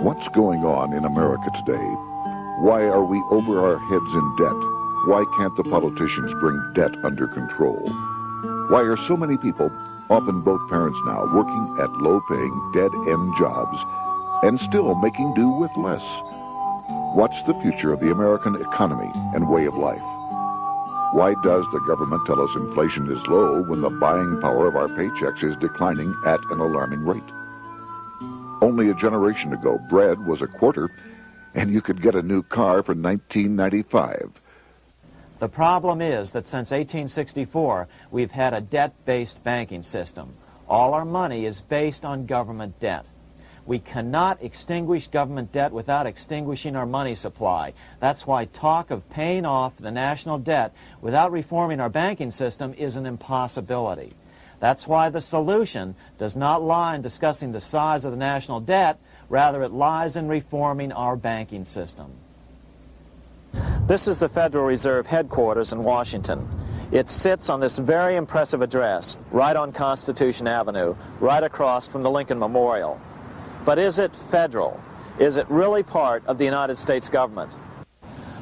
What's going on in America today? Why are we over our heads in debt? Why can't the politicians bring debt under control? Why are so many people, often both parents now, working at low-paying, dead-end jobs and still making do with less? What's the future of the American economy and way of life? Why does the government tell us inflation is low when the buying power of our paychecks is declining at an alarming rate? Only a generation ago, bread was a quarter, and you could get a new car for $19.95. The problem is that since 1864, we've had a debt-based banking system. All our money is based on government debt. We cannot extinguish government debt without extinguishing our money supply. That's why talk of paying off the national debt without reforming our banking system is an impossibility. That's why the solution does not lie in discussing the size of the national debt, rather it lies in reforming our banking system. This is the Federal Reserve headquarters in Washington. It sits on this very impressive address, right on Constitution Avenue, right across from the Lincoln Memorial. But is it federal? Is it really part of the United States government?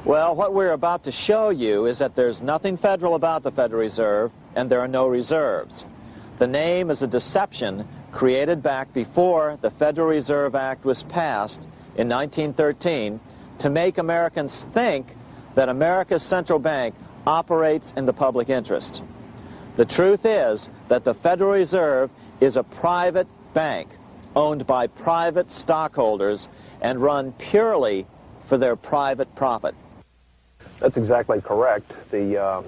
Well, what we're about to show you is that there's nothing federal about the Federal Reserve, and there are no reserves. The name is a deception created back before the Federal Reserve Act was passed in 1913 to make Americans think that America's central bank operates in the public interest. The truth is that the Federal Reserve is a private bank owned by private stockholders and run purely for their private profit. That's exactly correct. The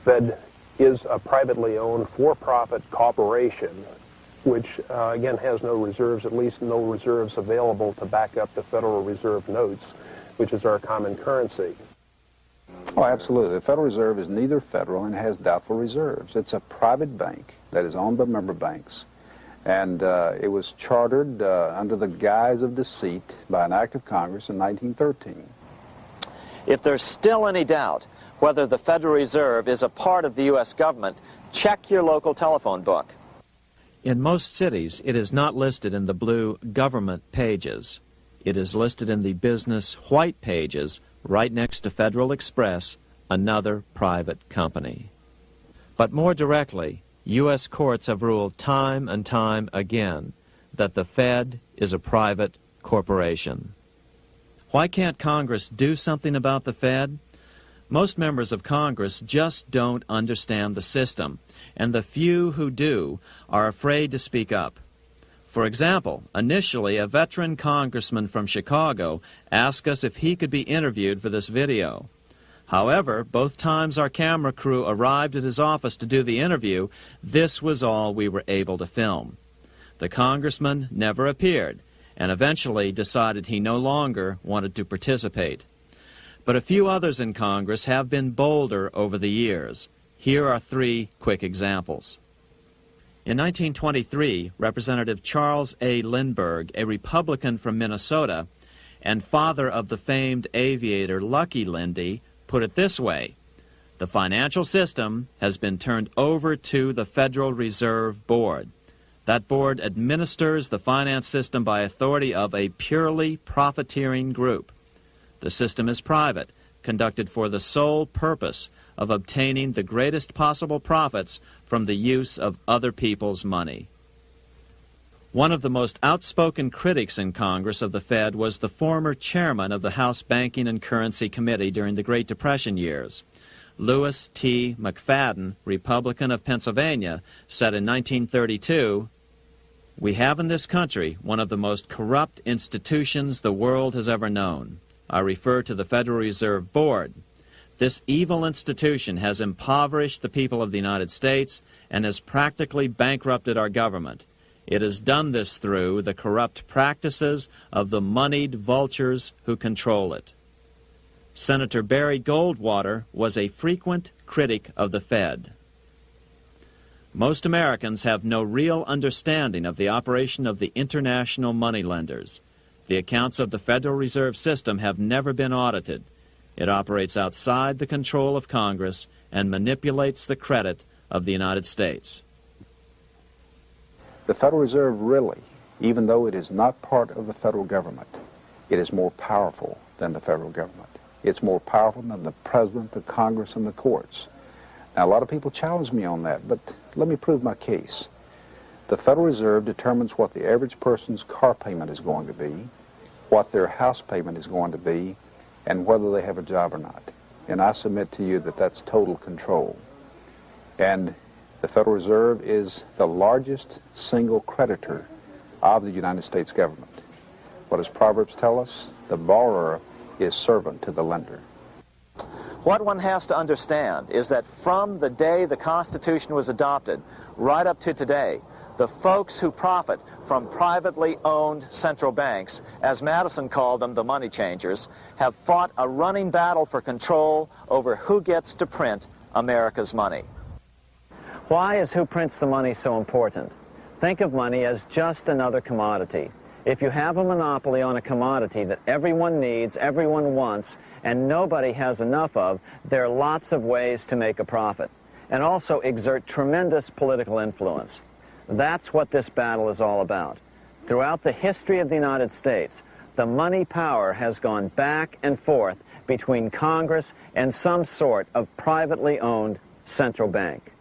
Fed is a privately owned for-profit corporation which, again, has no reserves, at least no reserves available to back up the Federal Reserve notes, which is our common currency. Oh, absolutely. The Federal Reserve is neither federal and has doubtful reserves. It's a private bank that is owned by member banks. And it was chartered under the guise of deceit by an act of Congress in 1913. If there's still any doubt whether the Federal Reserve is a part of the U.S. government, check your local telephone book. In most cities, it is not listed in the blue government pages. It is listed in the business white pages right next to Federal Express, another private company. But more directly, U.S. courts have ruled time and time again that the Fed is a private corporation. Why can't Congress do something about the Fed? Most members of Congress just don't understand the system, and the few who do are afraid to speak up. For example, initially a veteran congressman from Chicago asked us if he could be interviewed for this video. However, both times our camera crew arrived at his office to do the interview, this was all we were able to film. The congressman never appeared, and eventually decided he no longer wanted to participate. But a few others in Congress have been bolder over the years. Here are 3 quick examples. In 1923, Representative Charles A. Lindbergh, a Republican from Minnesota, and father of the famed aviator Lucky Lindy, put it this way: the financial system has been turned over to the Federal Reserve Board. That board administers the finance system by authority of a purely profiteering group. The system is private, conducted for the sole purpose of obtaining the greatest possible profits from the use of other people's money. One of the most outspoken critics in Congress of the Fed was the former chairman of the House Banking and Currency Committee during the Great Depression years. Lewis T. McFadden, Republican of Pennsylvania, said in 1932, "We have in this country one of the most corrupt institutions the world has ever known. I refer to the Federal Reserve Board. This evil institution has impoverished the people of the United States and has practically bankrupted our government. It has done this through the corrupt practices of the moneyed vultures who control it." Senator Barry Goldwater was a frequent critic of the Fed. Most Americans have no real understanding of the operation of the international moneylenders. The accounts of the Federal Reserve System have never been audited. It operates outside the control of Congress and manipulates the credit of the United States. The Federal Reserve really even though it is not part of the federal government, it is more powerful than the federal government. It's more powerful than the president, the Congress, and the courts. Now, a lot of people challenge me on that, but let me prove my case. The Federal Reserve determines what the average person's car payment is going to be, what their house payment is going to be, and whether they have a job or not. And I submit to you that that's total control. And the Federal Reserve is the largest single creditor of the United States government. What does Proverbs tell us? The borrower is servant to the lender. What one has to understand is that from the day the Constitution was adopted right up to today, the folks who profit from privately owned central banks, as Madison called them, the money changers, have fought a running battle for control over who gets to print America's money. Why is who prints the money so important? Think of money as just another commodity. If you have a monopoly on a commodity that everyone needs, everyone wants, and nobody has enough of, there are lots of ways to make a profit, and also exert tremendous political influence. That's what this battle is all about. Throughout the history of the United States, the money power has gone back and forth between Congress and some sort of privately owned central bank.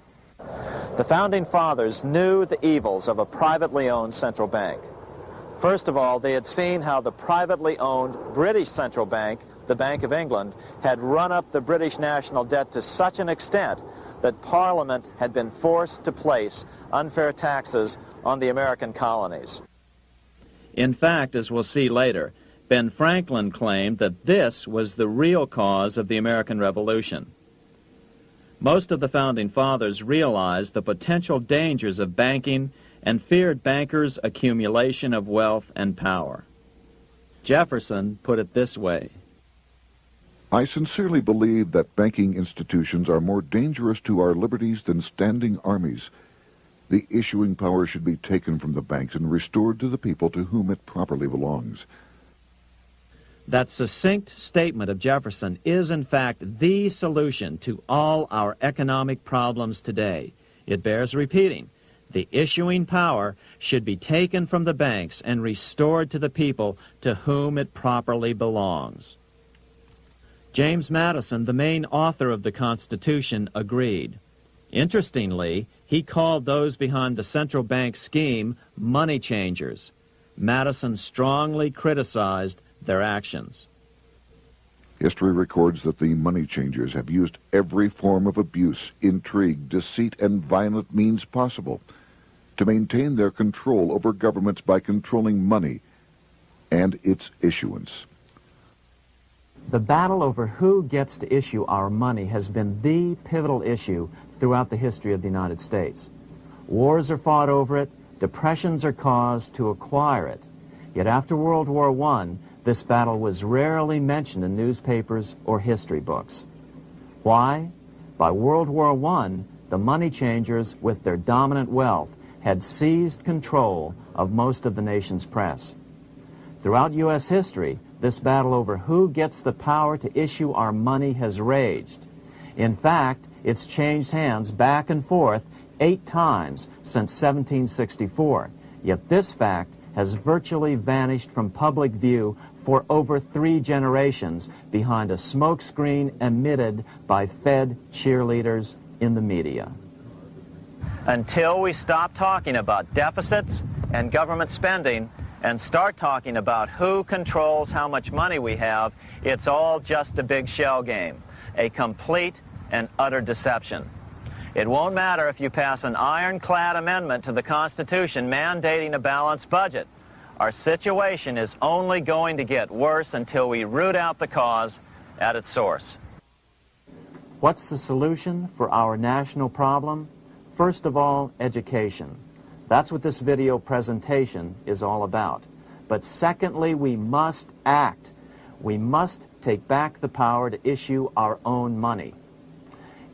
The Founding Fathers knew the evils of a privately owned central bank. First of all, they had seen how the privately owned British central bank, the Bank of England, had run up the British national debt to such an extent that Parliament had been forced to place unfair taxes on the American colonies. In fact, as we'll see later, Ben Franklin claimed that this was the real cause of the American Revolution. Most of the Founding Fathers realized the potential dangers of banking and feared bankers' accumulation of wealth and power. Jefferson put it this way: I sincerely believe that banking institutions are more dangerous to our liberties than standing armies. The issuing power should be taken from the banks and restored to the people to whom it properly belongs. That succinct statement of Jefferson is, in fact, the solution to all our economic problems today. It bears repeating. The issuing power should be taken from the banks and restored to the people to whom it properly belongs. James Madison, the main author of the Constitution, agreed. Interestingly, he called those behind the central bank scheme money changers. Madison strongly criticized their actions. History records that the money changers have used every form of abuse, intrigue, deceit, and violent means possible to maintain their control over governments by controlling money and its issuance. The battle over who gets to issue our money has been the pivotal issue throughout the history of the United States. Wars are fought over it, depressions are caused to acquire it. Yet after World War I, this battle was rarely mentioned in newspapers or history books. Why? By World War I, the money changers, with their dominant wealth, had seized control of most of the nation's press. Throughout U.S. history, this battle over who gets the power to issue our money has raged. In fact, it's changed hands back and forth 8 times since 1764, yet this fact has virtually vanished from public view for over 3 generations behind a smokescreen emitted by Fed cheerleaders in the media. Until we stop talking about deficits and government spending and start talking about who controls how much money we have, it's all just a big shell game, a complete and utter deception. It won't matter if you pass an ironclad amendment to the Constitution mandating a balanced budget. Our situation is only going to get worse until we root out the cause at its source. What's the solution for our national problem? First of all, education. That's what this video presentation is all about. But secondly, we must act. We must take back the power to issue our own money.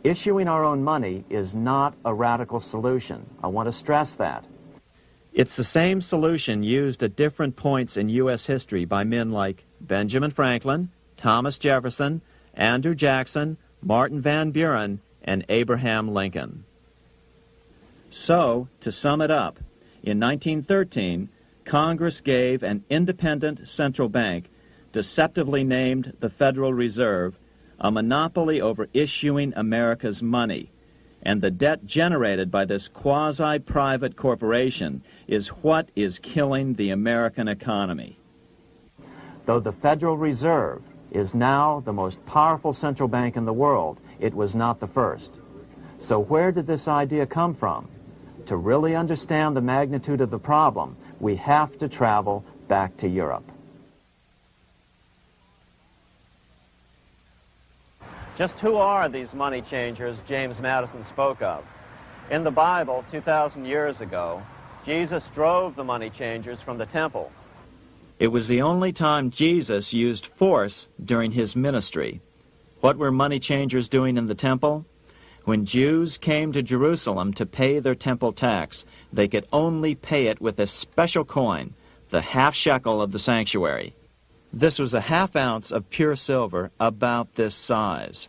Issuing our own money is not a radical solution. I want to stress that. It's the same solution used at different points in U.S. history by men like Benjamin Franklin, Thomas Jefferson, Andrew Jackson, Martin Van Buren, and Abraham Lincoln. So, to sum it up, in 1913, Congress gave an independent central bank, deceptively named the Federal Reserve, a monopoly over issuing America's money, and the debt generated by this quasi-private corporation is what is killing the American economy. Though the Federal Reserve is now the most powerful central bank in the world, it was not the first. So where did this idea come from? To really understand the magnitude of the problem, we have to travel back to Europe. Just who are these money changers James Madison spoke of? In the Bible, 2,000 years ago, Jesus drove the money changers from the temple. It was the only time Jesus used force during his ministry. What were money changers doing in the temple? When Jews came to Jerusalem to pay their temple tax, they could only pay it with a special coin, the half shekel of the sanctuary. This was a half ounce of pure silver about this size.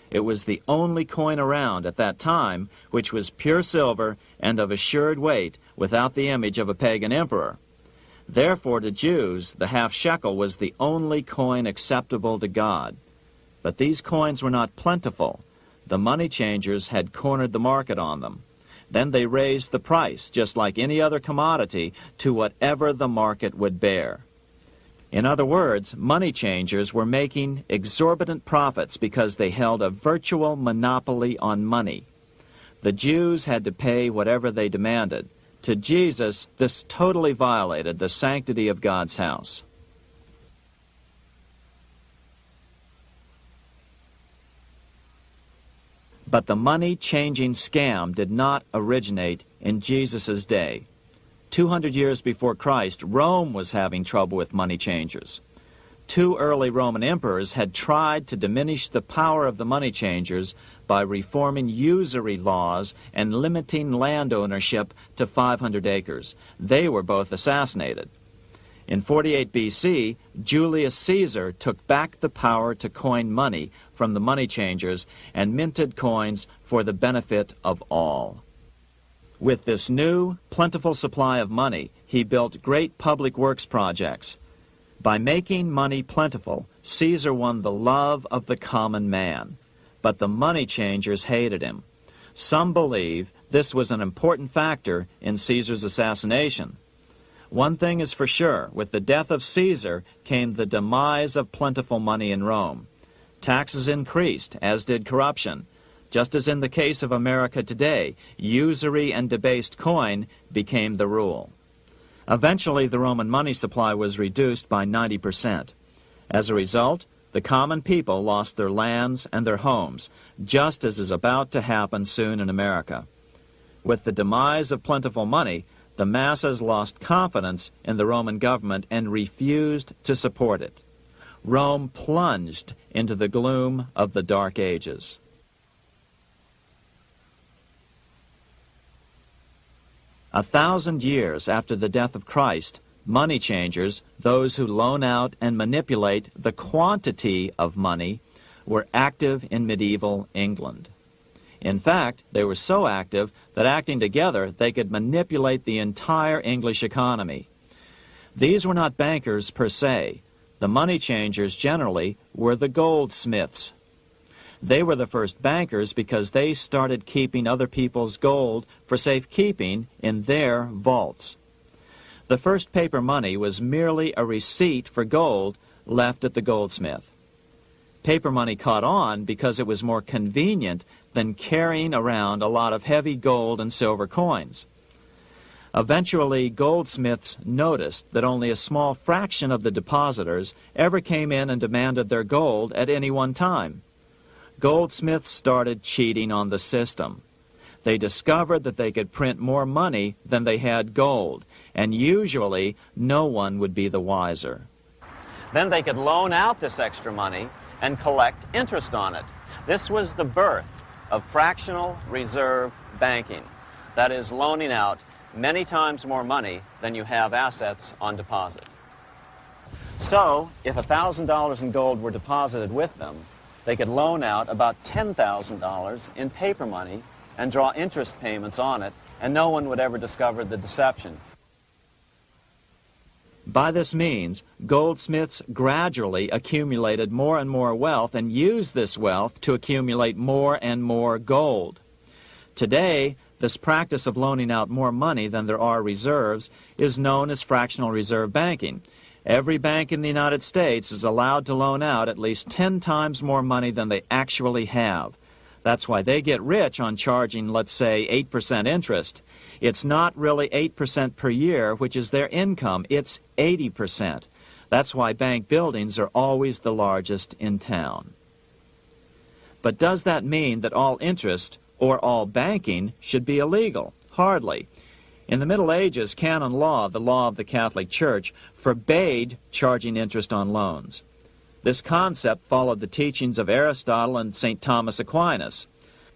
It was the only coin around at that time which was pure silver and of assured weight without the image of a pagan emperor. Therefore, to Jews, the half shekel was the only coin acceptable to God. But these coins were not plentiful. The money changers had cornered the market on them. Then they raised the price, just like any other commodity, to whatever the market would bear. In other words, money changers were making exorbitant profits because they held a virtual monopoly on money. The Jews had to pay whatever they demanded. To Jesus, this totally violated the sanctity of God's house. But the money-changing scam did not originate in Jesus' day. 200 years before Christ, Rome was having trouble with money changers. 2 early Roman emperors had tried to diminish the power of the money changers by reforming usury laws and limiting land ownership to 500 acres. They were both assassinated. In 48 BC, Julius Caesar took back the power to coin money from the money changers and minted coins for the benefit of all. With this new, plentiful supply of money, he built great public works projects. By making money plentiful, Caesar won the love of the common man. But the money changers hated him. Some believe this was an important factor in Caesar's assassination. One thing is for sure, with the death of Caesar came the demise of plentiful money in Rome. Taxes increased, as did corruption. Just as in the case of America today, usury and debased coin became the rule. Eventually, the Roman money supply was reduced by 90%. As a result, the common people lost their lands and their homes, just as is about to happen soon in America. With the demise of plentiful money, the masses lost confidence in the Roman government and refused to support it. Rome plunged into the gloom of the Dark Ages. A 1,000 years after the death of Christ, money changers, those who loan out and manipulate the quantity of money, were active in medieval England. In fact, they were so active that acting together, they could manipulate the entire English economy. These were not bankers per se. The money changers generally were the goldsmiths. They were the first bankers because they started keeping other people's gold for safekeeping in their vaults. The first paper money was merely a receipt for gold left at the goldsmith. Paper money caught on because it was more convenient than carrying around a lot of heavy gold and silver coins. Eventually, goldsmiths noticed that only a small fraction of the depositors ever came in and demanded their gold at any one time. Goldsmiths started cheating on the system. They discovered that they could print more money than they had gold, and usually no one would be the wiser. Then they could loan out this extra money and collect interest on it. This was the birth of fractional reserve banking. That is, loaning out many times more money than you have assets on deposit. So, if $1,000 in gold were deposited with them, they could loan out about $10,000 in paper money and draw interest payments on it, and no one would ever discover the deception. By this means, goldsmiths gradually accumulated more and more wealth and used this wealth to accumulate more and more gold. Today, this practice of loaning out more money than there are reserves is known as fractional reserve banking. Every bank in the United States is allowed to loan out at least 10 times more money than they actually have. That's why they get rich on charging, let's say, 8% interest. It's not really 8% per year, which is their income. It's 80%. That's why bank buildings are always the largest in town. But does that mean that all interest or all banking should be illegal? Hardly. In the Middle Ages, canon law, the law of the Catholic Church, forbade charging interest on loans. This concept followed the teachings of Aristotle and St. Thomas Aquinas.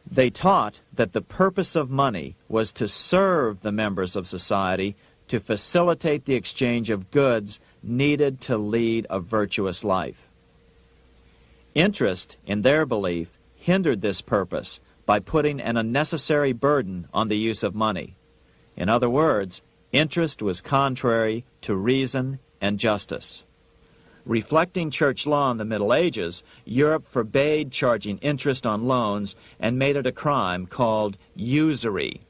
They taught that the purpose of money was to serve the members of society, to facilitate the exchange of goods needed to lead a virtuous life. Interest, in their belief, hindered this purpose by putting an unnecessary burden on the use of money. In other words, interest was contrary to reason and justice. Reflecting church law in the Middle Ages, Europe forbade charging interest on loans and made it a crime called usury.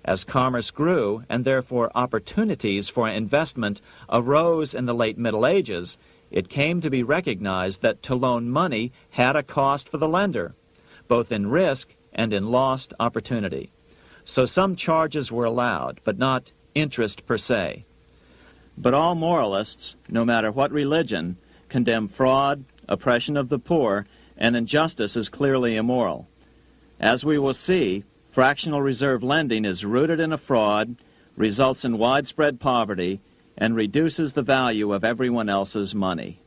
As commerce grew, and therefore opportunities for investment arose in the late Middle Ages, it came to be recognized that to loan money had a cost for the lender, both in risk and in lost opportunity. So some charges were allowed, but not interest per se. But all moralists, no matter what religion, condemn fraud, oppression of the poor, and injustice as clearly immoral. As we will see, fractional reserve lending is rooted in a fraud, results in widespread poverty, and reduces the value of everyone else's money.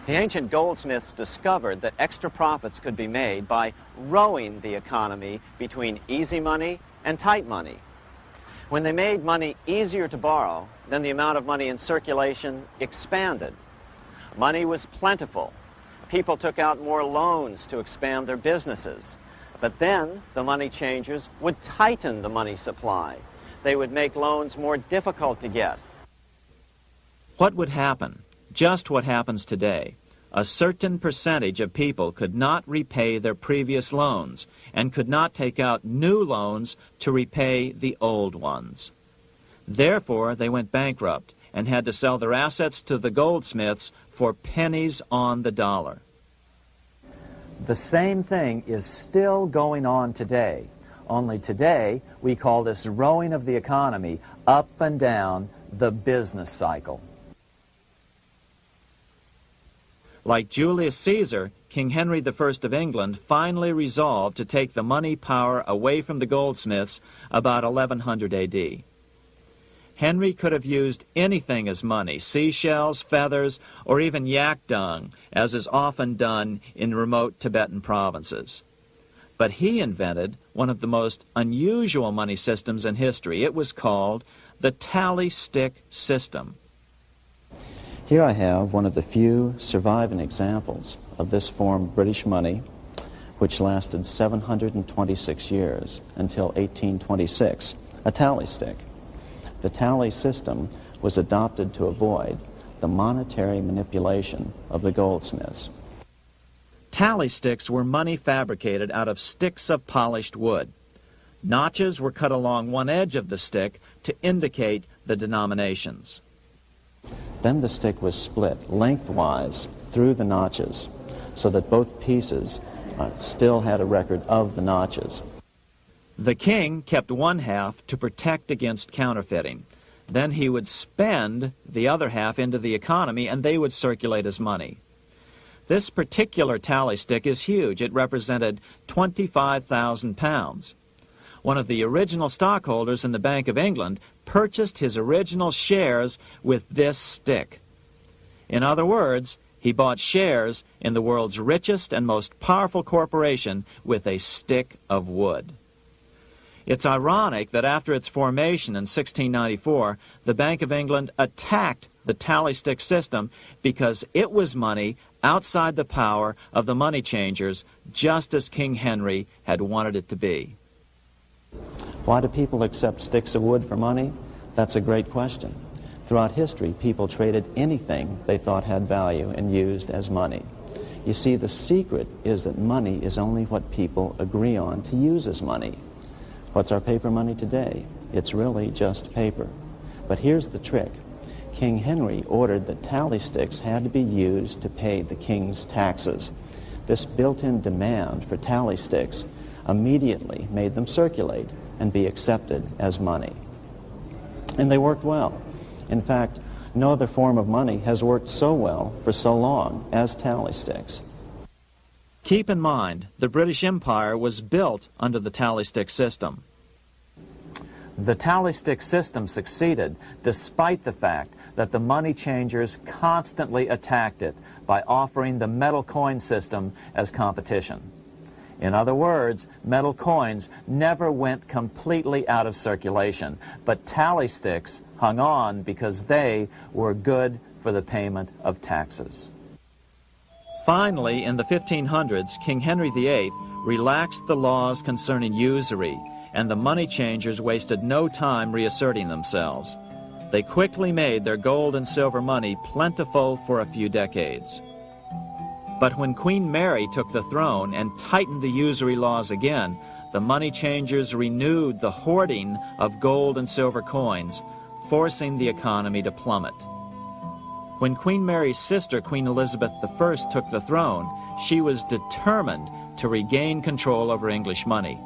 The ancient goldsmiths discovered that extra profits could be made by rowing the economy between easy money and tight money. When they made money easier to borrow, then the amount of money in circulation expanded. Money was plentiful. People took out more loans to expand their businesses. But then the money changers would tighten the money supply. They would make loans more difficult to get. What would happen? Just what happens today. A certain percentage of people could not repay their previous loans and could not take out new loans to repay the old ones. Therefore, they went bankrupt and had to sell their assets to the goldsmiths for pennies on the dollar. The same thing is still going on today. Only today, we call this rowing of the economy up and down the business cycle. Like Julius Caesar, King Henry I of England finally resolved to take the money power away from the goldsmiths about 1100 A.D. Henry could have used anything as money, seashells, feathers, or even yak dung, as is often done in remote Tibetan provinces. But he invented one of the most unusual money systems in history. It was called the tally stick system. Here I have one of the few surviving examples of this form of British money, which lasted 726 years until 1826, a tally stick. The tally system was adopted to avoid the monetary manipulation of the goldsmiths. Tally sticks were money fabricated out of sticks of polished wood. Notches were cut along one edge of the stick to indicate the denominations. Then the stick was split lengthwise through the notches so that both pieces still had a record of the notches. The king kept one half to protect against counterfeiting. Then he would spend the other half into the economy and they would circulate as money. This particular tally stick is huge. It represented 25,000 pounds. One of the original stockholders in the Bank of England purchased his original shares with this stick. In other words, he bought shares in the world's richest and most powerful corporation with a stick of wood. It's ironic that after its formation in 1694, the Bank of England attacked the tally stick system because it was money outside the power of the money changers, just as King Henry had wanted it to be. Why do people accept sticks of wood for money? That's a great question. Throughout history, people traded anything they thought had value and used as money. You see, the secret is that money is only what people agree on to use as money. What's our paper money today? It's really just paper. But here's the trick. King Henry ordered that tally sticks had to be used to pay the king's taxes. This built-in demand for tally sticks immediately made them circulate and be accepted as money. And they worked well. In fact, no other form of money has worked so well for so long as tally sticks. Keep in mind, the British Empire was built under the tally stick system. The tally stick system succeeded despite the fact that the money changers constantly attacked it by offering the metal coin system as competition. In other words, metal coins never went completely out of circulation, but tally sticks hung on because they were good for the payment of taxes. Finally, in the 1500s, King Henry VIII relaxed the laws concerning usury, and the money changers wasted no time reasserting themselves. They quickly made their gold and silver money plentiful for a few decades. But when Queen Mary took the throne and tightened the usury laws again, the money changers renewed the hoarding of gold and silver coins, forcing the economy to plummet. When Queen Mary's sister, Queen Elizabeth I, took the throne, she was determined to regain control over English money.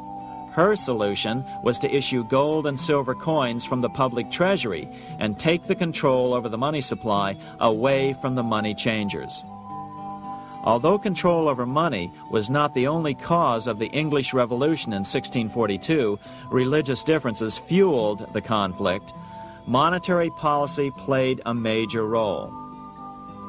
Her solution was to issue gold and silver coins from the public treasury and take the control over the money supply away from the money changers. Although control over money was not the only cause of the English Revolution in 1642, religious differences fueled the conflict. Monetary policy played a major role.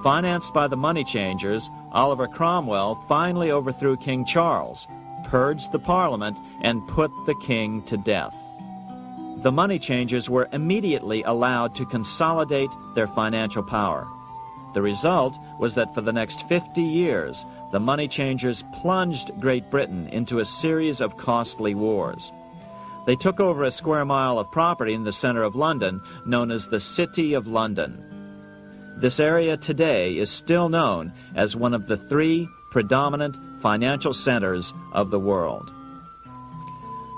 Financed by the money changers, Oliver Cromwell finally overthrew King Charles, purged the Parliament, and put the king to death. The money changers were immediately allowed to consolidate their financial power. The result was that for the next 50 years, the money changers plunged Great Britain into a series of costly wars. They took over a square mile of property in the center of London, known as the City of London. This area today is still known as one of the 3 predominant financial centers of the world.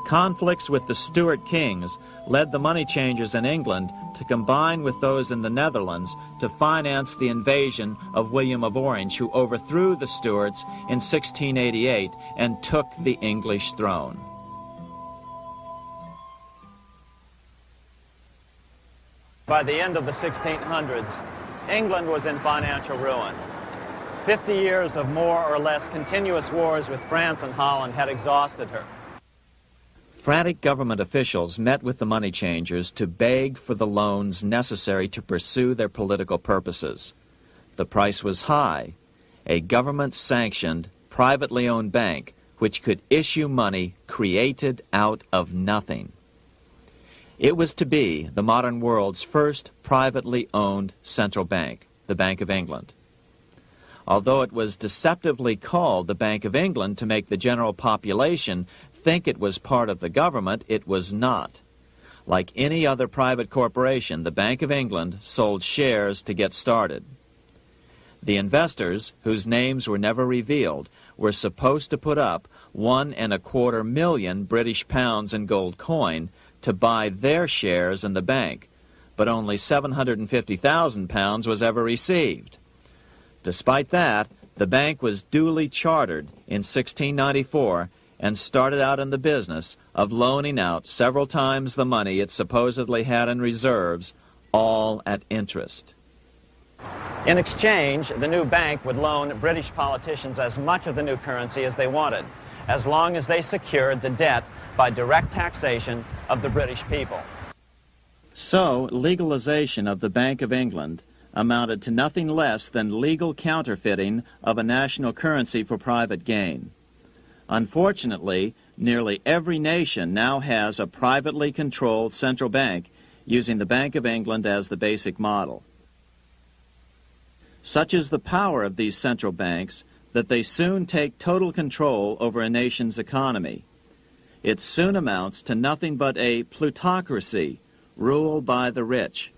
Conflicts with the Stuart kings led the money changers in England to combine with those in the Netherlands to finance the invasion of William of Orange, who overthrew the Stuarts in 1688 and took the English throne. By the end of the 1600s, England was in financial ruin. 50 years of more or less continuous wars with France and Holland had exhausted her. Frantic government officials met with the money changers to beg for the loans necessary to pursue their political purposes. The price was high: a government-sanctioned, privately owned bank which could issue money created out of nothing. It was to be the modern world's first privately owned central bank, the Bank of England. Although it was deceptively called the Bank of England to make the general population think it was part of the government, it was not. Like any other private corporation, the Bank of England sold shares to get started. The investors, whose names were never revealed, were supposed to put up £1.25 million British pounds in gold coin to buy their shares in the bank, but only £750,000 was ever received. Despite that, the bank was duly chartered in 1694 and started out in the business of loaning out several times the money it supposedly had in reserves, all at interest. In exchange, the new bank would loan British politicians as much of the new currency as they wanted, as long as they secured the debt by direct taxation of the British people. So, legalization of the Bank of England amounted to nothing less than legal counterfeiting of a national currency for private gain. Unfortunately, nearly every nation now has a privately controlled central bank using the Bank of England as the basic model. Such is the power of these central banks that they soon take total control over a nation's economy. It soon amounts to nothing but a plutocracy, rule by the rich.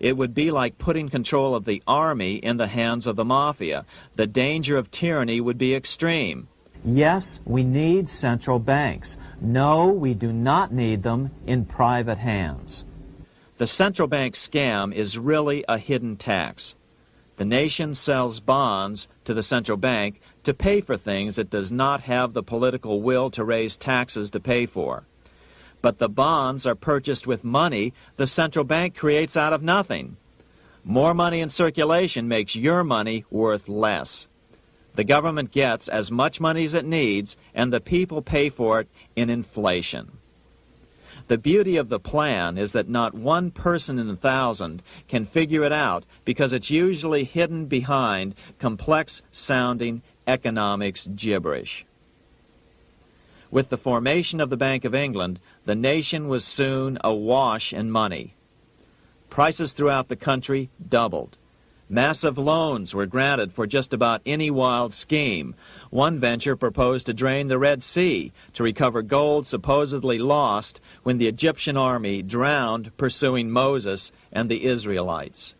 It would be like putting control of the army in the hands of the mafia. The danger of tyranny would be extreme. Yes, we need central banks. No, we do not need them in private hands. The central bank scam is really a hidden tax. The nation sells bonds to the central bank to pay for things it does not have the political will to raise taxes to pay for. But the bonds are purchased with money the central bank creates out of nothing. More money in circulation makes your money worth less. The government gets as much money as it needs, and the people pay for it in inflation. The beauty of the plan is that not one person in 1,000 can figure it out because it's usually hidden behind complex-sounding economics gibberish. With the formation of the Bank of England, the nation was soon awash in money. Prices throughout the country doubled. Massive loans were granted for just about any wild scheme. One venture proposed to drain the Red Sea to recover gold supposedly lost when the Egyptian army drowned pursuing Moses and the Israelites.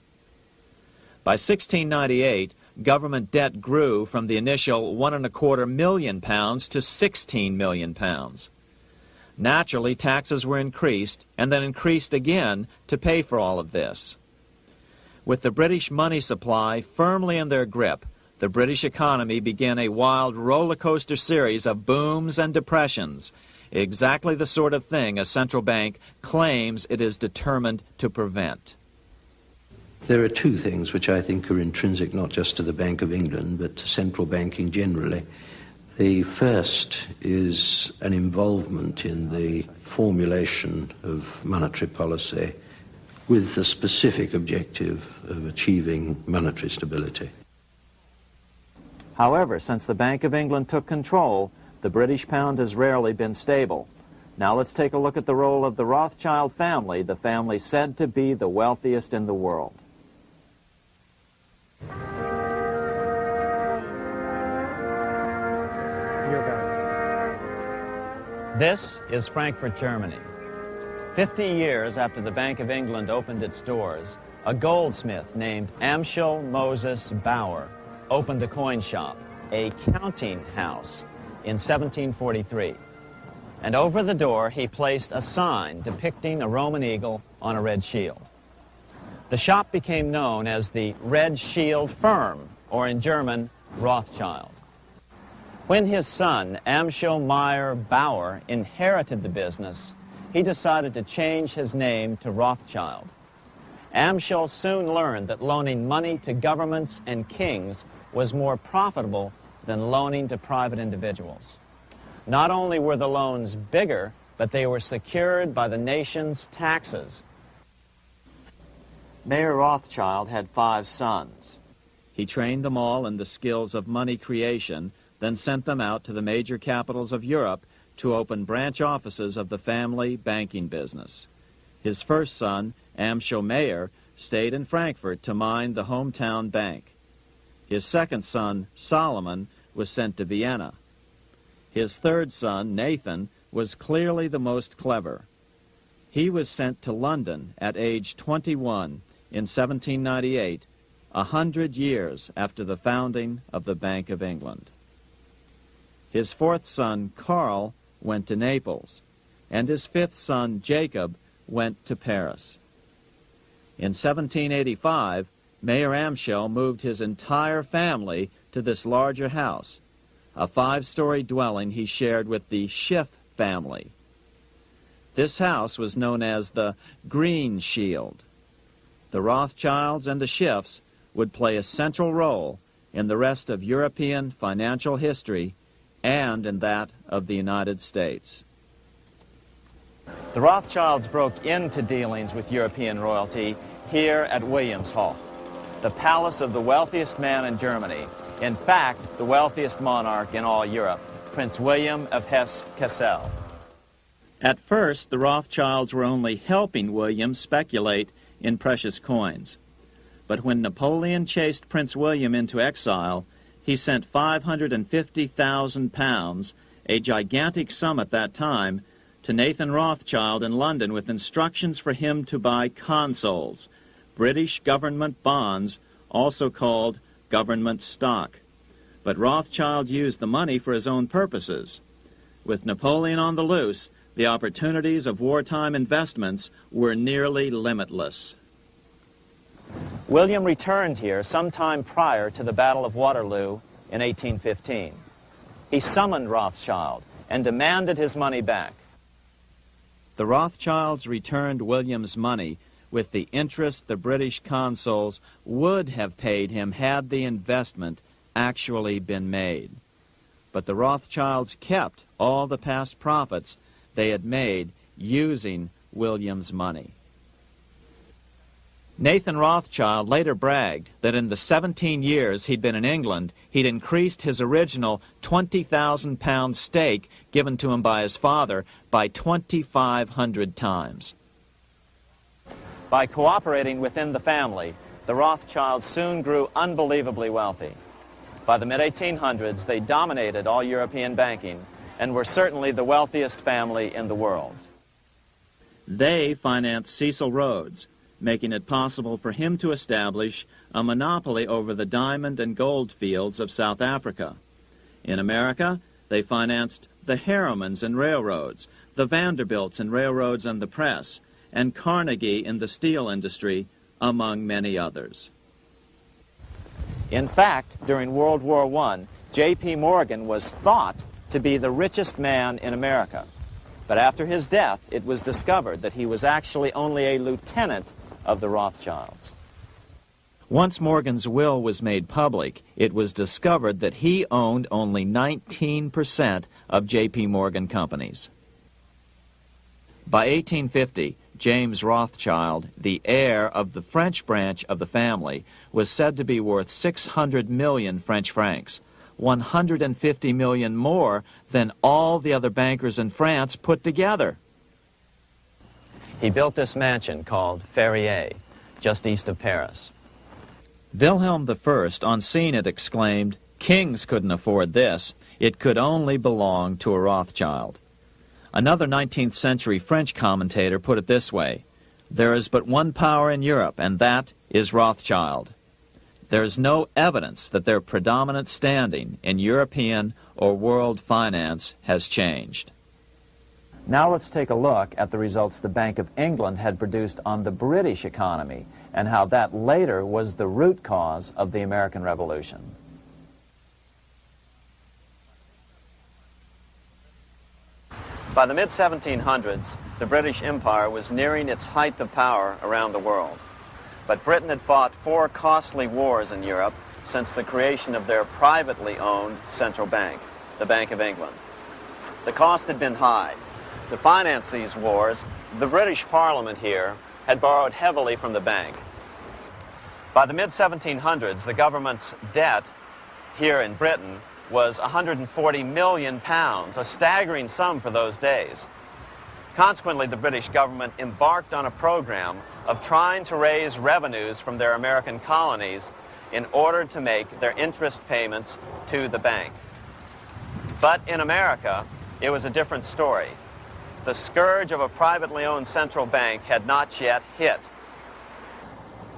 By 1698, government debt grew from the initial £1.25 million to £16 million. Naturally, taxes were increased and then increased again to pay for all of this. With the British money supply firmly in their grip, the British economy began a wild roller coaster series of booms and depressions, exactly the sort of thing a central bank claims it is determined to prevent. There are two things which I think are intrinsic not just to the Bank of England but to central banking generally. The first is an involvement in the formulation of monetary policy with the specific objective of achieving monetary stability. However, since the Bank of England took control, the British pound has rarely been stable. Now let's take a look at the role of the Rothschild family, the family said to be the wealthiest in the world. This is Frankfurt, Germany. 50 years after the Bank of England opened its doors, a goldsmith named Amschel Moses Bauer opened a coin shop, a counting house, in 1743. And over the door he placed a sign depicting a Roman eagle on a red shield. The shop became known as the Red Shield Firm, or in German, Rothschild. When his son, Amschel Meyer Bauer, inherited the business, he decided to change his name to Rothschild. Amschel soon learned that loaning money to governments and kings was more profitable than loaning to private individuals. Not only were the loans bigger, but they were secured by the nation's taxes. Mayer Rothschild had 5 sons. He trained them all in the skills of money creation, then sent them out to the major capitals of Europe to open branch offices of the family banking business. His first son, Amschel Meyer, stayed in Frankfurt to mind the hometown bank. His second son, Solomon, was sent to Vienna. His third son, Nathan, was clearly the most clever. He was sent to London at age 21 in 1798, 100 years after the founding of the Bank of England. His fourth son, Karl, went to Naples, and his fifth son, Jacob, went to Paris. In 1785, Mayer Amschel moved his entire family to this larger house, a 5-story dwelling he shared with the Schiff family. This house was known as the Green Shield. The Rothschilds and the Schiffs would play a central role in the rest of European financial history and in that of the United States. The Rothschilds broke into dealings with European royalty here at Wilhelmshof, the palace of the wealthiest man in Germany. In fact, the wealthiest monarch in all Europe, Prince William of Hesse-Kassel. At first, the Rothschilds were only helping William speculate in precious coins. But when Napoleon chased Prince William into exile, he sent £550,000, a gigantic sum at that time, to Nathan Rothschild in London with instructions for him to buy consols, British government bonds, also called government stock. But Rothschild used the money for his own purposes. With Napoleon on the loose, the opportunities of wartime investments were nearly limitless. William returned here sometime prior to the Battle of Waterloo in 1815. He summoned Rothschild and demanded his money back. The Rothschilds returned William's money with the interest the British consuls would have paid him had the investment actually been made. But the Rothschilds kept all the past profits they had made using William's money. Nathan Rothschild later bragged that in the 17 years he'd been in England, he'd increased his original £20,000 stake given to him by his father by 2,500 times. By cooperating within the family, the Rothschilds soon grew unbelievably wealthy. By the mid-1800s, they dominated all European banking and were certainly the wealthiest family in the world. They financed Cecil Rhodes, making it possible for him to establish a monopoly over the diamond and gold fields of South Africa. In America, they financed the Harrimans and railroads, the Vanderbilts and railroads and the press, and Carnegie in the steel industry, among many others. In fact, during World War I, J.P. Morgan was thought to be the richest man in America. But after his death, it was discovered that he was actually only a lieutenant of the Rothschilds. Once Morgan's will was made public, it was discovered that he owned only 19% of J.P. Morgan companies. By 1850, James Rothschild, the heir of the French branch of the family, was said to be worth 600 million French francs, 150 million more than all the other bankers in France put together. He built this mansion called Ferrier, just east of Paris. Wilhelm I, on seeing it, exclaimed, "Kings couldn't afford this. It could only belong to a Rothschild." Another 19th century French commentator put it this way: "There is but one power in Europe, and that is Rothschild." There is no evidence that their predominant standing in European or world finance has changed. Now let's take a look at the results the Bank of England had produced on the British economy and how that later was the root cause of the American Revolution. By the mid-1700s, the British Empire was nearing its height of power around the world. But Britain had fought 4 costly wars in Europe since the creation of their privately owned central bank, the Bank of England. The cost had been high. To finance these wars, the British Parliament here had borrowed heavily from the bank. By the mid-1700s, the government's debt here in Britain was £140 million, a staggering sum for those days. Consequently, the British government embarked on a program of trying to raise revenues from their American colonies in order to make their interest payments to the bank. But in America, it was a different story. The scourge of a privately owned central bank had not yet hit.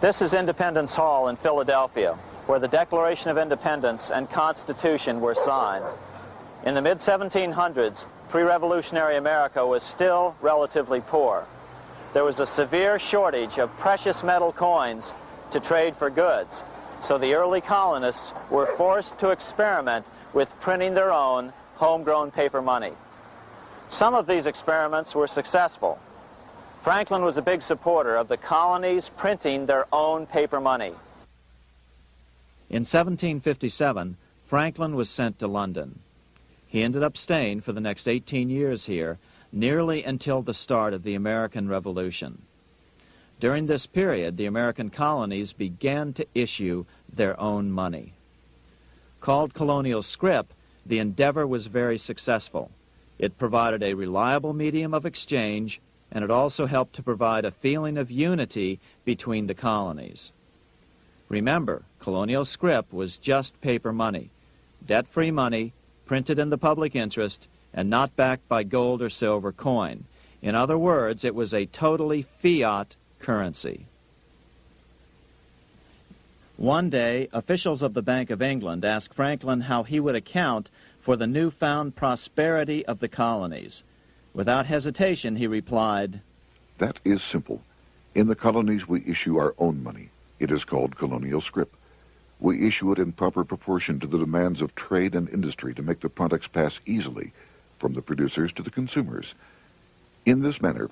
This is Independence Hall in Philadelphia, where the Declaration of Independence and Constitution were signed. In the mid-1700s, pre-revolutionary America was still relatively poor. There was a severe shortage of precious metal coins to trade for goods, so the early colonists were forced to experiment with printing their own homegrown paper money. Some of these experiments were successful. Franklin was a big supporter of the colonies printing their own paper money. In 1757, Franklin was sent to London. He ended up staying for the next 18 years here, nearly until the start of the American Revolution. During this period, the American colonies began to issue their own money. Called colonial scrip, the endeavor was very successful. It provided a reliable medium of exchange, and it also helped to provide a feeling of unity between the colonies. Remember, colonial scrip was just paper money, debt-free money, printed in the public interest, and not backed by gold or silver coin. In other words, it was a totally fiat currency. One day, officials of the Bank of England asked Franklin how he would account for the newfound prosperity of the colonies. Without hesitation, he replied, "That is simple. In the colonies, we issue our own money. It is called colonial scrip. We issue it in proper proportion to the demands of trade and industry to make the products pass easily from the producers to the consumers. In this manner,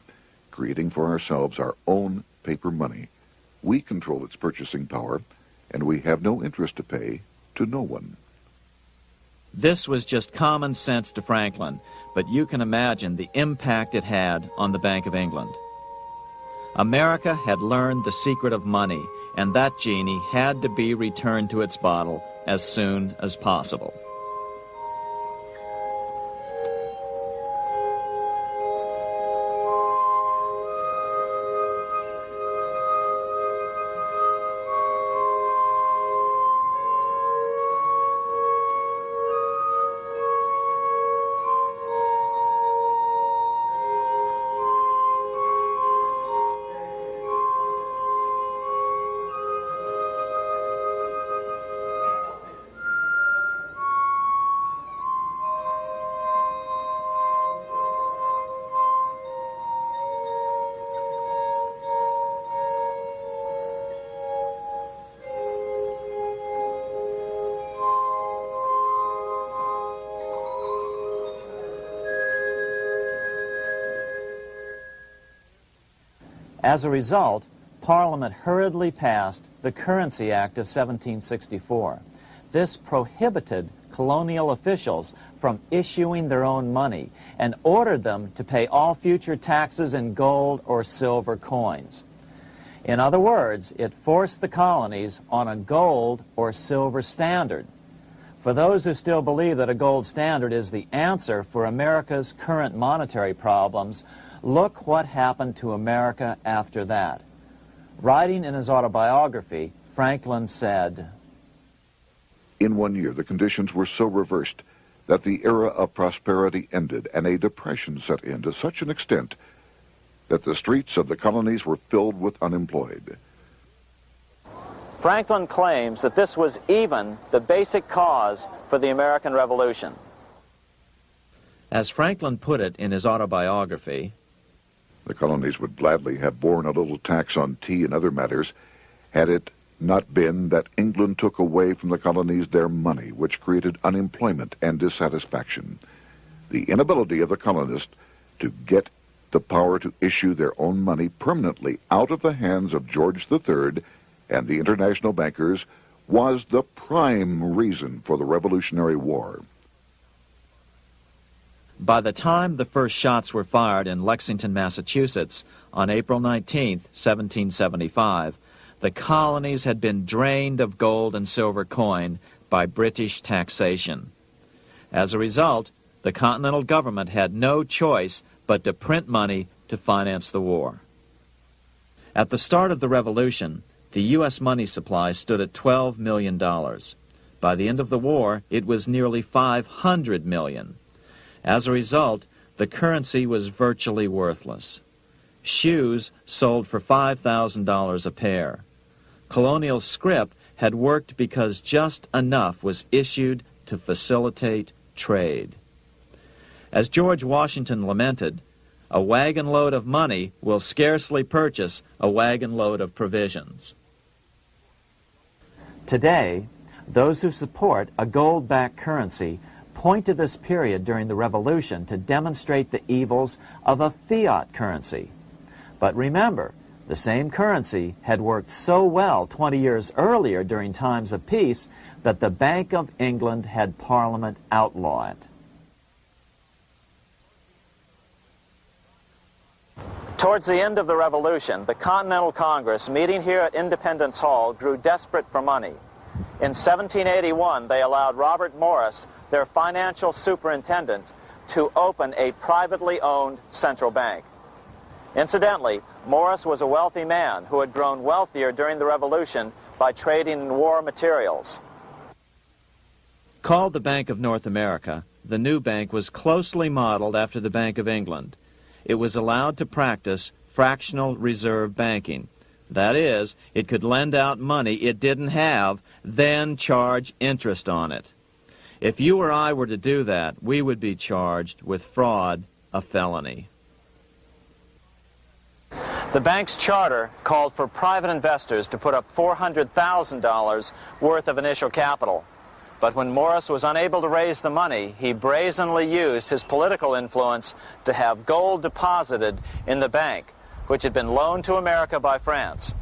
creating for ourselves our own paper money, we control its purchasing power, and we have no interest to pay to no one." This was just common sense to Franklin, but you can imagine the impact it had on the Bank of England. America had learned the secret of money, and that genie had to be returned to its bottle as soon as possible. As a result, Parliament hurriedly passed the Currency Act of 1764. This prohibited colonial officials from issuing their own money and ordered them to pay all future taxes in gold or silver coins. In other words, it forced the colonies on a gold or silver standard. For those who still believe that a gold standard is the answer for America's current monetary problems, look what happened to America after that. Writing in his autobiography, Franklin said, "In 1 year, the conditions were so reversed that the era of prosperity ended and a depression set in to such an extent that the streets of the colonies were filled with unemployed." Franklin claims that this was even the basic cause for the American Revolution. As Franklin put it in his autobiography, The colonies would gladly have borne a little tax on tea and other matters had it not been that England took away from the colonies their money, which created unemployment and dissatisfaction. The inability of the colonists to get the power to issue their own money permanently out of the hands of George III and the international bankers was the prime reason for the Revolutionary War. by the time the first shots were fired in Lexington, Massachusetts, on April 19, 1775, the colonies had been drained of gold and silver coin by British taxation. As a result, the Continental government had no choice but to print money to finance the war. At the start of the Revolution, the U.S. money supply stood at $12 million. By the end of the war, it was nearly $500 million. As a result, the currency was virtually worthless. Shoes sold for $5,000 a pair. Colonial scrip had worked because just enough was issued to facilitate trade. As George Washington lamented, a wagon load of money will scarcely purchase a wagon load of provisions. Today, those who support a gold-backed currency point to this period during the Revolution to demonstrate the evils of a fiat currency. But remember, the same currency had worked so well 20 years earlier during times of peace that the Bank of England had Parliament outlaw it. Towards the end of the Revolution, the Continental Congress, meeting here at Independence Hall, grew desperate for money. In 1781, they allowed Robert Morris, their financial superintendent, to open a privately owned central bank. Incidentally, Morris was a wealthy man who had grown wealthier during the Revolution by trading in war materials. Called the Bank of North America, the new bank was closely modeled after the Bank of England. It was allowed to practice fractional reserve banking. That is, it could lend out money it didn't have, then charge interest on it. If you or I were to do that, we would be charged with fraud, a felony. The bank's charter called for private investors to put up $400,000 worth of initial capital. But when Morris was unable to raise the money, he brazenly used his political influence to have gold deposited in the bank, which had been loaned to America by France.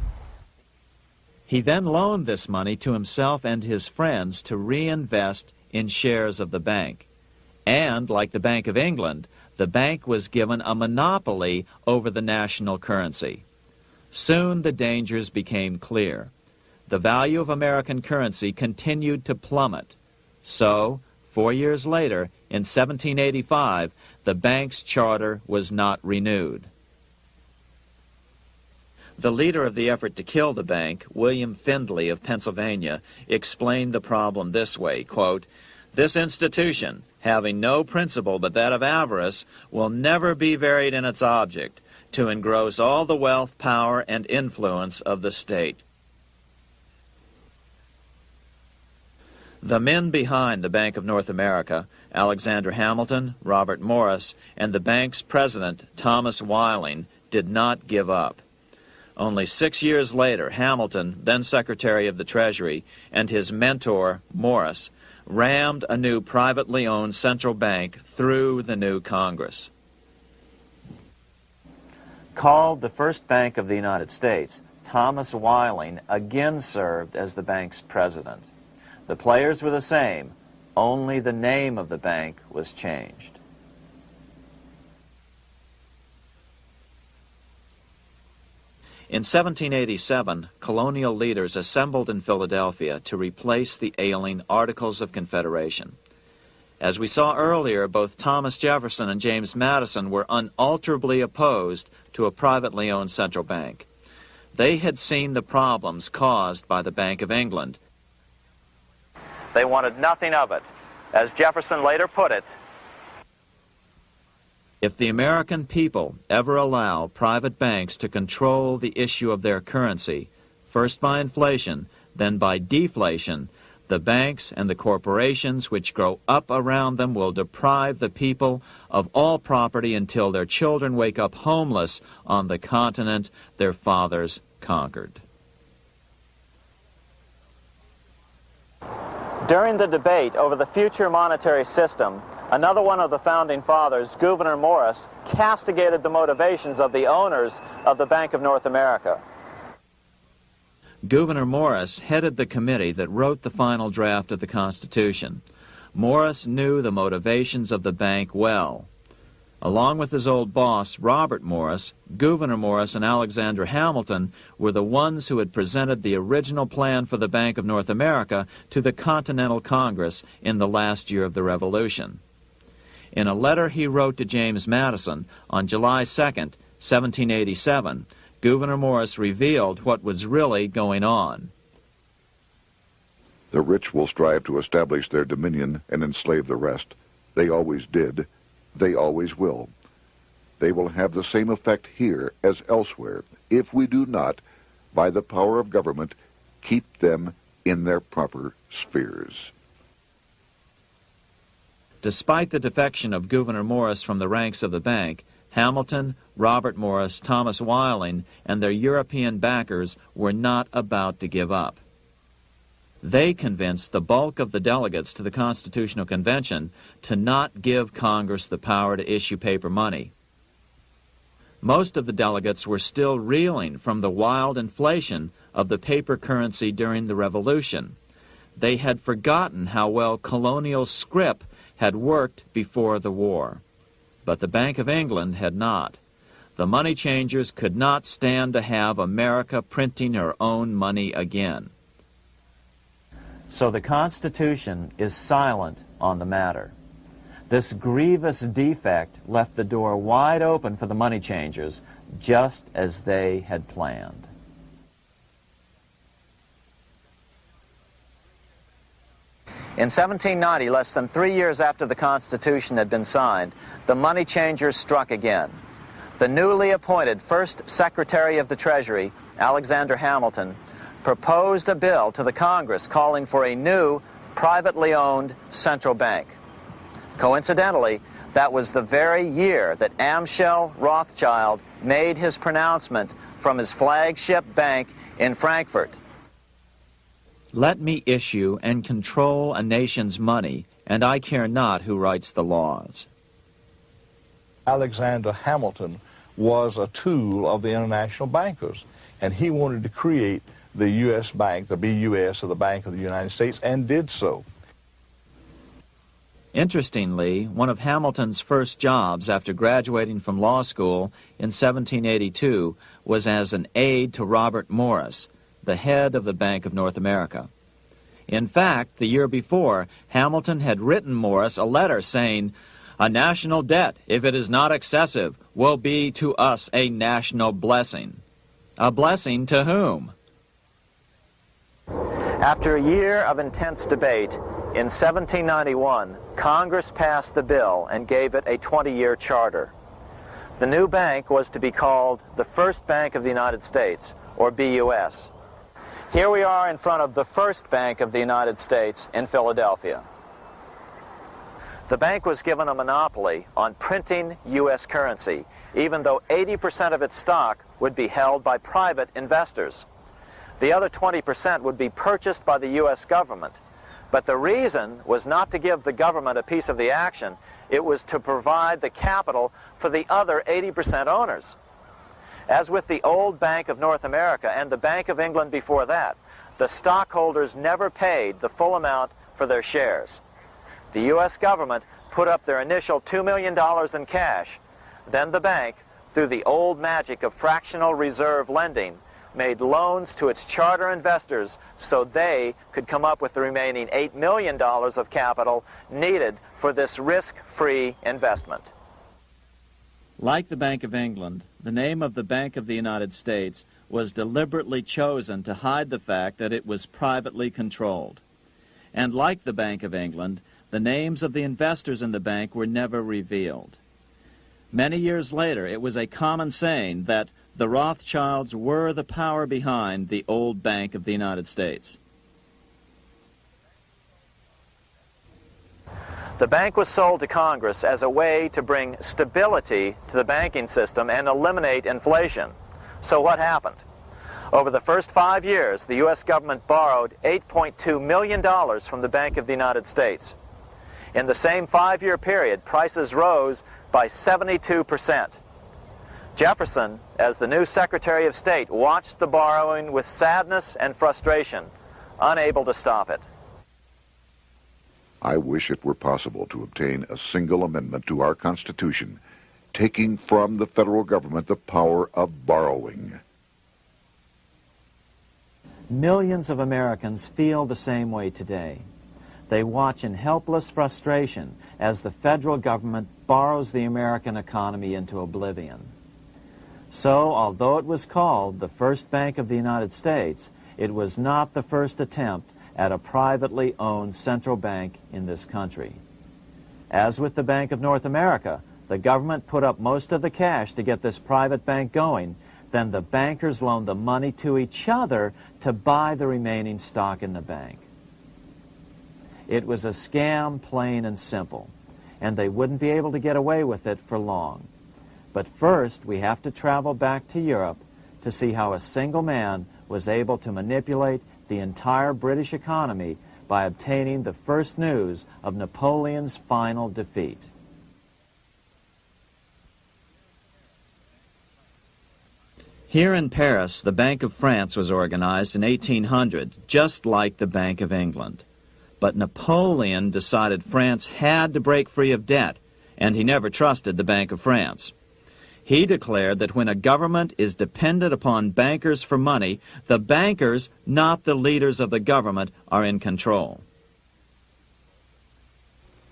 He then loaned this money to himself and his friends to reinvest in shares of the bank. And, like the Bank of England, the bank was given a monopoly over the national currency. Soon the dangers became clear. The value of American currency continued to plummet. So, 4 years later, in 1785, the bank's charter was not renewed. The leader of the effort to kill the bank, William Findley of Pennsylvania, explained the problem this way, quote, "This institution, having no principle but that of avarice, will never be varied in its object, to engross all the wealth, power, and influence of the state." The men behind the Bank of North America, Alexander Hamilton, Robert Morris, and the bank's president, Thomas Whiling, did not give up. Only 6 years later, Hamilton, then Secretary of the Treasury, and his mentor, Morris, rammed a new privately owned central bank through the new Congress. Called the first bank of the United States, Thomas Whiling again served as the bank's president. The players were the same, only the name of the bank was changed. In 1787, colonial leaders assembled in Philadelphia to replace the ailing Articles of Confederation. As we saw earlier, both Thomas Jefferson and James Madison were unalterably opposed to a privately owned central bank. They had seen the problems caused by the Bank of England. They wanted nothing of it. As Jefferson later put it, "If the American people ever allow private banks to control the issue of their currency, first by inflation, then by deflation, the banks and the corporations which grow up around them will deprive the people of all property until their children wake up homeless on the continent their fathers conquered." during the debate over the future monetary system, another one of the founding fathers, Gouverneur Morris, castigated the motivations of the owners of the Bank of North America. Gouverneur Morris headed the committee that wrote the final draft of the Constitution. Morris knew the motivations of the bank well. Along with his old boss, Robert Morris, Gouverneur Morris and Alexander Hamilton were the ones who had presented the original plan for the Bank of North America to the Continental Congress in the last year of the Revolution. In a letter he wrote to James Madison on July 2nd, 1787, Gouverneur Morris revealed what was really going on. "The rich will strive to establish their dominion and enslave the rest. They always did. They always will. They will have the same effect here as elsewhere if we do not, by the power of government, keep them in their proper spheres." Despite the defection of Gouverneur Morris from the ranks of the bank, Hamilton, Robert Morris, Thomas Whiling, and their European backers were not about to give up. They convinced the bulk of the delegates to the Constitutional Convention to not give Congress the power to issue paper money. Most of the delegates were still reeling from the wild inflation of the paper currency during the Revolution. They had forgotten how well colonial scrip had worked before the war. But the Bank of England had not. The money changers could not stand to have America printing her own money again. So the Constitution is silent on the matter. This grievous defect left the door wide open for the money changers, just as they had planned. In 1790, less than 3 years after the Constitution had been signed, the money changers struck again. The newly appointed first Secretary of the Treasury, Alexander Hamilton, proposed a bill to the Congress calling for a new, privately owned central bank. Coincidentally, that was the very year that Amschel Rothschild made his pronouncement from his flagship bank in Frankfurt. Let me issue and control a nation's money, and I care not who writes the laws. Alexander Hamilton was a tool of the international bankers, and he wanted to create the U.S. Bank, the BUS, or the Bank of the United States, and did so. Interestingly, one of Hamilton's first jobs after graduating from law school in 1782 was as an aide to Robert Morris, the head of the Bank of North America. In fact, the year before, Hamilton had written Morris a letter saying, "A national debt, if it is not excessive, will be to us a national blessing." A blessing to whom? After a year of intense debate, in 1791, Congress passed the bill and gave it a 20-year charter. The new bank was to be called the First Bank of the United States, or BUS. Here we are in front of the First Bank of the United States in Philadelphia. The bank was given a monopoly on printing U.S. currency, even though 80% of its stock would be held by private investors. The other 20% would be purchased by the U.S. government. But the reason was not to give the government a piece of the action. It was to provide the capital for the other 80% owners. As with the old Bank of North America and the Bank of England before that, the stockholders never paid the full amount for their shares. The U.S. government put up their initial $2 million in cash. Then the bank, through the old magic of fractional reserve lending, made loans to its charter investors so they could come up with the remaining $8 million of capital needed for this risk-free investment. Like the Bank of England, the name of the Bank of the United States was deliberately chosen to hide the fact that it was privately controlled. And like the Bank of England, the names of the investors in the bank were never revealed. Many years later, it was a common saying that the Rothschilds were the power behind the old Bank of the United States. The bank was sold to Congress as a way to bring stability to the banking system and eliminate inflation. So what happened? Over the first 5 years, the U.S. government borrowed $8.2 million from the Bank of the United States. In the same 5-year period, prices rose by 72%. Jefferson, as the new Secretary of State, watched the borrowing with sadness and frustration, unable to stop it. I wish it were possible to obtain a single amendment to our Constitution, taking from the federal government the power of borrowing. Millions of Americans feel the same way today. They watch in helpless frustration as the federal government borrows the American economy into oblivion. So, although it was called the First Bank of the United States, it was not the first attempt at a privately owned central bank in this country. As with the Bank of North America, the government put up most of the cash to get this private bank going, then the bankers loaned the money to each other to buy the remaining stock in the bank. It was a scam, plain and simple, and they wouldn't be able to get away with it for long. But first, we have to travel back to Europe to see how a single man was able to manipulate the entire British economy by obtaining the first news of Napoleon's final defeat. Here in Paris, the Bank of France was organized in 1800, just like the Bank of England. But Napoleon decided France had to break free of debt, and he never trusted the Bank of France. He declared that when a government is dependent upon bankers for money, the bankers, not the leaders of the government, are in control.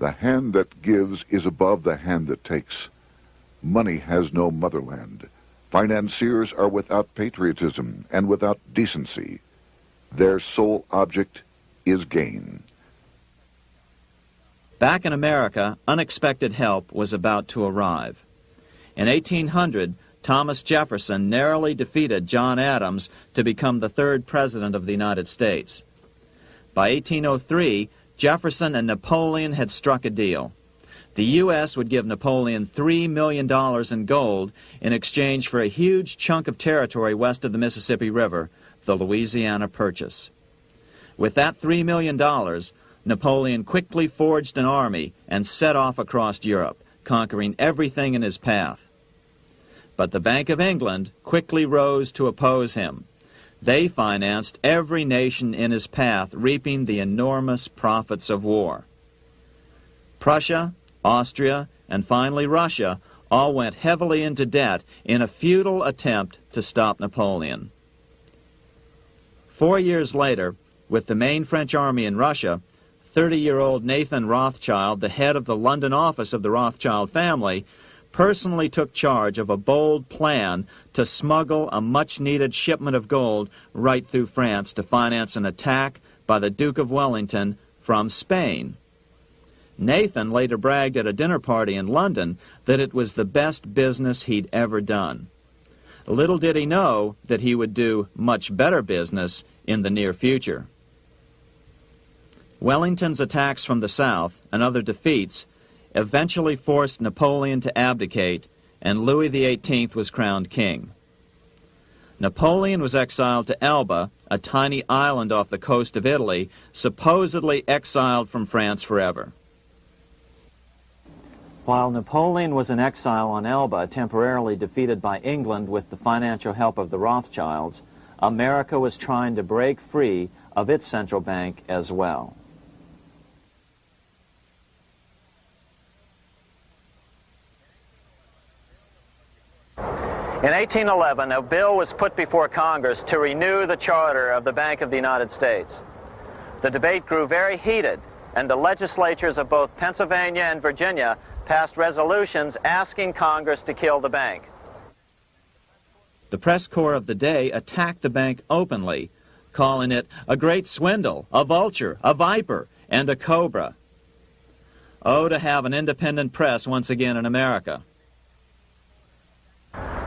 The hand that gives is above the hand that takes. Money has no motherland. Financiers are without patriotism and without decency. Their sole object is gain. Back in America, unexpected help was about to arrive. In 1800, Thomas Jefferson narrowly defeated John Adams to become the third president of the United States. By 1803, Jefferson and Napoleon had struck a deal. The U.S. would give Napoleon $3 million in gold in exchange for a huge chunk of territory west of the Mississippi River, the Louisiana Purchase. With that $3 million, Napoleon quickly forged an army and set off across Europe, conquering everything in his path. But the Bank of England quickly rose to oppose him. They financed every nation in his path, reaping the enormous profits of war. Prussia, Austria, and finally Russia all went heavily into debt in a futile attempt to stop Napoleon. 4 years later, with the main French army in Russia, 30-year-old Nathan Rothschild, the head of the London office of the Rothschild family, personally took charge of a bold plan to smuggle a much-needed shipment of gold right through France to finance an attack by the Duke of Wellington from Spain. Nathan later bragged at a dinner party in London that it was the best business he'd ever done. Little did he know that he would do much better business in the near future. Wellington's attacks from the south and other defeats eventually forced Napoleon to abdicate, and Louis XVIII was crowned king. Napoleon was exiled to Elba, a tiny island off the coast of Italy, supposedly exiled from France forever. While Napoleon was in exile on Elba, temporarily defeated by England with the financial help of the Rothschilds, America was trying to break free of its central bank as well. In 1811, a bill was put before Congress to renew the charter of the Bank of the United States. The debate grew very heated, and the legislatures of both Pennsylvania and Virginia passed resolutions asking Congress to kill the bank. The press corps of the day attacked the bank openly, calling it a great swindle, a vulture, a viper, and a cobra. Oh, to have an independent press once again in America.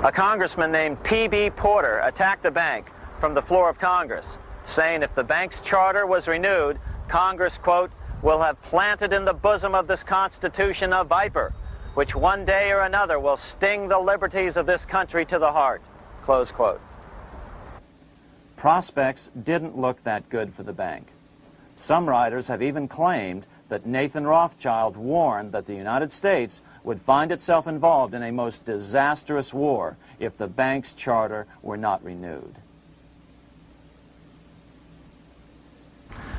A congressman named P.B. Porter attacked the bank from the floor of Congress, saying if the bank's charter was renewed, Congress, quote, will have planted in the bosom of this Constitution a viper, which one day or another will sting the liberties of this country to the heart, close quote. Prospects didn't look that good for the bank. Some writers have even claimed that Nathan Rothschild warned that the United States would find itself involved in a most disastrous war if the bank's charter were not renewed.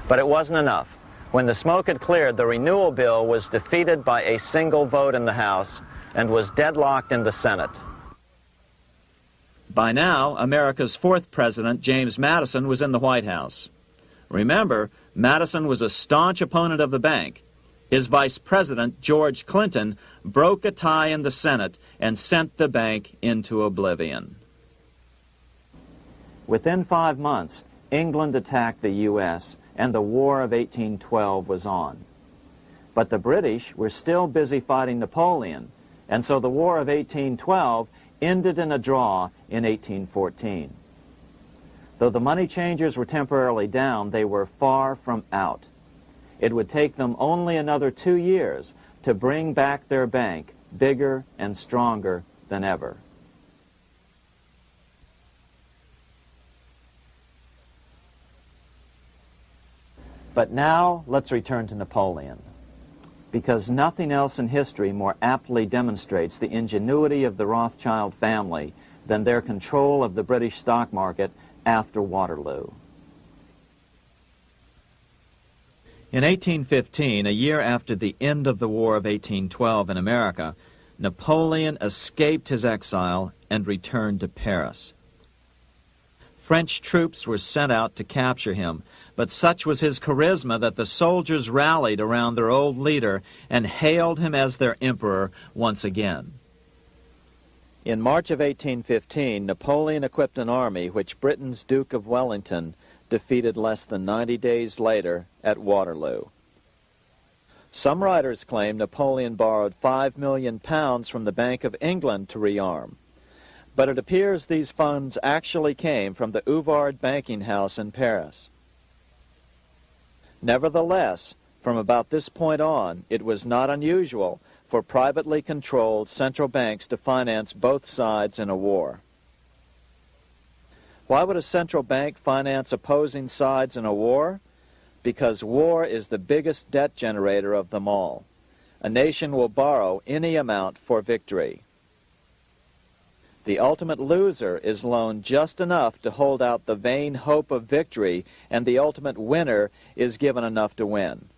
But it wasn't enough. When the smoke had cleared, the renewal bill was defeated by a single vote in the House and was deadlocked in the Senate. By now, America's fourth president, James Madison, was in the White House. Remember, Madison was a staunch opponent of the bank. His vice president, George Clinton, broke a tie in the Senate and sent the bank into oblivion. Within 5 months, England attacked the U.S., and the War of 1812 was on. But the British were still busy fighting Napoleon, and so the War of 1812 ended in a draw in 1814. Though the money changers were temporarily down, they were far from out. It would take them only another 2 years to bring back their bank bigger and stronger than ever. But now let's return to Napoleon, because nothing else in history more aptly demonstrates the ingenuity of the Rothschild family than their control of the British stock market after Waterloo. In 1815, a year after the end of the War of 1812 in America, Napoleon escaped his exile and returned to Paris. French troops were sent out to capture him, but such was his charisma that the soldiers rallied around their old leader and hailed him as their emperor once again. In March of 1815, Napoleon equipped an army which Britain's Duke of Wellington defeated less than 90 days later at Waterloo. Some writers claim Napoleon borrowed £5 million from the Bank of England to rearm. But it appears these funds actually came from the Ouvard banking house in Paris. Nevertheless, from about this point on, it was not unusual for privately controlled central banks to finance both sides in a war. Why would a central bank finance opposing sides in a war? Because war is the biggest debt generator of them all. A nation will borrow any amount for victory. The ultimate loser is loaned just enough to hold out the vain hope of victory, and the ultimate winner is given enough to win.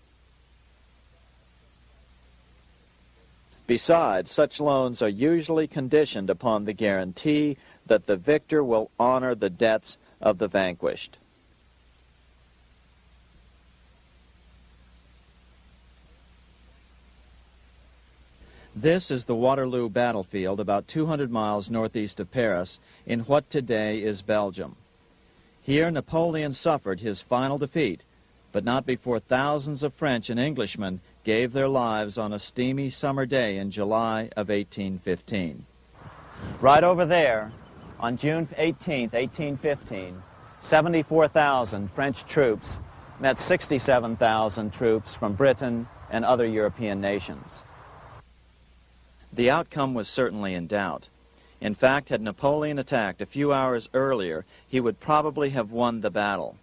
Besides, such loans are usually conditioned upon the guarantee that the victor will honor the debts of the vanquished. This is the Waterloo battlefield about 200 miles northeast of Paris in what today is Belgium. Here Napoleon suffered his final defeat, but not before thousands of French and Englishmen gave their lives on a steamy summer day in July of 1815. Right over there, on June 18, 1815, 74,000 French troops met 67,000 troops from Britain and other European nations. The outcome was certainly in doubt. In fact, had Napoleon attacked a few hours earlier, he would probably have won the battle.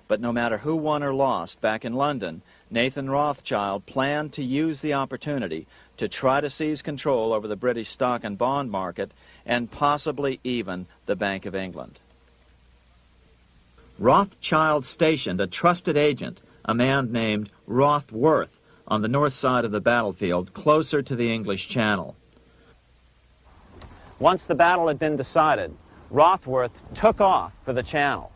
But no matter who won or lost, back in London, Nathan Rothschild planned to use the opportunity to try to seize control over the British stock and bond market and possibly even the Bank of England. Rothschild stationed a trusted agent, a man named Rothworth, on the north side of the battlefield, closer to the English Channel. Once the battle had been decided, Rothworth took off for the Channel.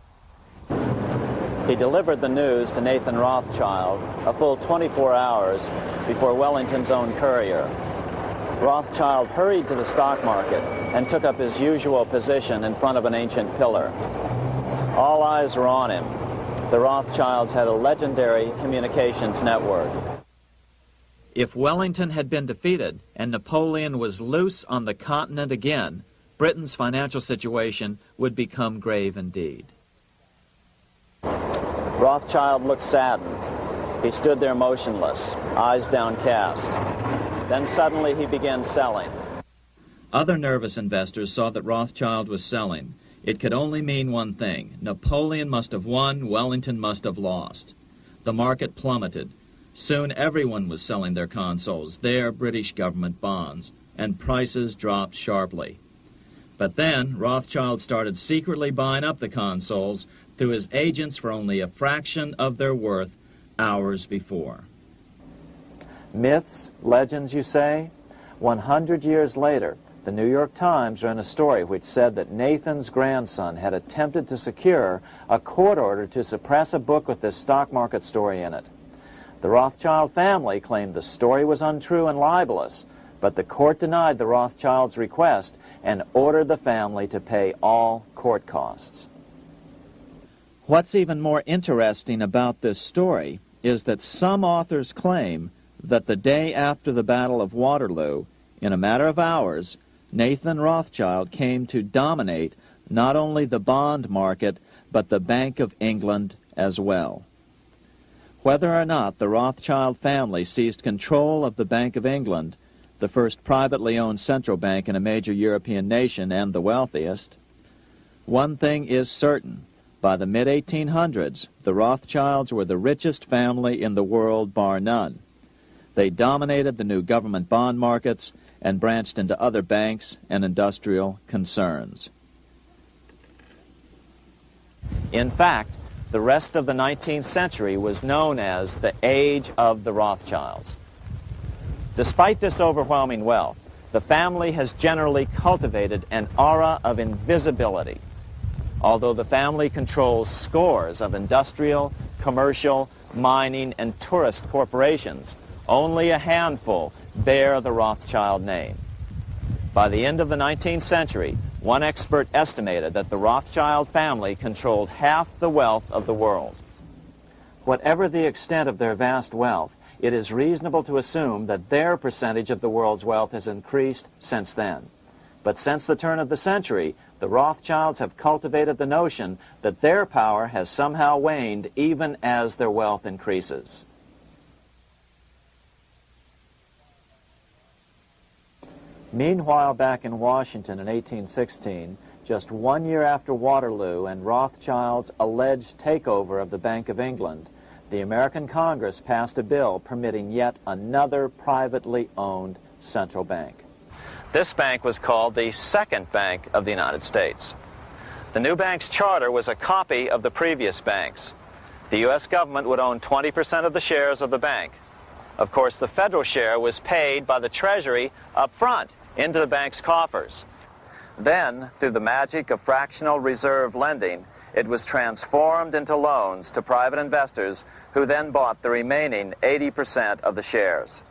He delivered the news to Nathan Rothschild a full 24 hours before Wellington's own courier. Rothschild hurried to the stock market and took up his usual position in front of an ancient pillar. All eyes were on him. The Rothschilds had a legendary communications network. If Wellington had been defeated and Napoleon was loose on the continent again, Britain's financial situation would become grave indeed. Rothschild looked saddened. He stood there motionless, eyes downcast. Then suddenly he began selling. Other nervous investors saw that Rothschild was selling. It could only mean one thing. Napoleon must have won, Wellington must have lost. The market plummeted. Soon everyone was selling their consols, their British government bonds, and prices dropped sharply. But then Rothschild started secretly buying up the consols through his agents for only a fraction of their worth hours before. Myths, legends, you say? 100 years later, the New York Times ran a story which said that Nathan's grandson had attempted to secure a court order to suppress a book with this stock market story in it. The Rothschild family claimed the story was untrue and libelous, but the court denied the Rothschilds' request and ordered the family to pay all court costs. What's even more interesting about this story is that some authors claim that the day after the Battle of Waterloo, in a matter of hours, Nathan Rothschild came to dominate not only the bond market, but the Bank of England as well. Whether or not the Rothschild family seized control of the Bank of England, the first privately owned central bank in a major European nation and the wealthiest, one thing is certain. By the mid-1800s, the Rothschilds were the richest family in the world, bar none. They dominated the new government bond markets and branched into other banks and industrial concerns. In fact, the rest of the 19th century was known as the Age of the Rothschilds. Despite this overwhelming wealth, the family has generally cultivated an aura of invisibility. Although the family controls scores of industrial, commercial, mining, and tourist corporations, only a handful bear the Rothschild name. By the end of the 19th century, one expert estimated that the Rothschild family controlled half the wealth of the world. Whatever the extent of their vast wealth, it is reasonable to assume that their percentage of the world's wealth has increased since then. But since the turn of the century, the Rothschilds have cultivated the notion that their power has somehow waned even as their wealth increases. Meanwhile, back in Washington in 1816, just 1 year after Waterloo and Rothschild's alleged takeover of the Bank of England, the American Congress passed a bill permitting yet another privately owned central bank. This bank was called the Second Bank of the United States. The new bank's charter was a copy of the previous banks. The U.S. government would own 20% of the shares of the bank. Of course, the federal share was paid by the Treasury up front into the bank's coffers. Then, through the magic of fractional reserve lending, it was transformed into loans to private investors who then bought the remaining 80% of the shares.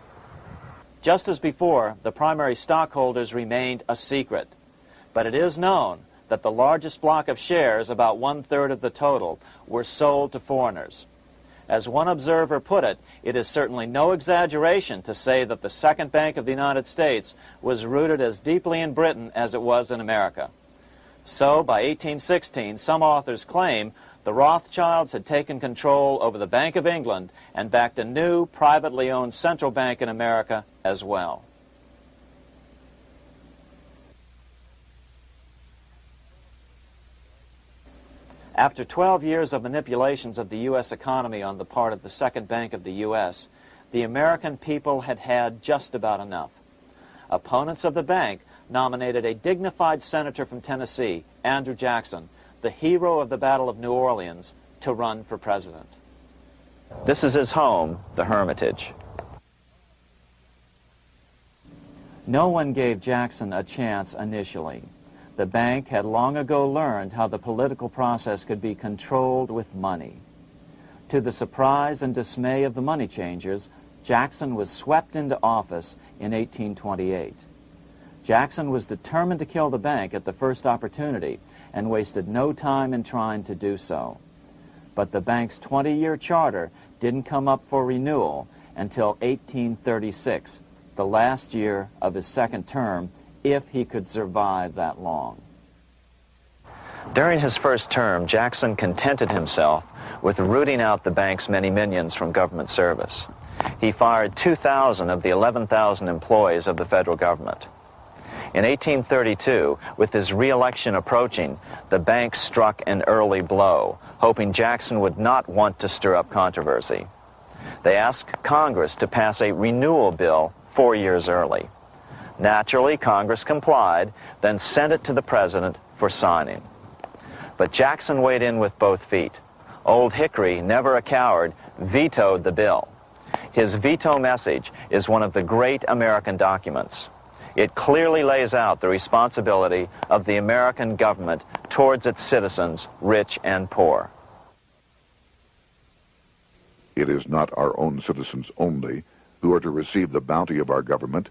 Just as before, the primary stockholders remained a secret. But it is known that the largest block of shares, about 1/3 of the total, were sold to foreigners. As one observer put it, it is certainly no exaggeration to say that the Second Bank of the United States was rooted as deeply in Britain as it was in America. So, by 1816, some authors claim the Rothschilds had taken control over the Bank of England and backed a new, privately owned central bank in America as well. After 12 years of manipulations of the U.S. economy on the part of the Second Bank of the U.S., the American people had had just about enough. Opponents of the bank nominated a dignified senator from Tennessee, Andrew Jackson, the hero of the Battle of New Orleans, to run for president. This is his home, the Hermitage. No one gave Jackson a chance initially. The bank had long ago learned how the political process could be controlled with money. To the surprise and dismay of the money changers, Jackson was swept into office in 1828. Jackson was determined to kill the bank at the first opportunity and wasted no time in trying to do so. But the bank's 20-year charter didn't come up for renewal until 1836, the last year of his second term, if he could survive that long. During his first term, Jackson contented himself with rooting out the bank's many minions from government service. He fired 2,000 of the 11,000 employees of the federal government. In 1832, with his re-election approaching, the bank struck an early blow, hoping Jackson would not want to stir up controversy. They asked Congress to pass a renewal bill 4 years early. Naturally, Congress complied, then sent it to the president for signing. But Jackson weighed in with both feet. Old Hickory, never a coward, vetoed the bill. His veto message is one of the great American documents. It clearly lays out the responsibility of the American government towards its citizens, rich and poor. It is not our own citizens only who are to receive the bounty of our government.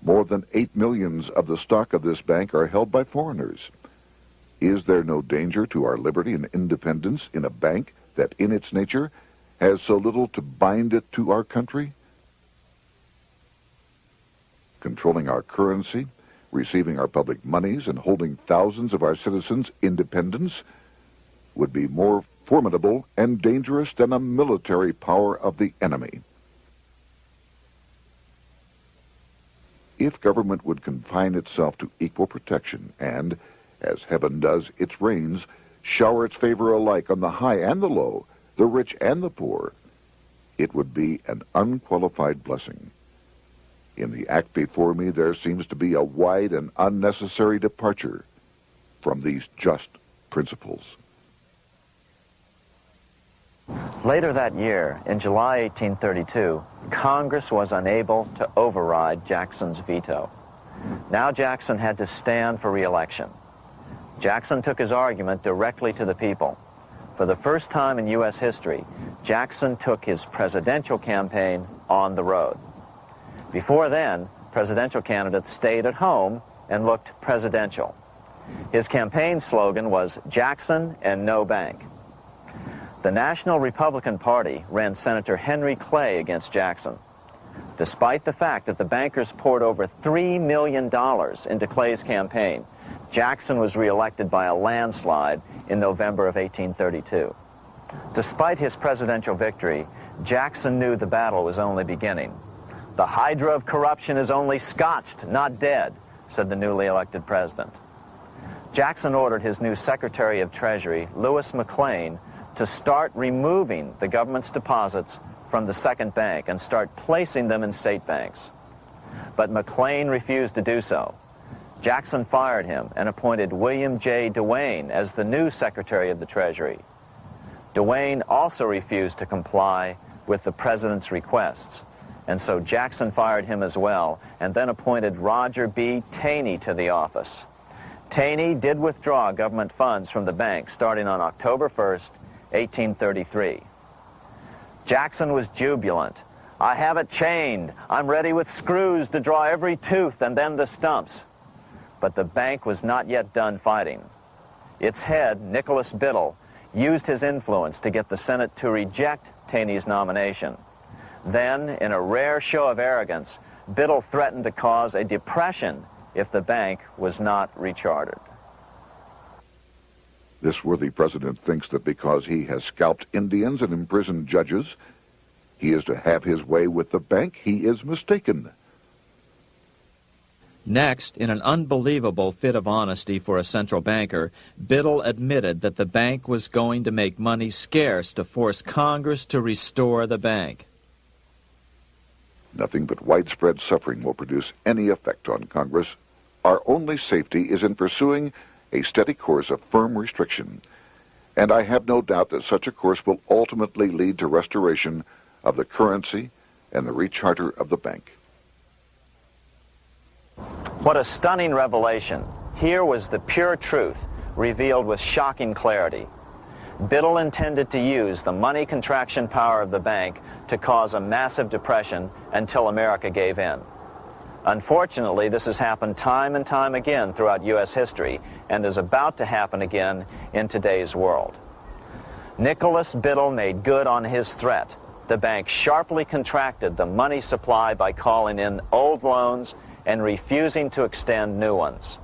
More than 8 millions of the stock of this bank are held by foreigners. Is there no danger to our liberty and independence in a bank that in its nature has so little to bind it to our country? Controlling our currency, receiving our public monies, and holding thousands of our citizens' independence would be more formidable and dangerous than a military power of the enemy. If government would confine itself to equal protection and, as heaven does its rains, shower its favor alike on the high and the low, the rich and the poor, it would be an unqualified blessing. In the act before me, there seems to be a wide and unnecessary departure from these just principles. Later that year, in July 1832, Congress was unable to override Jackson's veto. Now Jackson had to stand for re-election. Jackson took his argument directly to the people. For the first time in U.S. history, Jackson took his presidential campaign on the road. Before then, presidential candidates stayed at home and looked presidential. His campaign slogan was Jackson and no bank. The National Republican Party ran Senator Henry Clay against Jackson. Despite the fact that the bankers poured over $3 million into Clay's campaign, Jackson was reelected by a landslide in November of 1832. Despite his presidential victory, Jackson knew the battle was only beginning. "The hydra of corruption is only scotched, not dead," said the newly elected president. Jackson ordered his new Secretary of Treasury, Lewis McLean, to start removing the government's deposits from the second bank and start placing them in state banks. But McLean refused to do so. Jackson fired him and appointed William J. Duane as the new Secretary of the Treasury. Duane also refused to comply with the president's requests, and so Jackson fired him as well and then appointed Roger B. Taney to the office. Taney did withdraw government funds from the bank starting on October 1st, 1833. Jackson was jubilant. "I have it chained. I'm ready with screws to draw every tooth and then the stumps." But the bank was not yet done fighting. Its head, Nicholas Biddle, used his influence to get the Senate to reject Taney's nomination. Then, in a rare show of arrogance, Biddle threatened to cause a depression if the bank was not rechartered. This worthy president thinks that because he has scalped Indians and imprisoned judges, he is to have his way with the bank. He is mistaken. Next, in an unbelievable fit of honesty for a central banker, Biddle admitted that the bank was going to make money scarce to force Congress to restore the bank. Nothing but widespread suffering will produce any effect on Congress. Our only safety is in pursuing a steady course of firm restriction, and I have no doubt that such a course will ultimately lead to restoration of the currency and the recharter of the bank. What a stunning revelation. Here was the pure truth, revealed with shocking clarity. Biddle intended to use the money contraction power of the bank to cause a massive depression until America gave in. Unfortunately, this has happened time and time again throughout U.S. history and is about to happen again in today's world. Nicholas Biddle made good on his threat. The bank sharply contracted the money supply by calling in old loans and refusing to extend new ones.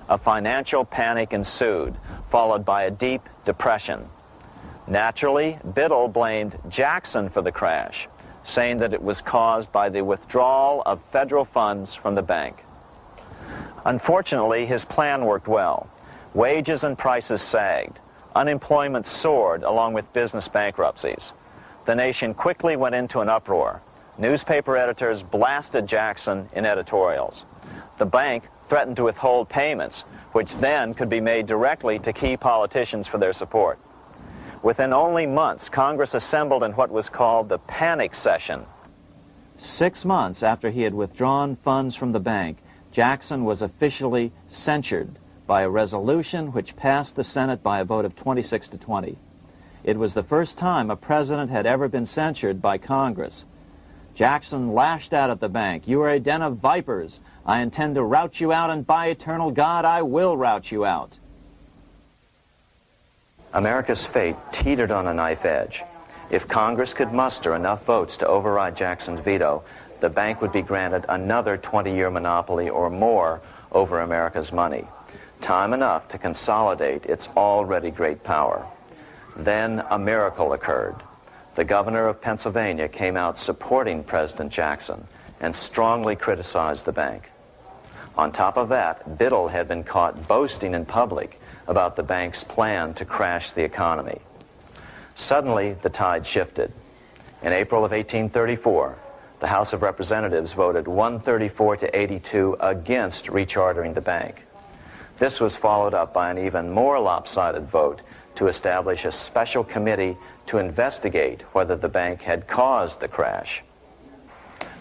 A financial panic ensued, followed by a deep depression. Naturally, Biddle blamed Jackson for the crash, saying that it was caused by the withdrawal of federal funds from the bank. Unfortunately, his plan worked well. Wages and prices sagged. Unemployment soared along with business bankruptcies. The nation quickly went into an uproar. Newspaper editors blasted Jackson in editorials. The bank threatened to withhold payments, which then could be made directly to key politicians for their support. Within only months, Congress assembled in what was called the panic session. 6 months after he had withdrawn funds from the bank, Jackson was officially censured by a resolution which passed the Senate by a vote of 26 to 20. It was the first time a president had ever been censured by Congress. Jackson lashed out at the bank. "You are a den of vipers. I intend to rout you out, and by eternal God, I will rout you out." America's fate teetered on a knife edge. If Congress could muster enough votes to override Jackson's veto, the bank would be granted another 20-year monopoly or more over America's money, time enough to consolidate its already great power. Then a miracle occurred. The governor of Pennsylvania came out supporting President Jackson and strongly criticized the bank. On top of that, Biddle had been caught boasting in public about the bank's plan to crash the economy. Suddenly, the tide shifted. In April of 1834, the House of Representatives voted 134 to 82 against rechartering the bank. This was followed up by an even more lopsided vote to establish a special committee to investigate whether the bank had caused the crash.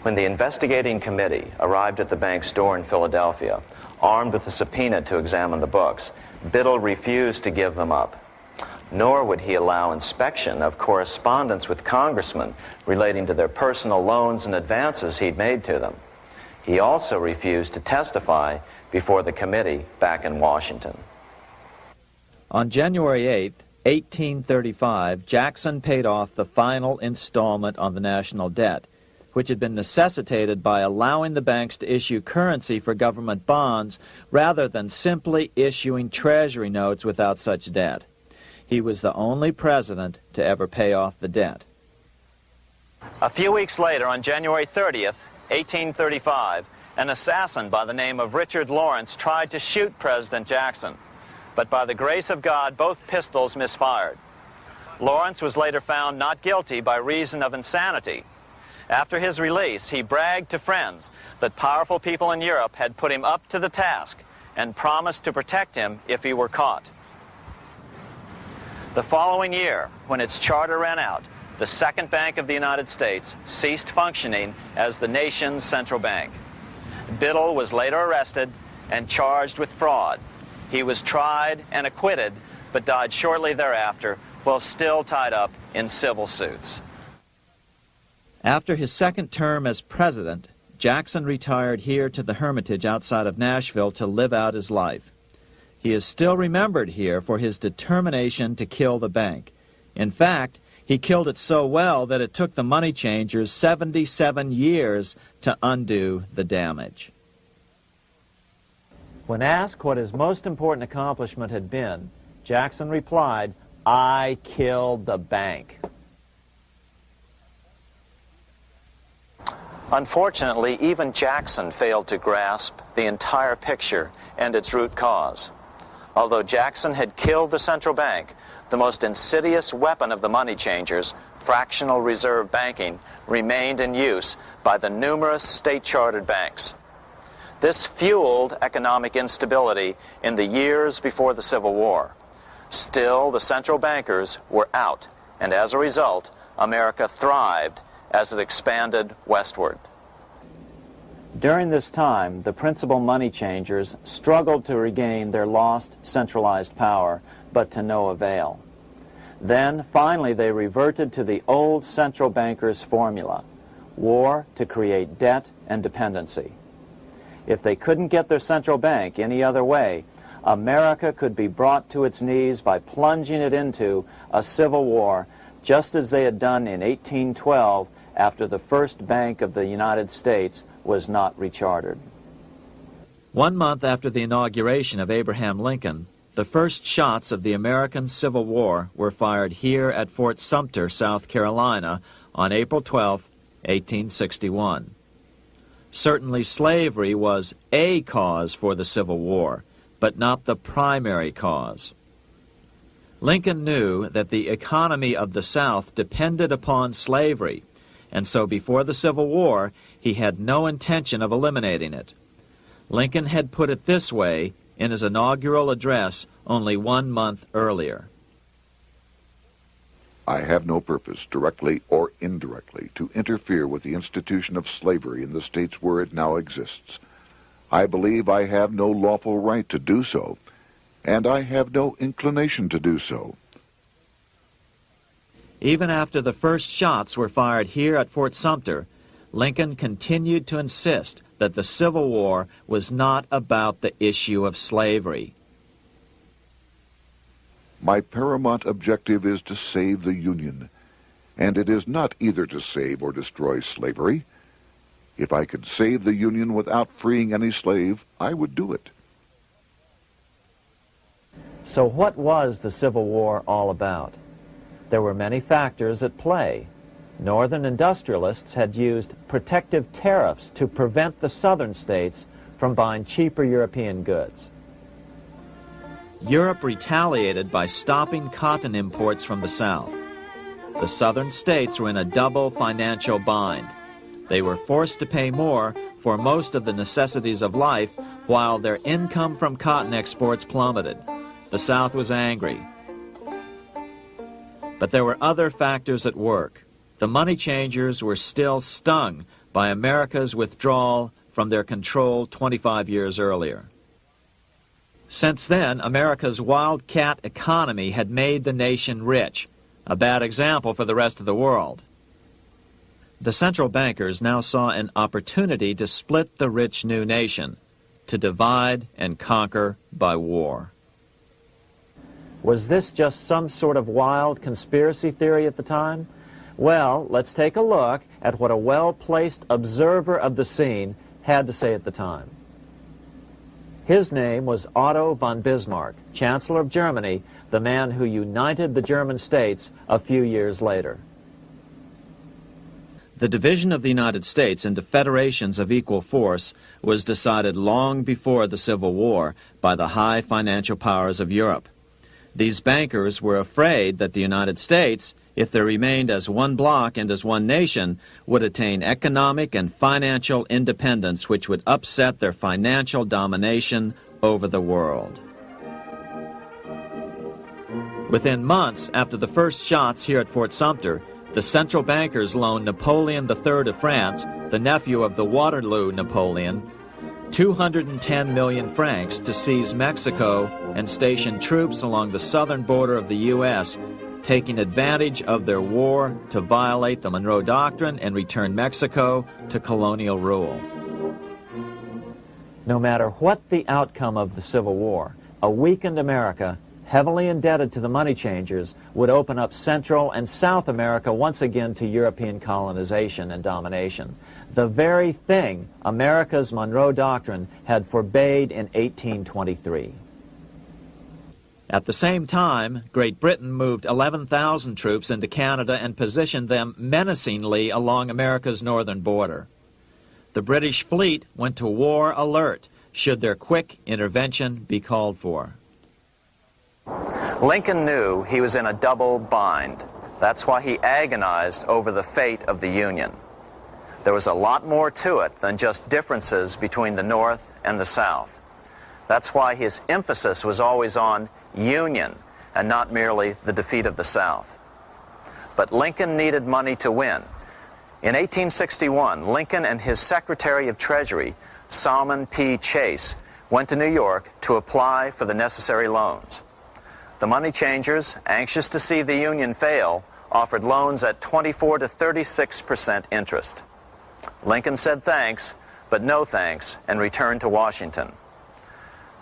When the investigating committee arrived at the bank's door in Philadelphia, armed with a subpoena to examine the books, Biddle refused to give them up. Nor would he allow inspection of correspondence with congressmen relating to their personal loans and advances he'd made to them. He also refused to testify before the committee back in Washington. On January 8th, 1835, Jackson paid off the final installment on the national debt, which had been necessitated by allowing the banks to issue currency for government bonds rather than simply issuing treasury notes without such debt. He was the only president to ever pay off the debt. A few weeks later, on January 30th, 1835, an assassin by the name of Richard Lawrence tried to shoot President Jackson, but by the grace of God, both pistols misfired. Lawrence was later found not guilty by reason of insanity. After his release, he bragged to friends that powerful people in Europe had put him up to the task and promised to protect him if he were caught. The following year, when its charter ran out, the Second Bank of the United States ceased functioning as the nation's central bank. Biddle was later arrested and charged with fraud. He was tried and acquitted, but died shortly thereafter while still tied up in civil suits. After his second term as president, Jackson retired here to the Hermitage outside of Nashville to live out his life. He is still remembered here for his determination to kill the bank. In fact, he killed it so well that it took the money changers 77 years to undo the damage. When asked what his most important accomplishment had been, Jackson replied, "I killed the bank." Unfortunately, even Jackson failed to grasp the entire picture and its root cause. Although Jackson had killed the central bank, the most insidious weapon of the money changers, fractional reserve banking, remained in use by the numerous state-chartered banks. This fueled economic instability in the years before the Civil War. Still, the central bankers were out, and as a result, America thrived as it expanded westward. During this time, the principal money changers struggled to regain their lost centralized power, but to no avail. Then, finally, they reverted to the old central bankers' formula: war to create debt and dependency. If they couldn't get their central bank any other way, America could be brought to its knees by plunging it into a civil war, just as they had done in 1812 after the first Bank of the United States was not rechartered. 1 month after the inauguration of Abraham Lincoln, the first shots of the American Civil War were fired here at Fort Sumter, South Carolina, on April 12, 1861. Certainly slavery was a cause for the Civil War, but not the primary cause. Lincoln knew that the economy of the South depended upon slavery, and so before the Civil War, he had no intention of eliminating it. Lincoln had put it this way in his inaugural address only 1 month earlier. I have no purpose, directly or indirectly, to interfere with the institution of slavery in the states where it now exists. I believe I have no lawful right to do so, and I have no inclination to do so. Even after the first shots were fired here at Fort Sumter, Lincoln continued to insist that the Civil War was not about the issue of slavery. My paramount objective is to save the Union, and it is not either to save or destroy slavery. If I could save the Union without freeing any slave, I would do it. So what was the Civil War all about? There were many factors at play. Northern industrialists had used protective tariffs to prevent the southern states from buying cheaper European goods. Europe retaliated by stopping cotton imports from the South. The southern states were in a double financial bind. They were forced to pay more for most of the necessities of life, while their income from cotton exports plummeted. The South was angry. But there were other factors at work. The money changers were still stung by America's withdrawal from their control 25 years earlier. Since then, America's wildcat economy had made the nation rich, a bad example for the rest of the world. The central bankers now saw an opportunity to split the rich new nation, to divide and conquer by war. Was this just some sort of wild conspiracy theory at the time? Well, let's take a look at what a well-placed observer of the scene had to say at the time. His name was Otto von Bismarck, Chancellor of Germany, the man who united the German states a few years later. The division of the United States into federations of equal force was decided long before the Civil War by the high financial powers of Europe. These bankers were afraid that the United States, if they remained as one bloc and as one nation, would attain economic and financial independence which would upset their financial domination over the world. Within months after the first shots here at Fort Sumter, the central bankers loaned Napoleon III of France, the nephew of the Waterloo Napoleon, 210 million francs to seize Mexico and station troops along the southern border of the U.S., taking advantage of their war to violate the Monroe Doctrine and return Mexico to colonial rule. No matter what the outcome of the Civil War, a weakened America, heavily indebted to the money changers, would open up Central and South America once again to European colonization and domination. The very thing America's Monroe Doctrine had forbade in 1823. At the same time, Great Britain moved 11,000 troops into Canada and positioned them menacingly along America's northern border. The British fleet went to war alert should their quick intervention be called for. Lincoln knew he was in a double bind. That's why he agonized over the fate of the Union. There was a lot more to it than just differences between the North and the South. That's why his emphasis was always on union and not merely the defeat of the South. But Lincoln needed money to win. In 1861, Lincoln and his Secretary of Treasury, Salmon P. Chase, went to New York to apply for the necessary loans. The money changers, anxious to see the Union fail, offered loans at 24 to 36% interest. Lincoln said thanks, but no thanks, and returned to Washington.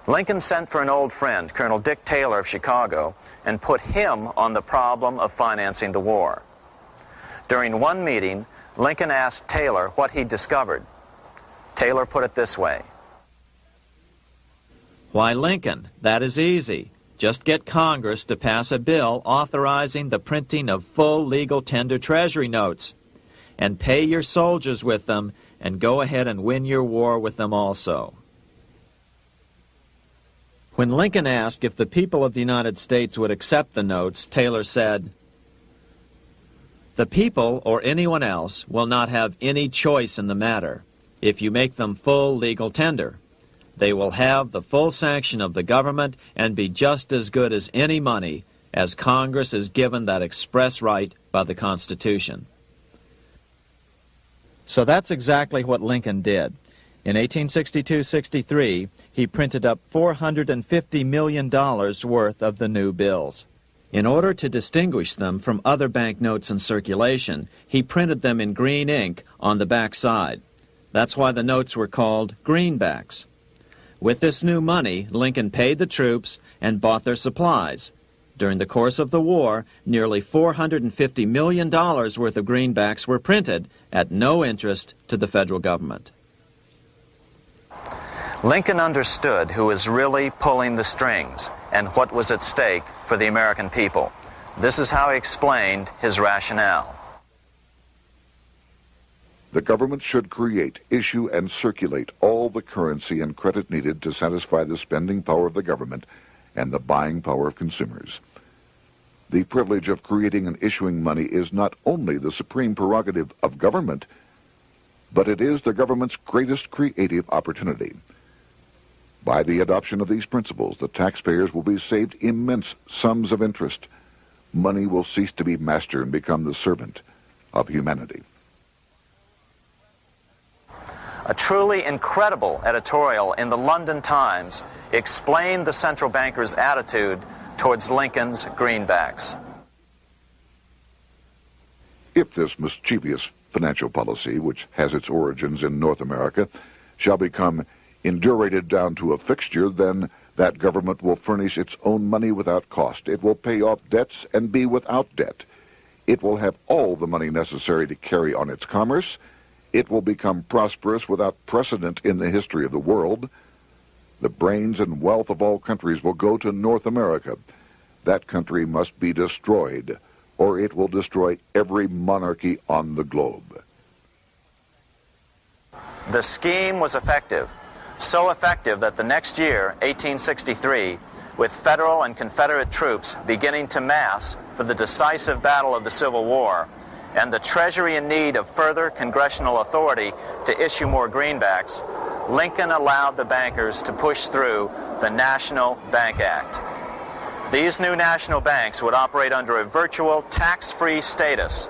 Lincoln sent for an old friend, Colonel Dick Taylor of Chicago, and put him on the problem of financing the war. During one meeting, Lincoln asked Taylor what he'd discovered. Taylor put it this way. Why, Lincoln, that is easy. Just get Congress to pass a bill authorizing the printing of full legal tender Treasury notes, and pay your soldiers with them, and go ahead and win your war with them also. When Lincoln asked if the people of the United States would accept the notes, Taylor said, "The people, or anyone else, will not have any choice in the matter if you make them full legal tender. They will have the full sanction of the government and be just as good as any money, as Congress is given that express right by the Constitution." So that's exactly what Lincoln did. In 1862-63, he printed up $450 million worth of the new bills. In order to distinguish them from other banknotes in circulation, he printed them in green ink on the back side. That's why the notes were called greenbacks. With this new money, Lincoln paid the troops and bought their supplies. During the course of the war, nearly $450 million worth of greenbacks were printed at no interest to the federal government. Lincoln understood who was really pulling the strings and what was at stake for the American people. This is how he explained his rationale. The government should create, issue, and circulate all the currency and credit needed to satisfy the spending power of the government and the buying power of consumers. The privilege of creating and issuing money is not only the supreme prerogative of government, but it is the government's greatest creative opportunity. By the adoption of these principles, the taxpayers will be saved immense sums of interest. Money will cease to be master and become the servant of humanity. A truly incredible editorial in the London Times explained the central bankers' attitude towards Lincoln's greenbacks. If this mischievous financial policy, which has its origins in North America, shall become indurated down to a fixture, then That government will furnish its own money without cost. It will pay off debts and be without debt. It will have all the money necessary to carry on its commerce. It will become prosperous without precedent in the history of the world. The brains and wealth of all countries will go to North America. That country must be destroyed, or it will destroy every monarchy on the globe. The scheme was effective, so effective that the next year, 1863, with Federal and Confederate troops beginning to mass for the decisive battle of the Civil War, and the Treasury in need of further congressional authority to issue more greenbacks, Lincoln allowed the bankers to push through the National Bank Act. These new national banks would operate under a virtual tax-free status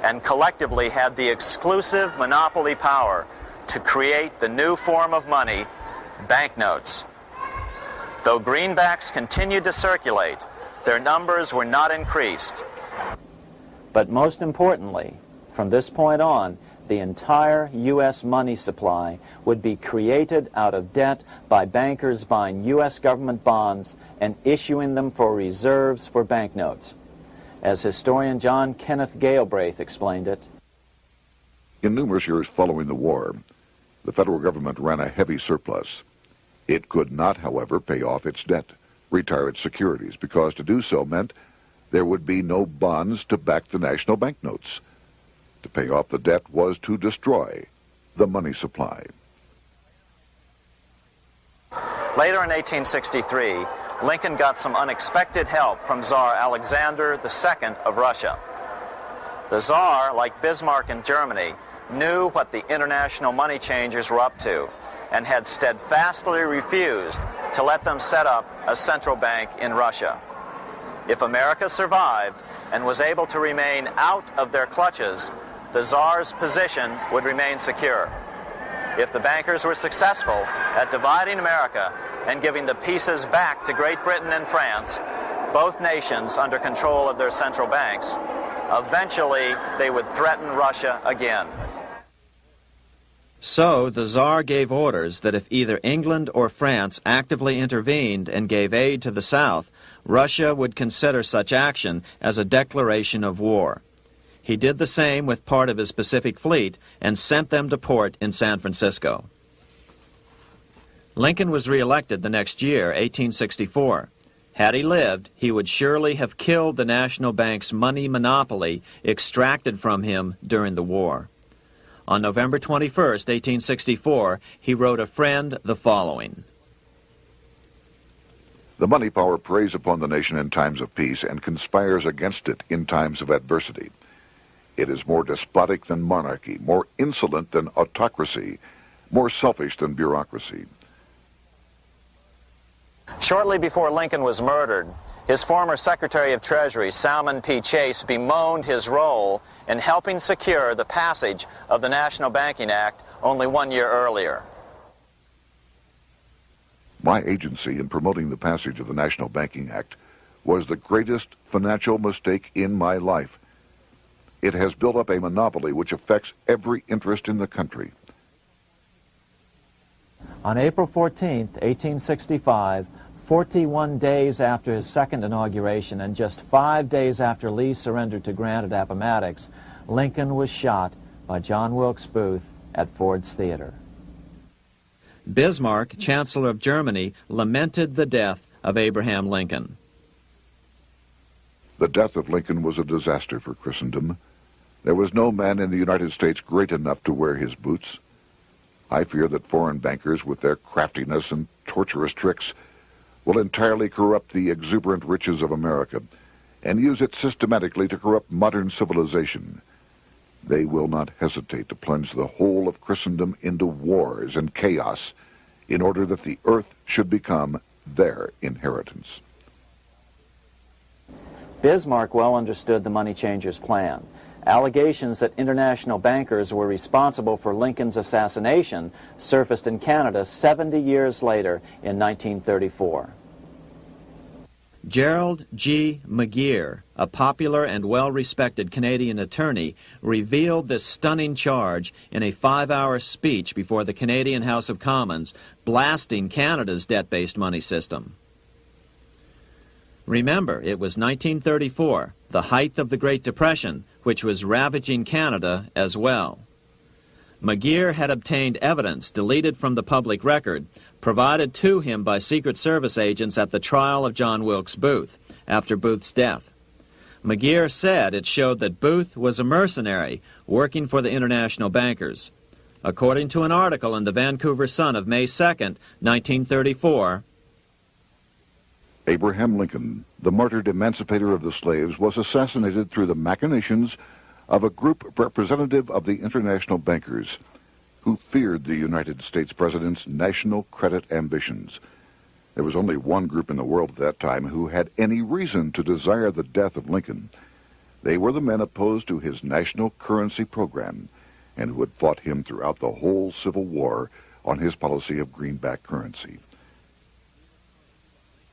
and collectively had the exclusive monopoly power to create the new form of money, banknotes. Though greenbacks continued to circulate, their numbers were not increased. But most importantly, from this point on, the entire U.S. money supply would be created out of debt by bankers buying U.S. government bonds and issuing them for reserves for banknotes. As historian John Kenneth Galbraith explained it, in numerous years following the war, the federal government ran a heavy surplus. It could not, however, pay off its debt, retire its securities, because to do so meant there would be no bonds to back the national banknotes. To pay off the debt was to destroy the money supply. Later in 1863, Lincoln got some unexpected help from Tsar Alexander II of Russia. The Tsar, like Bismarck in Germany, knew what the international money changers were up to and had steadfastly refused to let them set up a central bank in Russia. If America survived and was able to remain out of their clutches, the Tsar's position would remain secure. If the bankers were successful at dividing America and giving the pieces back to Great Britain and France, both nations under control of their central banks, eventually they would threaten Russia again. So the Tsar gave orders that if either England or France actively intervened and gave aid to the South, Russia would consider such action as a declaration of war. He did the same with part of his Pacific Fleet and sent them to port in San Francisco. Lincoln was reelected the next year, 1864. Had he lived, he would surely have killed the national bank's money monopoly extracted from him during the war. On November 21, 1864, he wrote a friend the following: The money power preys upon the nation in times of peace and conspires against it in times of adversity. It is more despotic than monarchy, more insolent than autocracy, more selfish than bureaucracy. Shortly before Lincoln was murdered, his former Secretary of Treasury, Salmon P. Chase, bemoaned his role in helping secure the passage of the National Banking Act only 1 year earlier. My agency in promoting the passage of the National Banking Act was the greatest financial mistake in my life. It has built up a monopoly which affects every interest in the country. On April 14, 1865, 41 days after his second inauguration and just 5 days after Lee surrendered to Grant at Appomattox, Lincoln was shot by John Wilkes Booth at Ford's Theater. Bismarck, Chancellor of Germany, lamented the death of Abraham Lincoln. The death of Lincoln was a disaster for Christendom. There was no man in the United States great enough to wear his boots. I fear that foreign bankers, with their craftiness and torturous tricks, will entirely corrupt the exuberant riches of America and use it systematically to corrupt modern civilization. They will not hesitate to plunge the whole of Christendom into wars and chaos in order that the earth should become their inheritance. Bismarck well understood the money changers' plan. Allegations that international bankers were responsible for Lincoln's assassination surfaced in Canada 70 years later in 1934. Gerald G. McGeer, a popular and well-respected Canadian attorney, revealed this stunning charge in a 5-hour speech before the Canadian House of Commons, blasting Canada's debt-based money system. Remember, it was 1934, the height of the Great Depression, which was ravaging Canada as well. McGeer had obtained evidence deleted from the public record, provided to him by Secret Service agents at the trial of John Wilkes Booth, after Booth's death. McGeer said it showed that Booth was a mercenary working for the international bankers. According to an article in the Vancouver Sun of May 2nd, 1934, Abraham Lincoln, the martyred emancipator of the slaves, was assassinated through the machinations of a group representative of the international bankers who feared the United States president's national credit ambitions. There was only one group in the world at that time who had any reason to desire the death of Lincoln. They were the men opposed to his national currency program and who had fought him throughout the whole Civil War on his policy of greenback currency.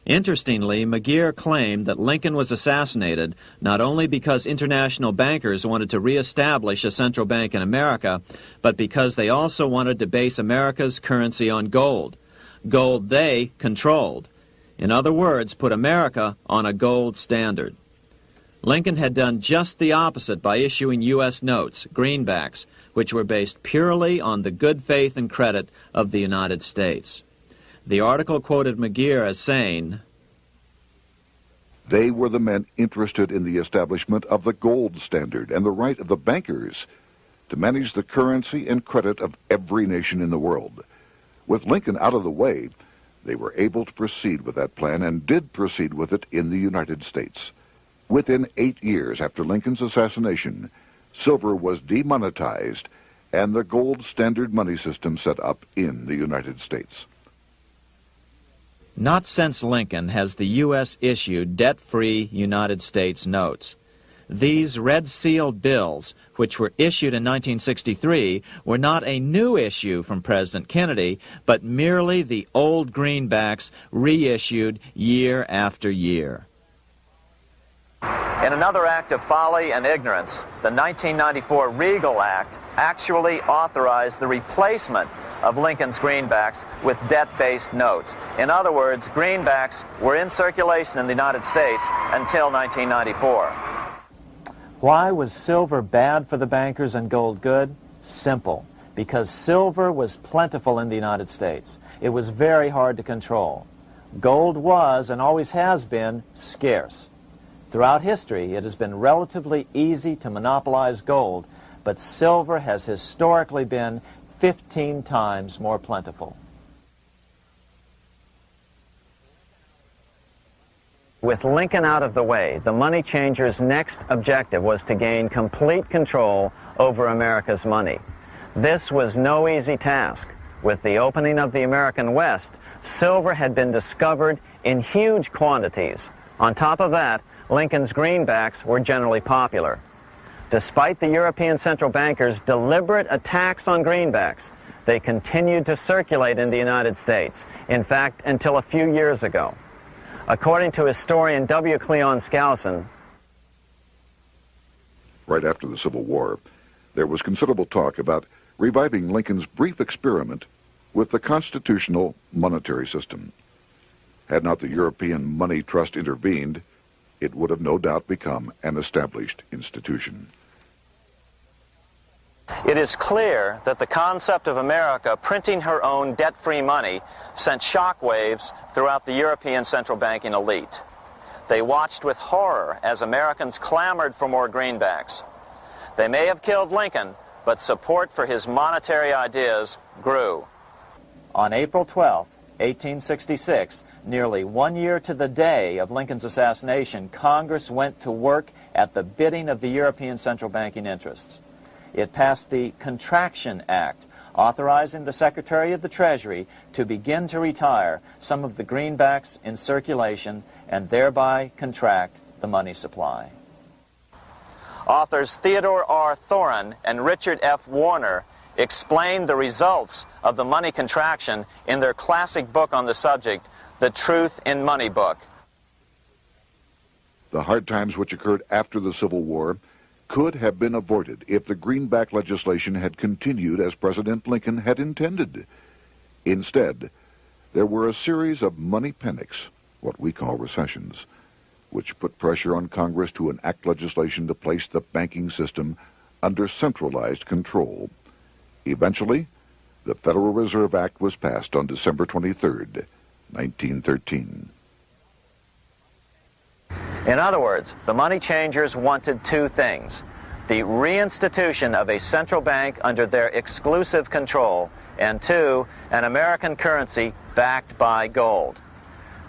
Interestingly, McGeer claimed that Lincoln was assassinated not only because international bankers wanted to reestablish a central bank in America, but because they also wanted to base America's currency on gold. Gold they controlled. In other words, put America on a gold standard. Lincoln had done just the opposite by issuing U.S. notes, greenbacks, which were based purely on the good faith and credit of the United States. The article quoted McGeer as saying, "They were the men interested in the establishment of the gold standard and the right of the bankers to manage the currency and credit of every nation in the world. With Lincoln out of the way, they were able to proceed with that plan and did proceed with it in the United States. Within 8 years after Lincoln's assassination, silver was demonetized and the gold standard money system set up in the United States." Not since Lincoln has the U.S. issued debt-free United States notes. These red-sealed bills, which were issued in 1963, were not a new issue from President Kennedy, but merely the old greenbacks reissued year after year. In another act of folly and ignorance, the 1994 Regal Act actually authorized the replacement of Lincoln's greenbacks with debt-based notes. In other words, greenbacks were in circulation in the United States until 1994. Why was silver bad for the bankers and gold good? Simple. Because silver was plentiful in the United States. It was very hard to control. Gold was, and always has been, scarce. Throughout history, it has been relatively easy to monopolize gold, but silver has historically been 15 times more plentiful. With Lincoln out of the way, the money changers' next objective was to gain complete control over America's money. This was no easy task. With the opening of the American West, silver had been discovered in huge quantities. On top of that, Lincoln's greenbacks were generally popular. Despite the European central bankers' deliberate attacks on greenbacks, they continued to circulate in the United States, in fact, until a few years ago. According to historian W. Cleon Skousen, right after the Civil War, there was considerable talk about reviving Lincoln's brief experiment with the constitutional monetary system. Had not the European Money Trust intervened, it would have no doubt become an established institution. it is clear that the concept of America printing her own debt-free money sent shockwaves throughout the European central banking elite. They watched with horror as Americans clamored for more greenbacks. They may have killed Lincoln, but support for his monetary ideas grew. On April 12, 1866, nearly 1 year to the day of Lincoln's assassination, Congress went to work at the bidding of the European central banking interests. It passed the Contraction Act, authorizing the Secretary of the Treasury to begin to retire some of the greenbacks in circulation and thereby contract the money supply. Authors Theodore R. Thorin and Richard F. Warner explained the results of the money contraction in their classic book on the subject, The Truth in Money Book. The hard times which occurred after the Civil War could have been avoided if the greenback legislation had continued as President Lincoln had intended. Instead, there were a series of money panics, what we call recessions, which put pressure on Congress to enact legislation to place the banking system under centralized control. Eventually, the Federal Reserve Act was passed on December 23, 1913. In other words, the money changers wanted two things: the reinstitution of a central bank under their exclusive control, and two, an American currency backed by gold.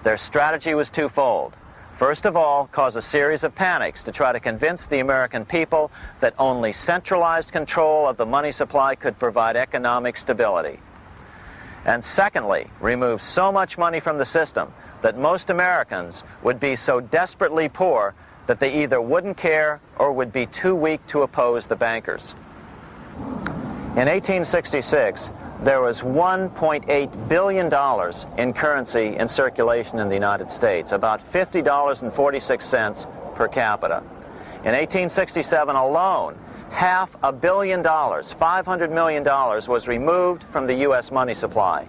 Their strategy was twofold. First of all, cause a series of panics to try to convince the American people that only centralized control of the money supply could provide economic stability. And secondly, remove so much money from the system that most Americans would be so desperately poor that they either wouldn't care or would be too weak to oppose the bankers. In 1866, there was $1.8 billion in currency in circulation in the United States, about $50.46 per capita. In 1867 alone, $500 million, $500 million, was removed from the U.S. money supply.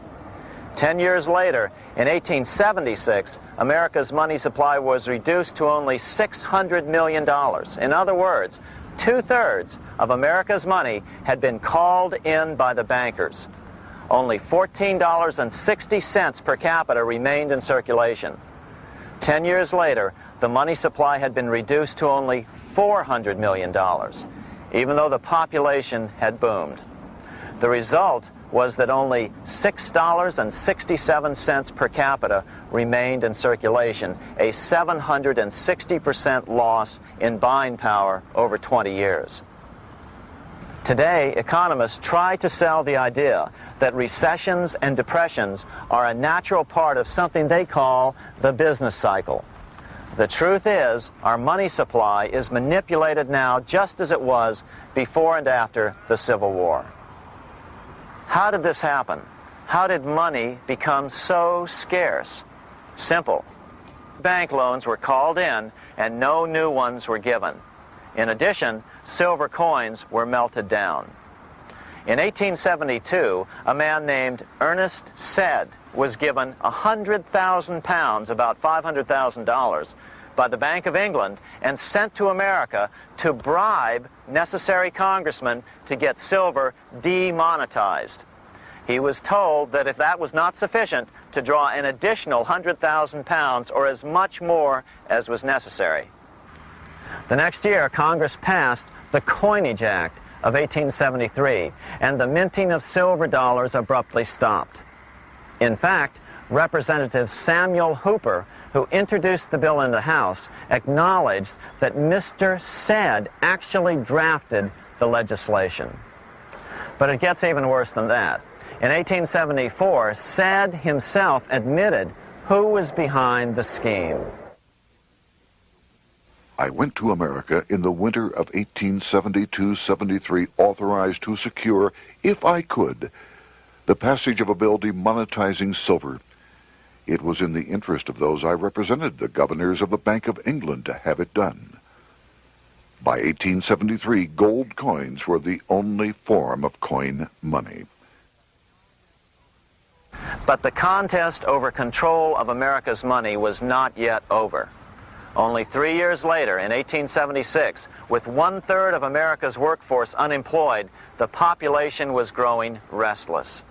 10 years later, in 1876, America's money supply was reduced to only $600 million. In other words, 2/3 of America's money had been called in by the bankers. Only $14.60 per capita remained in circulation. 10 years later, the money supply had been reduced to only $400 million, even though the population had boomed. The result was that only $6.67 per capita remained in circulation, a 760% loss in buying power over 20 years. Today, economists try to sell the idea that recessions and depressions are a natural part of something they call the business cycle. The truth is, our money supply is manipulated now just as it was before and after the Civil War. How did this happen? How did money become so scarce? Simple. Bank loans were called in and no new ones were given. In addition, silver coins were melted down. In 1872, a man named Ernest Sed was given 100,000 pounds, about $500,000, by the Bank of England and sent to America to bribe necessary congressmen to get silver demonetized. He was told that if that was not sufficient, to draw an additional 100,000 pounds or as much more as was necessary. The next year, Congress passed the Coinage Act of 1873, and the minting of silver dollars abruptly stopped. In fact, Representative Samuel Hooper, who introduced the bill in the House, acknowledged that Mr. Sed actually drafted the legislation. But it gets even worse than that. In 1874, Sed himself admitted who was behind the scheme. I went to America in the winter of 1872-73, authorized to secure, if I could, the passage of a bill demonetizing silver. It was in the interest of those I represented, the governors of the Bank of England, to have it done. By 1873, gold coins were the only form of coin money. But the contest over control of America's money was not yet over. Only 3 years later, in 1876, with 1/3 of America's workforce unemployed, the population was growing restless.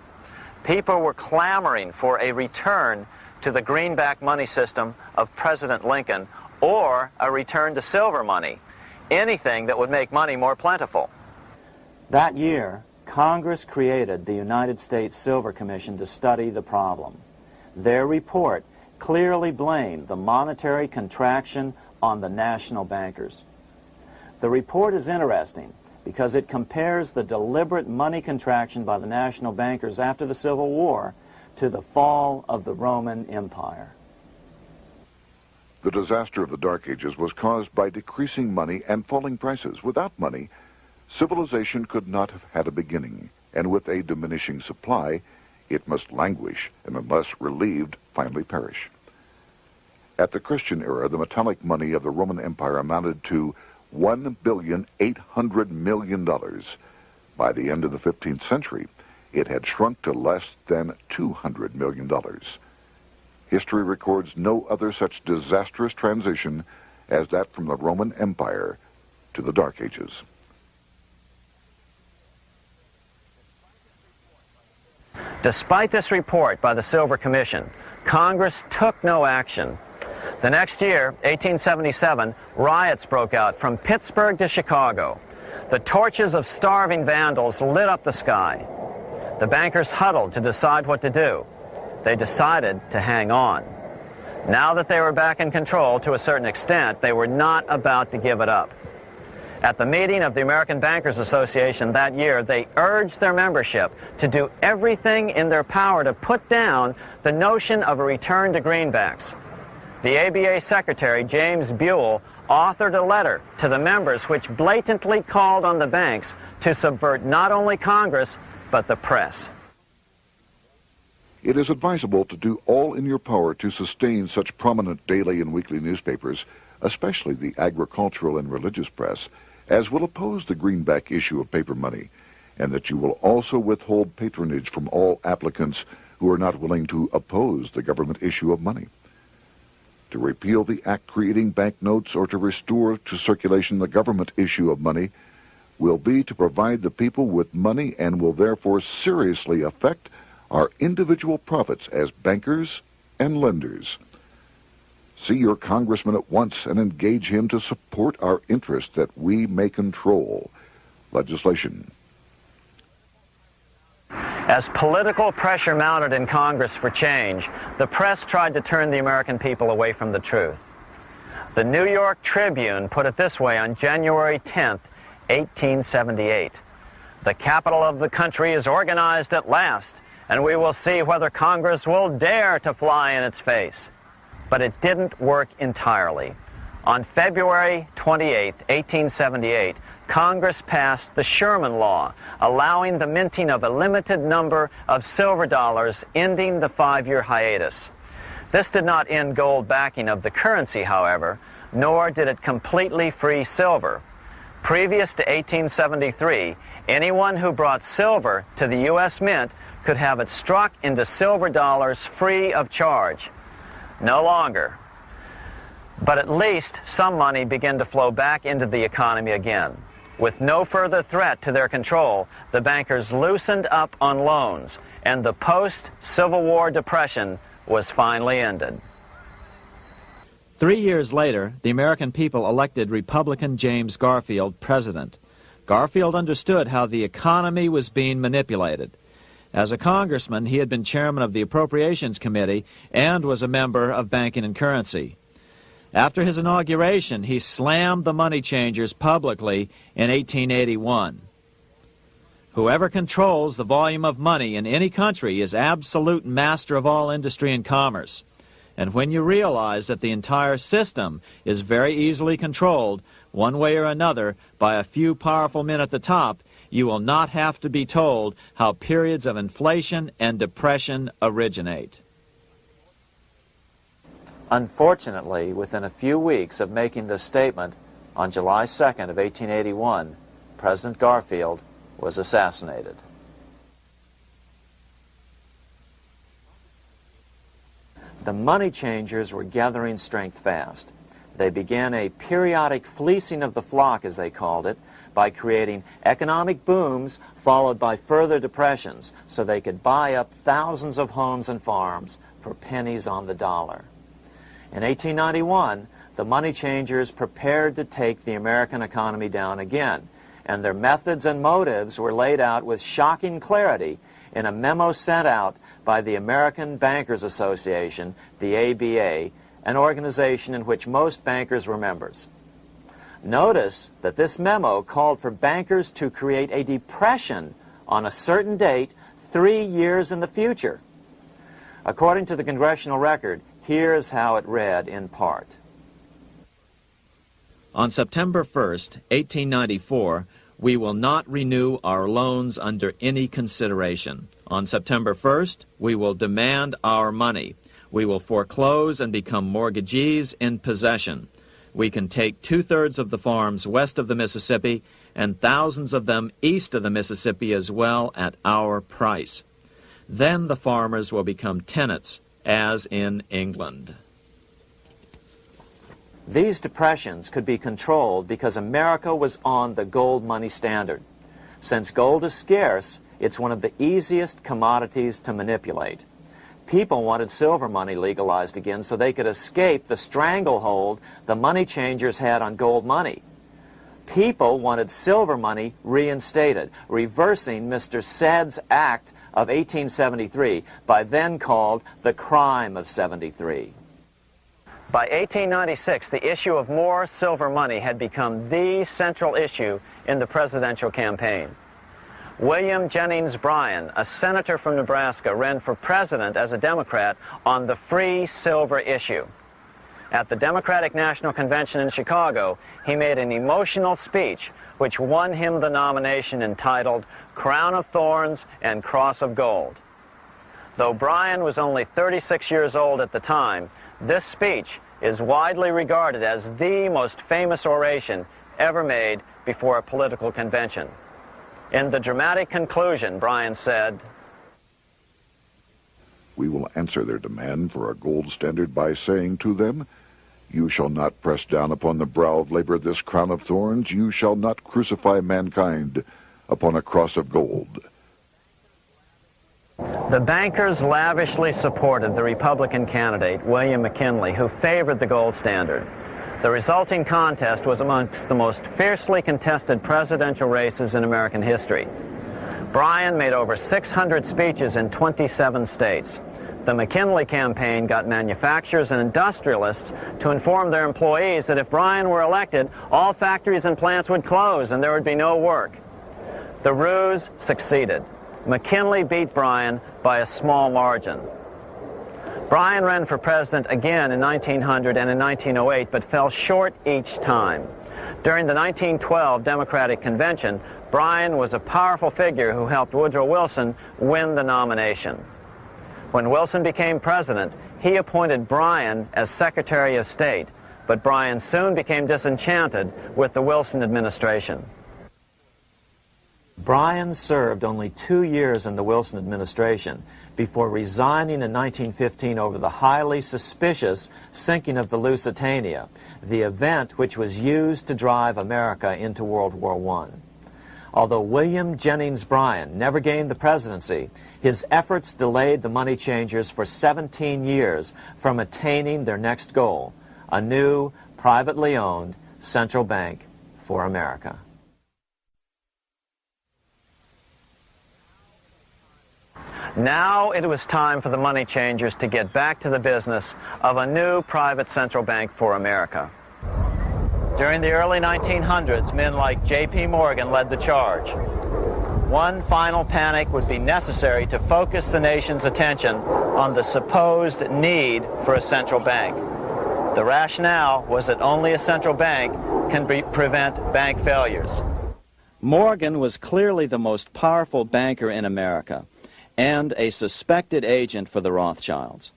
People were clamoring for a return to the greenback money system of President Lincoln, or a return to silver money, anything that would make money more plentiful. That year, Congress created the United States Silver Commission to study the problem. Their report clearly blamed the monetary contraction on the national bankers. The report is interesting because it compares the deliberate money contraction by the national bankers after the Civil War to the fall of the Roman Empire. The disaster of the Dark Ages was caused by decreasing money and falling prices. Without money, civilization could not have had a beginning, and with a diminishing supply, it must languish, and unless relieved, finally perish. At the Christian era, the metallic money of the Roman Empire amounted to $1,800,000,000. By the end of the 15th century, it had shrunk to less than $200 million. History records no other such disastrous transition as that from the Roman Empire to the Dark Ages. Despite this report by the Silver Commission, Congress took no action. The next year, 1877, riots broke out from Pittsburgh to Chicago. The torches of starving vandals lit up the sky. The bankers huddled to decide what to do. They decided to hang on. Now that they were back in control to a certain extent, they were not about to give it up. At the meeting of the American Bankers Association that year, they urged their membership to do everything in their power to put down the notion of a return to greenbacks. The ABA Secretary, James Buell, authored a letter to the members which blatantly called on the banks to subvert not only Congress, but the press. It is advisable to do all in your power to sustain such prominent daily and weekly newspapers, especially the agricultural and religious press, as will oppose the greenback issue of paper money, and that you will also withhold patronage from all applicants who are not willing to oppose the government issue of money. To repeal the act creating banknotes or to restore to circulation the government issue of money will be to provide the people with money and will therefore seriously affect our individual profits as bankers and lenders. See your congressman at once and engage him to support our interest that we may control legislation. As political pressure mounted in Congress for change, the press tried to turn the American people away from the truth. The New York Tribune put it this way on January 10th, 1878. "The capital of the country is organized at last, and we will see whether Congress will dare to fly in its face." But it didn't work entirely. On February 28, 1878, Congress passed the Sherman Law, allowing the minting of a limited number of silver dollars, ending the 5-year hiatus. This did not end gold backing of the currency, however, nor did it completely free silver. Previous to 1873, anyone who brought silver to the U.S. Mint could have it struck into silver dollars free of charge. No longer. But at least some money began to flow back into the economy again. With no further threat to their control, the bankers loosened up on loans, and the post-Civil War depression was finally ended. 3 years later, the American people elected Republican James Garfield president. Garfield understood how the economy was being manipulated. As a congressman, he had been chairman of the Appropriations Committee and was a member of Banking and Currency. After his inauguration, he slammed the money changers publicly in 1881. Whoever controls the volume of money in any country is absolute master of all industry and commerce. And when you realize that the entire system is very easily controlled, one way or another, by a few powerful men at the top, you will not have to be told how periods of inflation and depression originate. Unfortunately, within a few weeks of making this statement, on July 2nd of 1881, President Garfield was assassinated. The money changers were gathering strength fast. They began a periodic fleecing of the flock, as they called it, by creating economic booms followed by further depressions so they could buy up thousands of homes and farms for pennies on the dollar. In 1891, the money changers prepared to take the American economy down again, and their methods and motives were laid out with shocking clarity in a memo sent out by the American Bankers Association, the ABA, an organization in which most bankers were members. Notice that this memo called for bankers to create a depression on a certain date 3 years in the future. According to the congressional record, here's how it read in part. On September 1st, 1894, we will not renew our loans under any consideration. On September 1st, we will demand our money. We will foreclose and become mortgagees in possession. We can take 2/3 of the farms west of the Mississippi and thousands of them east of the Mississippi as well at our price. Then the farmers will become tenants, as in England. These depressions could be controlled because America was on the gold money standard. Since gold is scarce, it's one of the easiest commodities to manipulate. People wanted silver money legalized again so they could escape the stranglehold the money changers had on gold money. People wanted silver money reinstated, reversing Mr. Said's Act of 1873, by then called the Crime of 73. By 1896, the issue of more silver money had become the central issue in the presidential campaign. William Jennings Bryan, a senator from Nebraska, ran for president as a Democrat on the free silver issue. At the Democratic National Convention in Chicago, he made an emotional speech which won him the nomination, entitled Crown of Thorns and Cross of Gold. Though Bryan was only 36 years old at the time, this speech is widely regarded as the most famous oration ever made before a political convention. In the dramatic conclusion, Bryan said, "We will answer their demand for a gold standard by saying to them, you shall not press down upon the brow of labor this crown of thorns. You shall not crucify mankind upon a cross of gold." The bankers lavishly supported the Republican candidate, William McKinley, who favored the gold standard. The resulting contest was amongst the most fiercely contested presidential races in American history. Bryan made over 600 speeches in 27 states. The McKinley campaign got manufacturers and industrialists to inform their employees that if Bryan were elected, all factories and plants would close and there would be no work. The ruse succeeded. McKinley beat Bryan by a small margin. Bryan ran for president again in 1900 and in 1908, but fell short each time. During the 1912 Democratic Convention, Bryan was a powerful figure who helped Woodrow Wilson win the nomination. When Wilson became president, he appointed Bryan as Secretary of State, but Bryan soon became disenchanted with the Wilson administration. Bryan served only 2 years in the Wilson administration before resigning in 1915 over the highly suspicious sinking of the Lusitania, the event which was used to drive America into World War I. Although William Jennings Bryan never gained the presidency, his efforts delayed the money changers for 17 years from attaining their next goal, a new, privately owned central bank for America. Now it was time for the money changers to get back to the business of a new private central bank for America. During the early 1900s, men like J.P. Morgan led the charge. One final panic would be necessary to focus the nation's attention on the supposed need for a central bank. The rationale was that only a central bank can prevent bank failures. Morgan was clearly the most powerful banker in America and a suspected agent for the Rothschilds.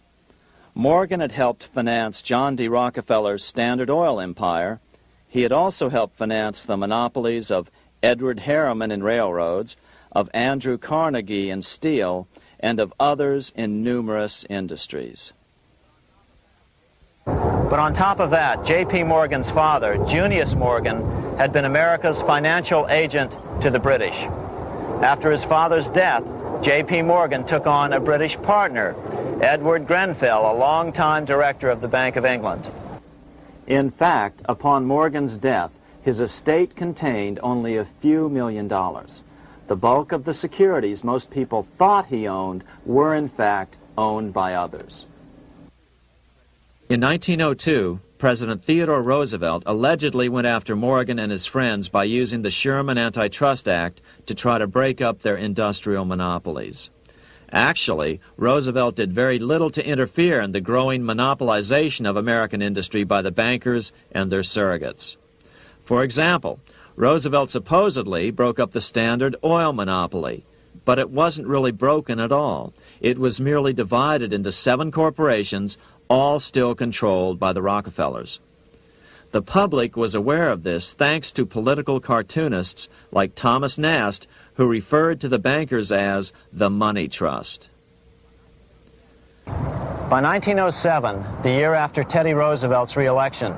Morgan had helped finance John D. Rockefeller's Standard Oil empire. He had also helped finance the monopolies of Edward Harriman in railroads, of Andrew Carnegie in steel, and of others in numerous industries. But on top of that, J.P. Morgan's father, Junius Morgan, had been America's financial agent to the British. After his father's death, J.P. Morgan took on a British partner, Edward Grenfell, a longtime director of the Bank of England. In fact, upon Morgan's death, his estate contained only a few $1 million. The bulk of the securities most people thought he owned were, in fact, owned by others. In 1902, President Theodore Roosevelt allegedly went after Morgan and his friends by using the Sherman Antitrust Act to try to break up their industrial monopolies. Actually, Roosevelt did very little to interfere in the growing monopolization of American industry by the bankers and their surrogates. For example, Roosevelt supposedly broke up the Standard Oil monopoly, But it wasn't really broken at all. It was merely divided into 7 corporations, all still controlled by the Rockefellers. The public was aware of this thanks to political cartoonists like Thomas Nast, who referred to the bankers as the money trust. By 1907, the year after Teddy Roosevelt's re-election,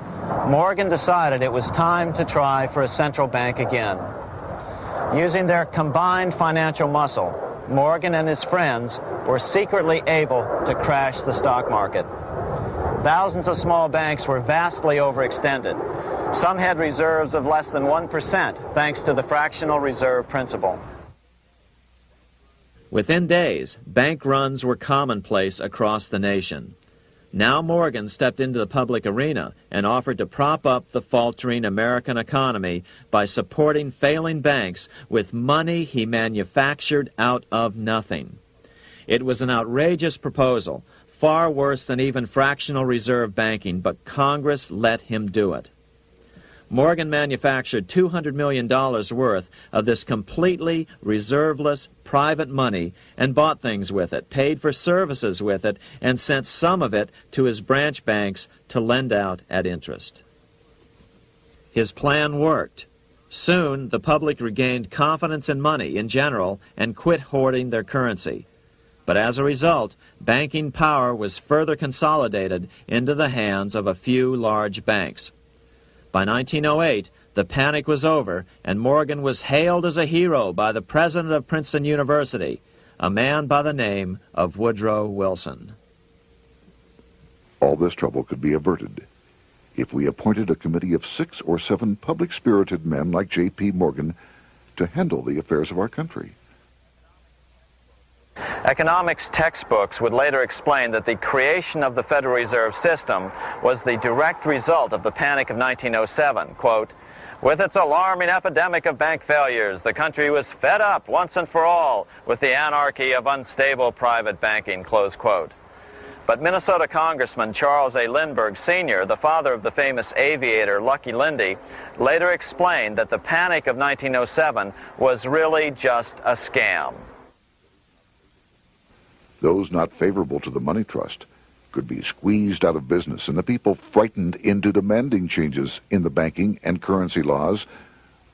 Morgan decided it was time to try for a central bank again. Using their combined financial muscle, Morgan and his friends were secretly able to crash the stock market. Thousands of small banks were vastly overextended. Some had reserves of less than 1% thanks to the fractional reserve principle. Within days, bank runs were commonplace across the nation. Now Morgan stepped into the public arena and offered to prop up the faltering American economy by supporting failing banks with money he manufactured out of nothing. It was an outrageous proposal, far worse than even fractional reserve banking, but Congress let him do it. Morgan manufactured $200 million worth of this completely reserveless private money and bought things with it, paid for services with it, and sent some of it to his branch banks to lend out at interest. His plan worked. Soon, the public regained confidence in money in general and quit hoarding their currency. But as a result, banking power was further consolidated into the hands of a few large banks. By 1908, the panic was over, and Morgan was hailed as a hero by the president of Princeton University, a man by the name of Woodrow Wilson. All this trouble could be averted if we appointed a committee of 6 or 7 public-spirited men like J.P. Morgan to handle the affairs of our country. Economics textbooks would later explain that the creation of the Federal Reserve System was the direct result of the panic of 1907. Quote, "With its alarming epidemic of bank failures, the country was fed up once and for all with the anarchy of unstable private banking," close quote. But Minnesota Congressman Charles A. Lindbergh Sr., the father of the famous aviator Lucky Lindy, later explained that the panic of 1907 was really just a scam. Those not favorable to the money trust could be squeezed out of business and the people frightened into demanding changes in the banking and currency laws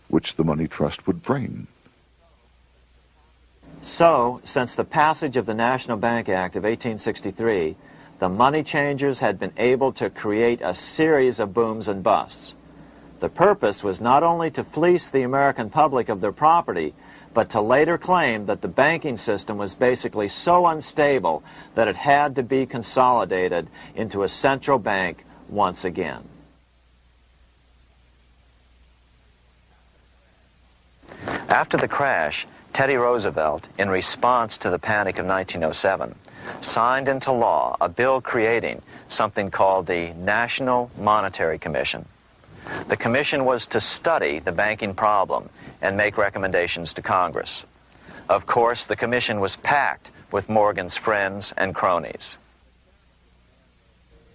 which the money trust would frame. So, since the passage of the National Bank Act of 1863, the money changers had been able to create a series of booms and busts. The purpose was not only to fleece the American public of their property, but to later claim that the banking system was basically so unstable that it had to be consolidated into a central bank once again. After the crash, Teddy Roosevelt, in response to the panic of 1907, signed into law a bill creating something called the National Monetary Commission. The commission was to study the banking problem and make recommendations to Congress. Of course, the commission was packed with Morgan's friends and cronies.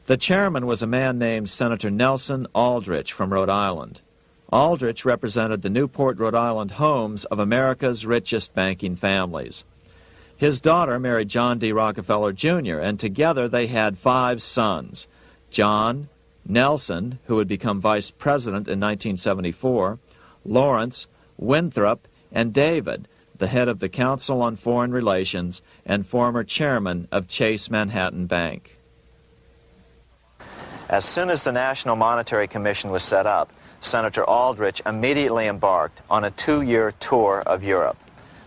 The chairman was a man named Senator Nelson Aldrich from Rhode Island. Aldrich represented the Newport, Rhode Island homes of America's richest banking families. His daughter married John D. Rockefeller, Jr., and together they had 5 sons: John, Nelson, who would become vice president in 1974, Lawrence, Winthrop, and David, the head of the Council on Foreign Relations and former chairman of Chase Manhattan Bank. As soon as the National Monetary Commission was set up, Senator Aldrich immediately embarked on a 2-year tour of Europe,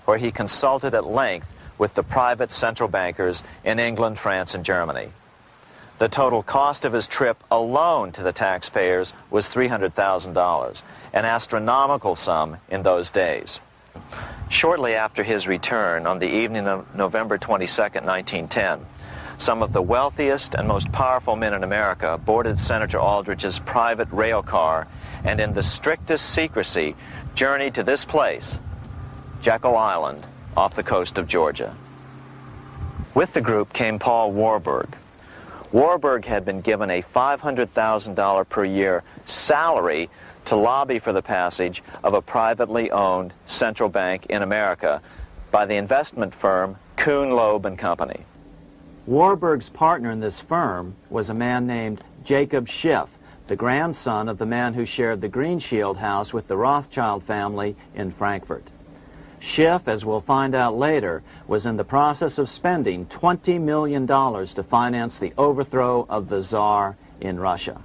where he consulted at length with the private central bankers in England, France, and Germany. The total cost of his trip alone to the taxpayers was $300,000, an astronomical sum in those days. Shortly after his return, on the evening of November 22, 1910, some of the wealthiest and most powerful men in America boarded Senator Aldrich's private rail car and in the strictest secrecy journeyed to this place, Jekyll Island, off the coast of Georgia. With the group came Paul Warburg. Warburg had been given a $500,000 per year salary to lobby for the passage of a privately owned central bank in America, by the investment firm Kuhn, Loeb and Company. Warburg's partner in this firm was a man named Jacob Schiff, the grandson of the man who shared the Green Shield house with the Rothschild family in Frankfurt. Schiff, as we'll find out later, was in the process of spending $20 million to finance the overthrow of the Tsar in Russia.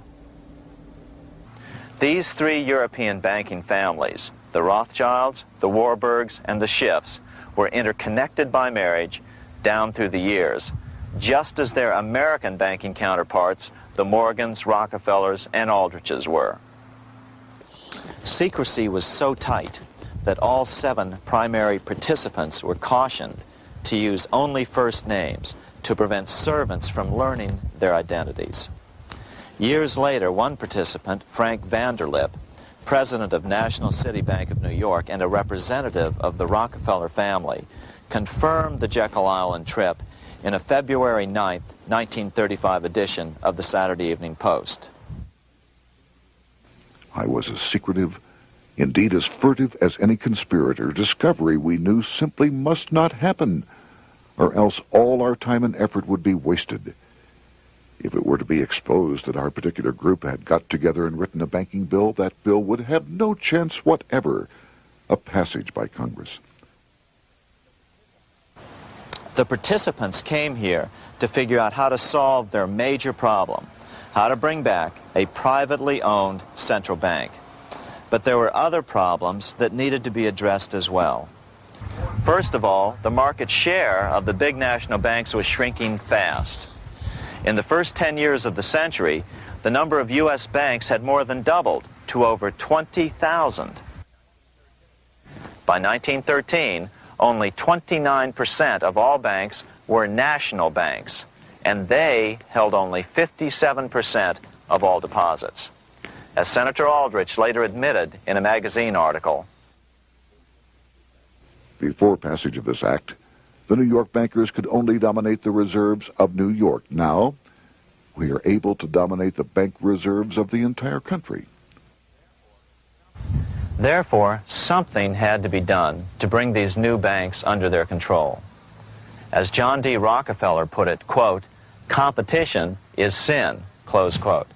These three European banking families, the Rothschilds, the Warburgs, and the Schiffs, were interconnected by marriage down through the years, just as their American banking counterparts, the Morgans, Rockefellers, and Aldriches were. Secrecy was so tight that all 7 primary participants were cautioned to use only first names to prevent servants from learning their identities. Years later, one participant, Frank Vanderlip, president of National City Bank of New York and a representative of the Rockefeller family, confirmed the Jekyll Island trip in a February 9, 1935 edition of the Saturday Evening Post. I was as secretive, indeed as furtive as any conspirator. Discovery, we knew, simply must not happen, or else all our time and effort would be wasted. If it were to be exposed that our particular group had got together and written a banking bill, that bill would have no chance whatever of passage by Congress. The participants came here to figure out how to solve their major problem, how to bring back a privately owned central bank. But there were other problems that needed to be addressed as well. First of all, the market share of the big national banks was shrinking fast. In the first 10 years of the century, the number of U.S. banks had more than doubled to over 20,000. By 1913, only 29% of all banks were national banks, and they held only 57% of all deposits. As Senator Aldrich later admitted in a magazine article, before passage of this act, the New York bankers could only dominate the reserves of New York. Now, we are able to dominate the bank reserves of the entire country. Therefore, something had to be done to bring these new banks under their control. As John D. Rockefeller put it, quote, "Competition is sin," close quote.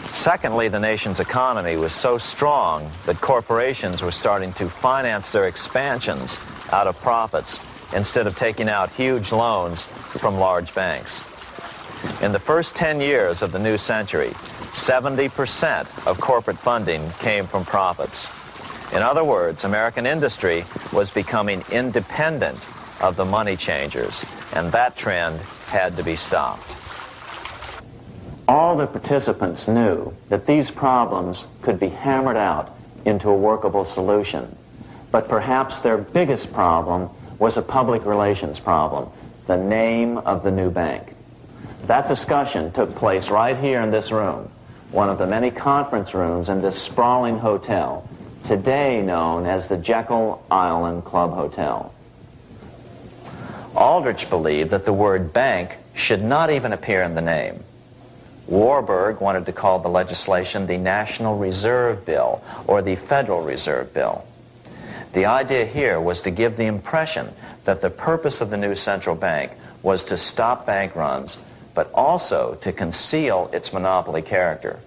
Secondly, the nation's economy was so strong that corporations were starting to finance their expansions out of profits instead of taking out huge loans from large banks. In the first 10 years of the new century, 70% of corporate funding came from profits. In other words, American industry was becoming independent of the money changers, and that trend had to be stopped. All the participants knew that these problems could be hammered out into a workable solution, but perhaps their biggest problem was a public relations problem, the name of the new bank. That discussion took place right here in this room, one of the many conference rooms in this sprawling hotel, today known as the Jekyll Island Club Hotel. Aldrich believed that the word bank should not even appear in the name. Warburg wanted to call the legislation the National Reserve Bill or the Federal Reserve Bill. The idea here was to give the impression that the purpose of the new central bank was to stop bank runs, but also to conceal its monopoly character.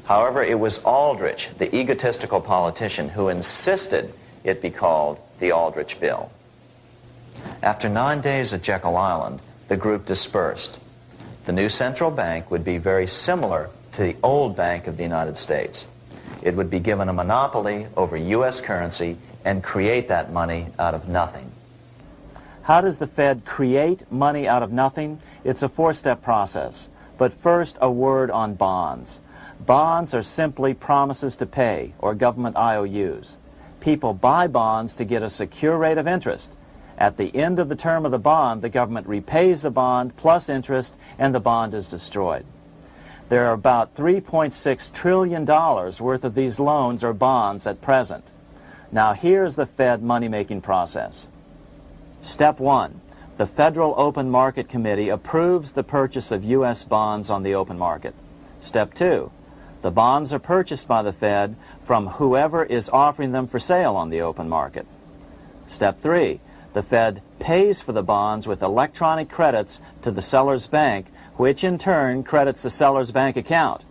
However, it was Aldrich, the egotistical politician, who insisted it be called the Aldrich Bill. After 9 days at Jekyll Island, the group dispersed. The new central bank would be very similar to the old Bank of the United States. It would be given a monopoly over U.S. currency and create that money out of nothing. How does the Fed create money out of nothing? It's a four-step process. But first, a word on bonds. Bonds are simply promises to pay, or government IOUs. People buy bonds to get a secure rate of interest. At the end of the term of the bond, the government repays the bond plus interest, and the bond is destroyed. There are about $3.6 trillion worth of these loans or bonds at present. Now here's the Fed money-making process. Step 1. The Federal Open Market Committee approves the purchase of U.S. bonds on the open market. Step 2. The bonds are purchased by the Fed from whoever is offering them for sale on the open market. Step 3. The Fed pays for the bonds with electronic credits to the seller's bank, which in turn credits the seller's bank account.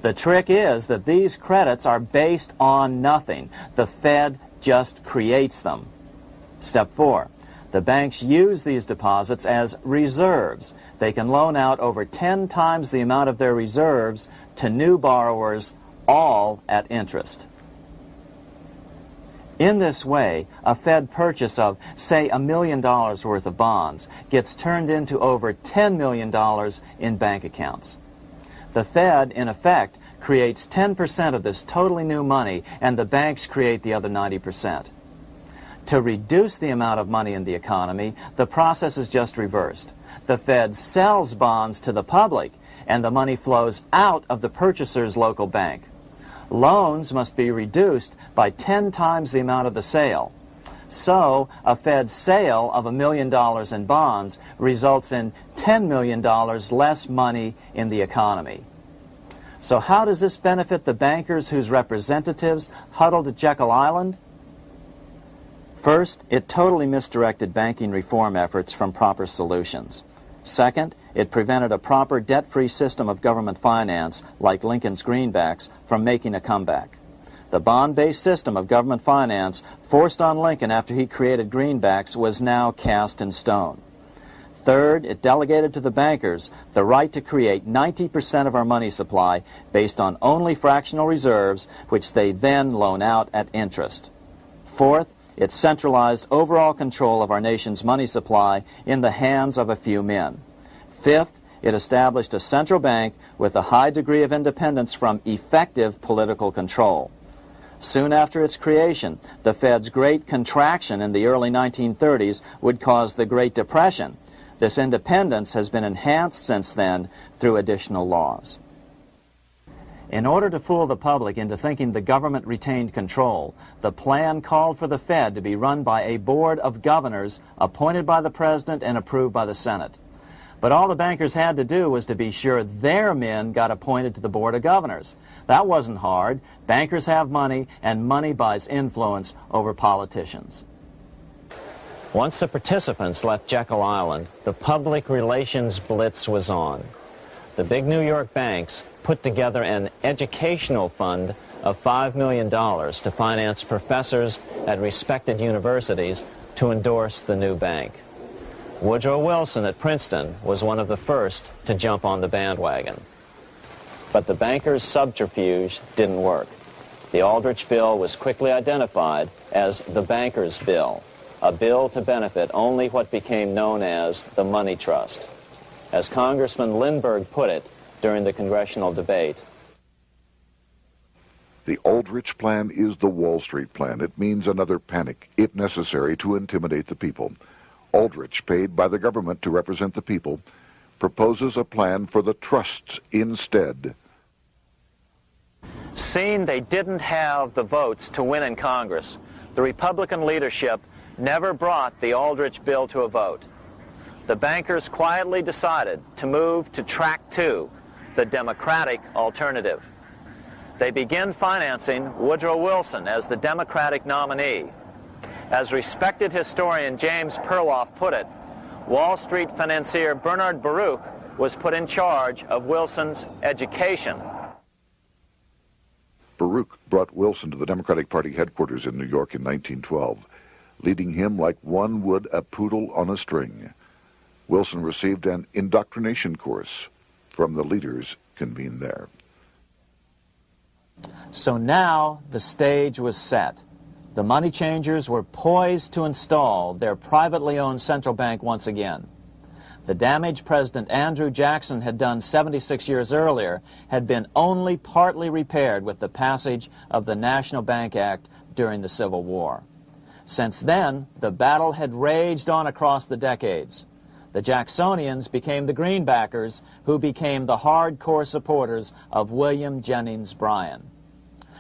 The trick is that these credits are based on nothing. The Fed just creates them. Step 4. The banks use these deposits as reserves. They can loan out over 10 times the amount of their reserves to new borrowers, all at interest. In this way, a Fed purchase of, say, $1 million worth of bonds gets turned into over $10 million in bank accounts. The Fed, in effect, creates 10% of this totally new money, and the banks create the other 90%. To reduce the amount of money in the economy, the process is just reversed. The Fed sells bonds to the public, and the money flows out of the purchaser's local bank. Loans must be reduced by 10 times the amount of the sale. So, a Fed sale of $1 million in bonds results in $10 million less money in the economy. So how does this benefit the bankers whose representatives huddled at Jekyll Island? First, it totally misdirected banking reform efforts from proper solutions. Second, it prevented a proper debt-free system of government finance, like Lincoln's greenbacks, from making a comeback. The bond-based system of government finance forced on Lincoln after he created greenbacks was now cast in stone. Third, it delegated to the bankers the right to create 90% of our money supply based on only fractional reserves, which they then loan out at interest. Fourth, it centralized overall control of our nation's money supply in the hands of a few men. Fifth, it established a central bank with a high degree of independence from effective political control. Soon after its creation, the Fed's great contraction in the early 1930s would cause the Great Depression. This independence has been enhanced since then through additional laws. In order to fool the public into thinking the government retained control, the plan called for the Fed to be run by a board of governors appointed by the President and approved by the Senate. But all the bankers had to do was to be sure their men got appointed to the board of governors. That wasn't hard. Bankers have money, and money buys influence over politicians. Once the participants left Jekyll Island, the public relations blitz was on. The big New York banks put together an educational fund of $5 million to finance professors at respected universities to endorse the new bank. Woodrow Wilson at Princeton was one of the first to jump on the bandwagon. But the bankers' subterfuge didn't work. The Aldrich Bill was quickly identified as the bankers' bill, a bill to benefit only what became known as the money trust. As Congressman Lindbergh put it during the congressional debate, the Aldrich Plan is the Wall Street Plan. It means another panic, if necessary, to intimidate the people. Aldrich, paid by the government to represent the people, proposes a plan for the trusts instead. seeing they didn't have the votes to win in Congress, the Republican leadership never brought the Aldrich bill to a vote. The bankers quietly decided to move to track 2, the Democratic alternative. They began financing Woodrow Wilson as the Democratic nominee. As respected historian James Perloff put it, Wall Street financier Bernard Baruch was put in charge of Wilson's education. Baruch brought Wilson to the Democratic Party headquarters in New York in 1912, leading him like one would a poodle on a string. Wilson received an indoctrination course from the leaders convened there. So now the stage was set. The money changers were poised to install their privately owned central bank once again. The damage President Andrew Jackson had done 76 years earlier had been only partly repaired with the passage of the National Bank Act during the Civil War. Since then, the battle had raged on across the decades. The Jacksonians became the greenbackers, who became the hardcore supporters of William Jennings Bryan.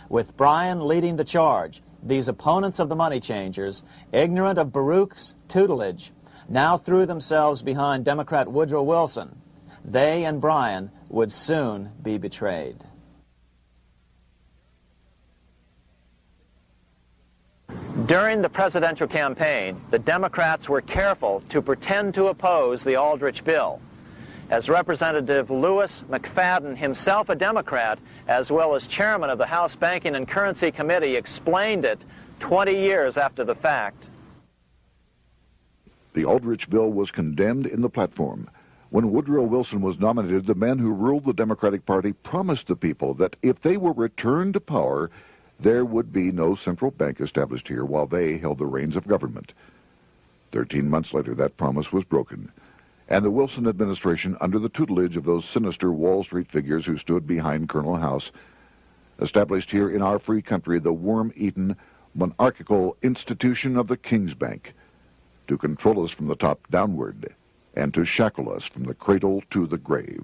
With Bryan leading the charge, these opponents of the money changers, ignorant of Baruch's tutelage, now threw themselves behind Democrat Woodrow Wilson. They and Bryan would soon be During the presidential campaign, the Democrats were careful to pretend to oppose the Aldrich bill. As Representative Lewis McFadden, himself a Democrat, as well as chairman of the House Banking and Currency Committee, explained it 20 years after the fact. The Aldrich bill was condemned in the platform. When Woodrow Wilson was nominated, the men who ruled the Democratic Party promised the people that if they were returned to power, there would be no central bank established here while they held the reins of government. 13 months later, that promise was broken, and the Wilson administration, under the tutelage of those sinister Wall Street figures who stood behind Colonel House, established here in our free country the worm-eaten, monarchical institution of the King's Bank, to control us from the top downward and to shackle us from the cradle to the grave.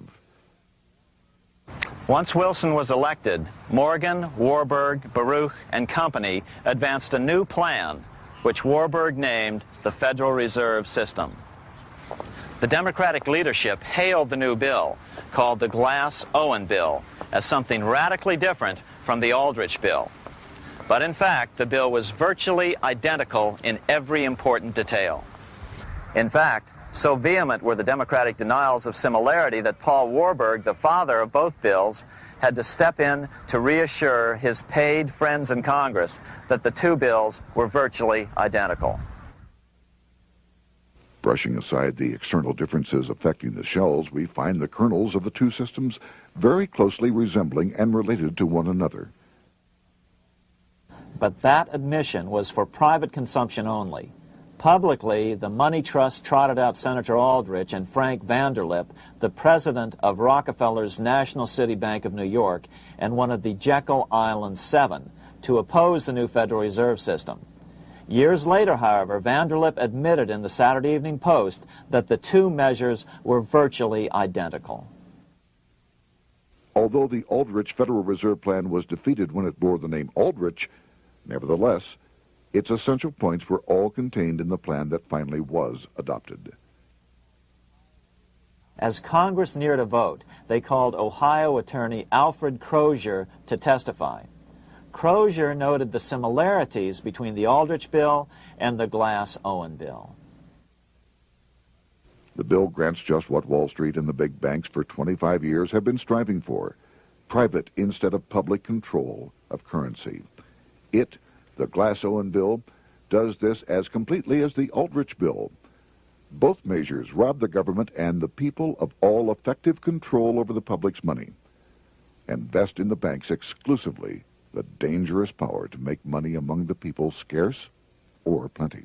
Once Wilson was elected, Morgan, Warburg, Baruch, and company advanced a new plan, which Warburg named the Federal Reserve System. The Democratic leadership hailed the new bill, called the Glass-Owen bill, as something radically different from the Aldrich bill. But in fact, the bill was virtually identical in every important detail. In fact, so vehement were the Democratic denials of similarity that Paul Warburg, the father of both bills, had to step in to reassure his paid friends in Congress that the two bills were virtually identical. Brushing aside the external differences affecting the shells, we find the kernels of the two systems very closely resembling and related to one another. But that admission was for private consumption only. Publicly, the money trust trotted out Senator Aldrich and Frank Vanderlip, the president of Rockefeller's National City Bank of New York and one of the Jekyll Island Seven, to oppose the new Federal Reserve System. Years later, however, Vanderlip admitted in the Saturday Evening Post that the two measures were virtually identical. Although the Aldrich Federal Reserve Plan was defeated when it bore the name Aldrich, nevertheless, its essential points were all contained in the plan that finally was adopted. As Congress neared a vote, they called Ohio attorney Alfred Crozier to testify. Crozier noted the similarities between the Aldrich bill and the Glass-Owen bill. The bill grants just what Wall Street and the big banks for 25 years have been striving for: private instead of public control of currency. It, the Glass-Owen bill, does this as completely as the Aldrich bill. Both measures rob the government and the people of all effective control over the public's money, and vest in the banks exclusively the dangerous power to make money among the people scarce or plenty.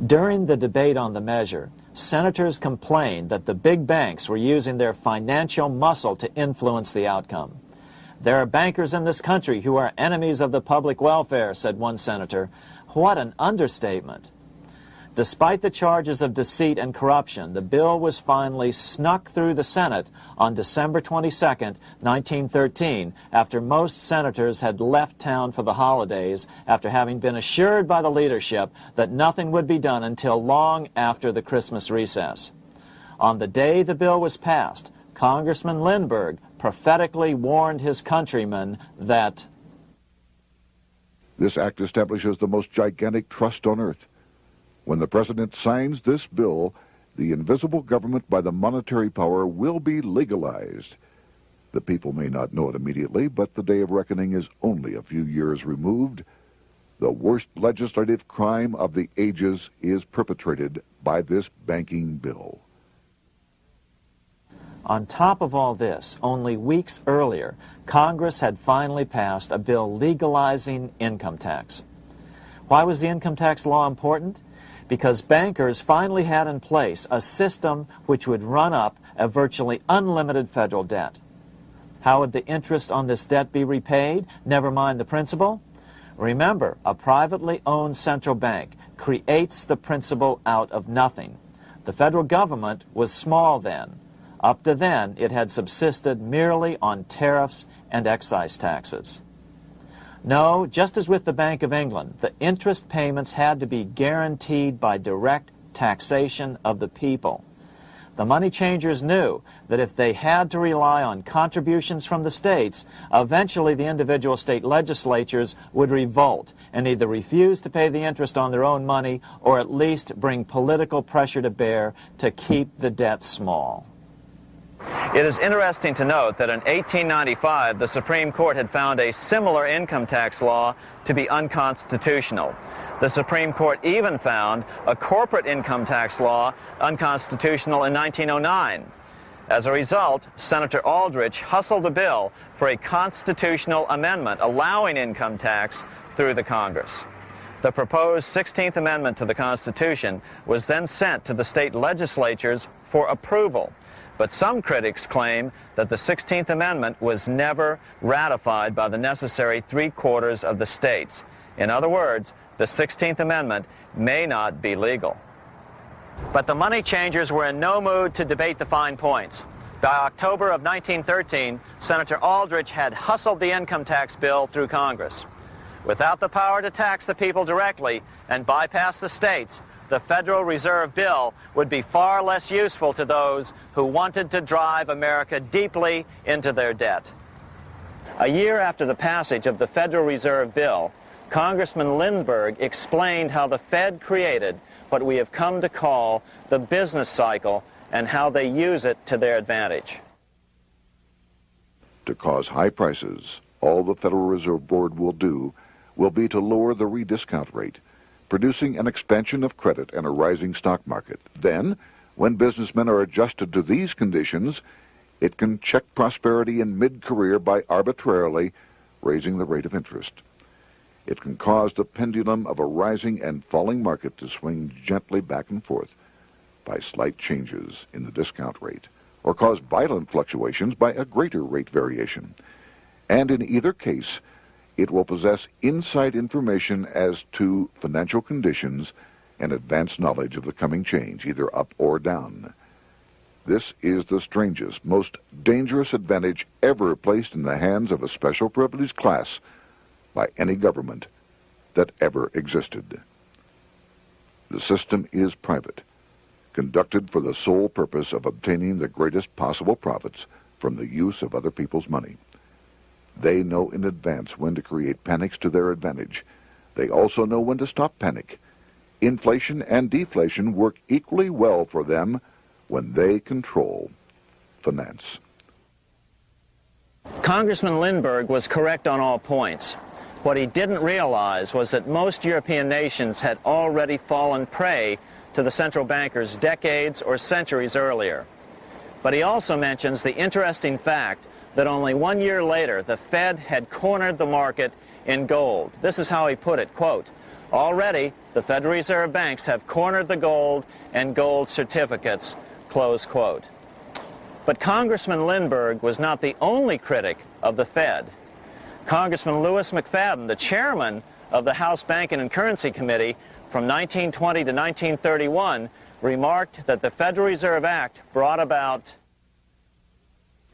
During the debate on the measure, senators complained that the big banks were using their financial muscle to influence the outcome. "There are bankers in this country who are enemies of the public welfare," said one senator. What an understatement. Despite the charges of deceit and corruption, the bill was finally snuck through the Senate on December 22, 1913, after most senators had left town for the holidays, after having been assured by the leadership that nothing would be done until long after the Christmas recess. On the day the bill was passed, Congressman Lindbergh prophetically warned his countrymen that this act establishes the most gigantic trust on earth. When the president signs this bill, the invisible government by the monetary power will be legalized. The people may not know it immediately, but the day of reckoning is only a few years removed. The worst legislative crime of the ages is perpetrated by this banking bill. On top of all this, only weeks earlier, Congress had finally passed a bill legalizing income tax. Why was the income tax law important? Because bankers finally had in place a system which would run up a virtually unlimited federal debt. How would the interest on this debt be repaid? Never mind the principal. Remember, a privately owned central bank creates the principal out of nothing. The federal government was small then. Up to then, it had subsisted merely on tariffs and excise taxes. No, just as with the Bank of England, the interest payments had to be guaranteed by direct taxation of the people. The money changers knew that if they had to rely on contributions from the states, eventually the individual state legislatures would revolt and either refuse to pay the interest on their own money or at least bring political pressure to bear to keep the debt small. It is interesting to note that in 1895, the Supreme Court had found a similar income tax law to be unconstitutional. The Supreme Court even found a corporate income tax law unconstitutional in 1909. As a result, Senator Aldrich hustled a bill for a constitutional amendment allowing income tax through the Congress. The proposed 16th Amendment to the Constitution was then sent to the state legislatures for approval. But some critics claim that the 16th Amendment was never ratified by the necessary 3/4 of the states. In other words, the 16th Amendment may not be legal. But the money changers were in no mood to debate the fine points. By October of 1913, Senator Aldrich had hustled the income tax bill through Congress. Without the power to tax the people directly and bypass the states, the Federal Reserve Bill would be far less useful to those who wanted to drive America deeply into their debt. A year after the passage of the Federal Reserve Bill, Congressman Lindbergh explained how the Fed created what we have come to call the business cycle and how they use it to their advantage. To cause high prices, all the Federal Reserve Board will do will be to lower the rediscount rate, producing an expansion of credit and a rising stock market. Then, when businessmen are adjusted to these conditions, it can check prosperity in mid-career by arbitrarily raising the rate of interest. It can cause the pendulum of a rising and falling market to swing gently back and forth by slight changes in the discount rate, or cause violent fluctuations by a greater rate variation. And in either case, it will possess inside information as to financial conditions and advanced knowledge of the coming change, either up or down. This is the strangest, most dangerous advantage ever placed in the hands of a special privileged class by any government that ever existed. The system is private, conducted for the sole purpose of obtaining the greatest possible profits from the use of other people's money. They know in advance when to create panics to their advantage. They also know when to stop panic. Inflation and deflation work equally well for them when they control finance. Congressman Lindbergh was correct on all points. What he didn't realize was that most European nations had already fallen prey to the central bankers decades or centuries earlier. But he also mentions the interesting fact that only 1 year later, the Fed had cornered the market in gold. This is how he put it, quote, "Already, the Federal Reserve banks have cornered the gold and gold certificates," close quote. But Congressman Lindbergh was not the only critic of the Fed. Congressman Lewis McFadden, the chairman of the House Banking and Currency Committee from 1920 to 1931, remarked that the Federal Reserve Act brought about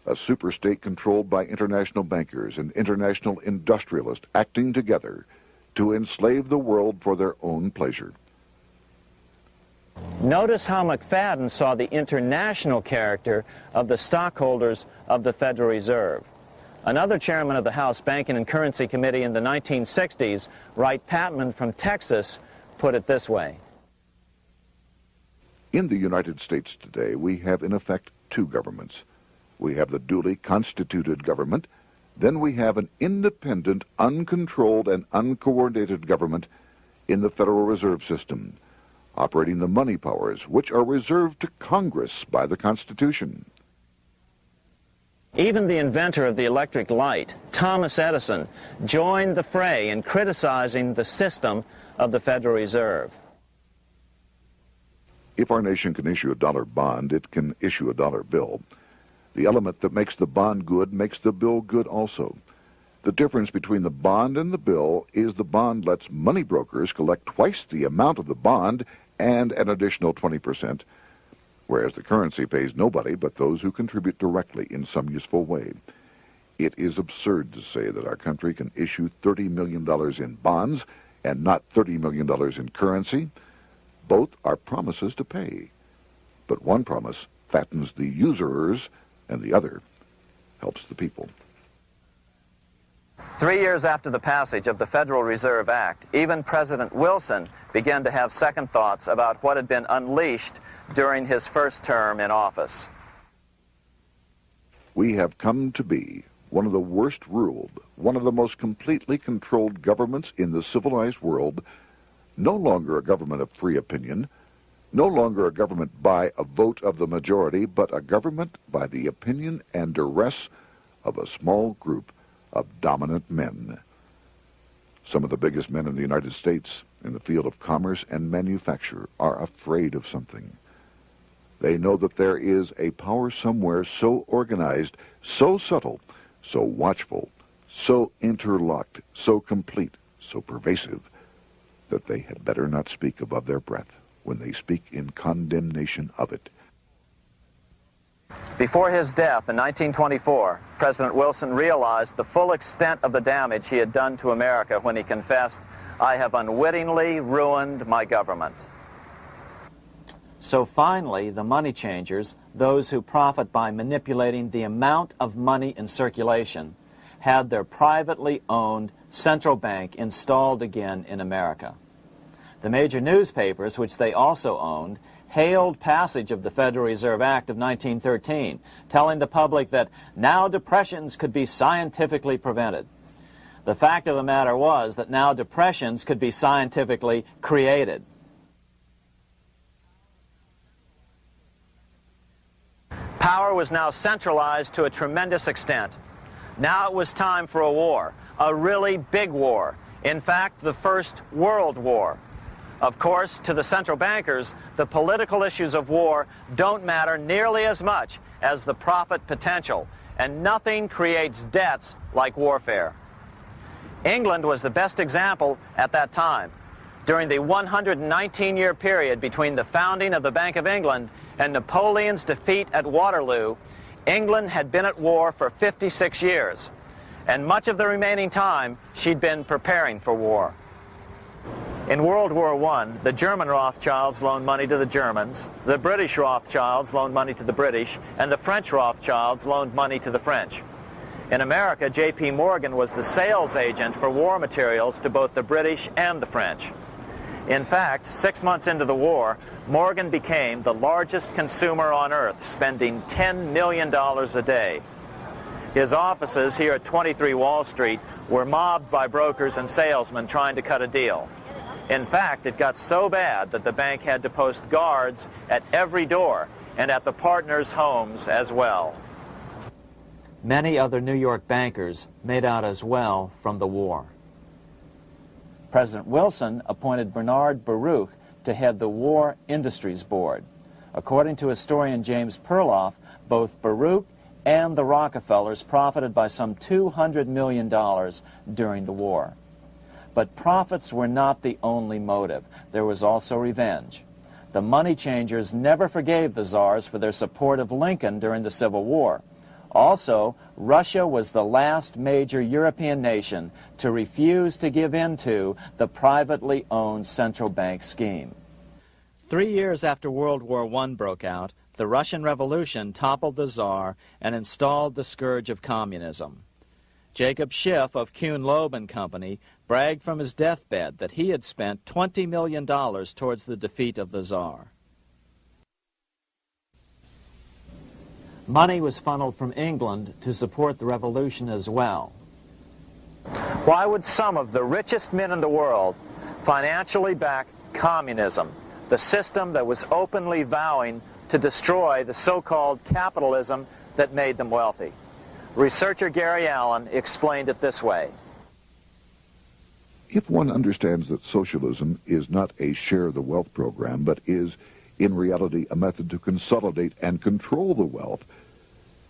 a superstate controlled by international bankers and international industrialists acting together to enslave the world for their own pleasure. Notice how McFadden saw the international character of the stockholders of the Federal Reserve. Another chairman of the House Banking and Currency Committee in the 1960s, Wright Patman from Texas, put it this way. In the United States today, we have in effect two governments. We have the duly constituted government, then we have an independent, uncontrolled, and uncoordinated government in the Federal Reserve System, operating the money powers which are reserved to Congress by the Constitution. Even the inventor of the electric light, Thomas Edison, joined the fray in criticizing the system of the Federal Reserve. If our nation can issue a dollar bond, it can issue a dollar bill. The element that makes the bond good makes the bill good also. The difference between the bond and the bill is the bond lets money brokers collect twice the amount of the bond and an additional 20%, whereas the currency pays nobody but those who contribute directly in some useful way. It is absurd to say that our country can issue $30 million in bonds and not $30 million in currency. Both are promises to pay, but one promise fattens the usurers, and the other helps the people. 3 years after the passage of the Federal Reserve Act, even President Wilson began to have second thoughts about what had been unleashed during his first term in office. We have come to be one of the worst ruled, one of the most completely controlled governments in the civilized world, no longer a government of free opinion, no longer a government by a vote of the majority, but a government by the opinion and duress of a small group of dominant men. Some of the biggest men in the United States in the field of commerce and manufacture are afraid of something. They know that there is a power somewhere so organized, so subtle, so watchful, so interlocked, so complete, so pervasive, that they had better not speak above their breath when they speak in condemnation of it. Before his death in 1924, President Wilson realized the full extent of the damage he had done to America when he confessed, "I have unwittingly ruined my government." So finally, the money changers, those who profit by manipulating the amount of money in circulation, had their privately owned central bank installed again in America. The major newspapers, which they also owned, hailed passage of the Federal Reserve Act of 1913, telling the public that now depressions could be scientifically prevented. The fact of the matter was that now depressions could be scientifically created. Power was now centralized to a tremendous extent. Now it was time for a war, a really big war. In fact, the First World War. Of course, to the central bankers, the political issues of war don't matter nearly as much as the profit potential, and nothing creates debts like warfare. England was the best example at that time. During the 119-year period between the founding of the Bank of England and Napoleon's defeat at Waterloo, England had been at war for 56 years, and much of the remaining time she'd been preparing for war. In World War I, the German Rothschilds loaned money to the Germans, the British Rothschilds loaned money to the British, and the French Rothschilds loaned money to the French. In America, J.P. Morgan was the sales agent for war materials to both the British and the French. In fact, 6 months into the war, Morgan became the largest consumer on earth, spending $10 million a day. His offices here at 23 Wall Street were mobbed by brokers and salesmen trying to cut a deal. In fact, it got so bad that the bank had to post guards at every door and at the partners' homes as well. Many other New York bankers made out as well from the war. President Wilson appointed Bernard Baruch to head the War Industries Board. According to historian James Perloff, both Baruch and the Rockefellers profited by some $200 million during the war. But profits were not the only motive. There was also revenge. The money changers never forgave the czars for their support of Lincoln during the Civil War. Also, Russia was the last major European nation to refuse to give in to the privately owned central bank scheme. 3 years after World War I broke out, the Russian Revolution toppled the Tsar and installed the scourge of communism. Jacob Schiff of Kuhn Loeb and Company bragged from his deathbed that he had spent $20 million towards the defeat of the Tsar. Money was funneled from England to support the revolution as well. Why would some of the richest men in the world financially back communism, the system that was openly vowing to destroy the so-called capitalism that made them wealthy? Researcher Gary Allen explained it this way. If one understands that socialism is not a share the wealth program, but is, in reality, a method to consolidate and control the wealth,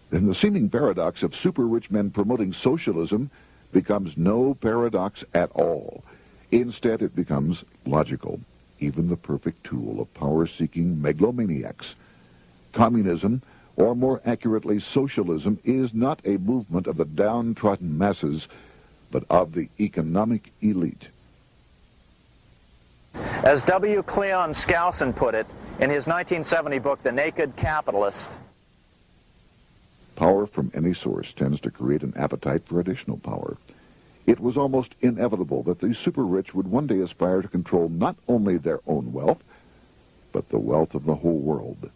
then the seeming paradox of super-rich men promoting socialism becomes no paradox at all. Instead, it becomes logical, even the perfect tool of power-seeking megalomaniacs. Communism, or more accurately socialism, is not a movement of the downtrodden masses, but of the economic elite. As W. Cleon Skousen put it, In his 1970 book, The Naked Capitalist, Power from any source tends to create an appetite for additional power. It was almost inevitable that the super-rich would one day aspire to control not only their own wealth, but the wealth of the whole world.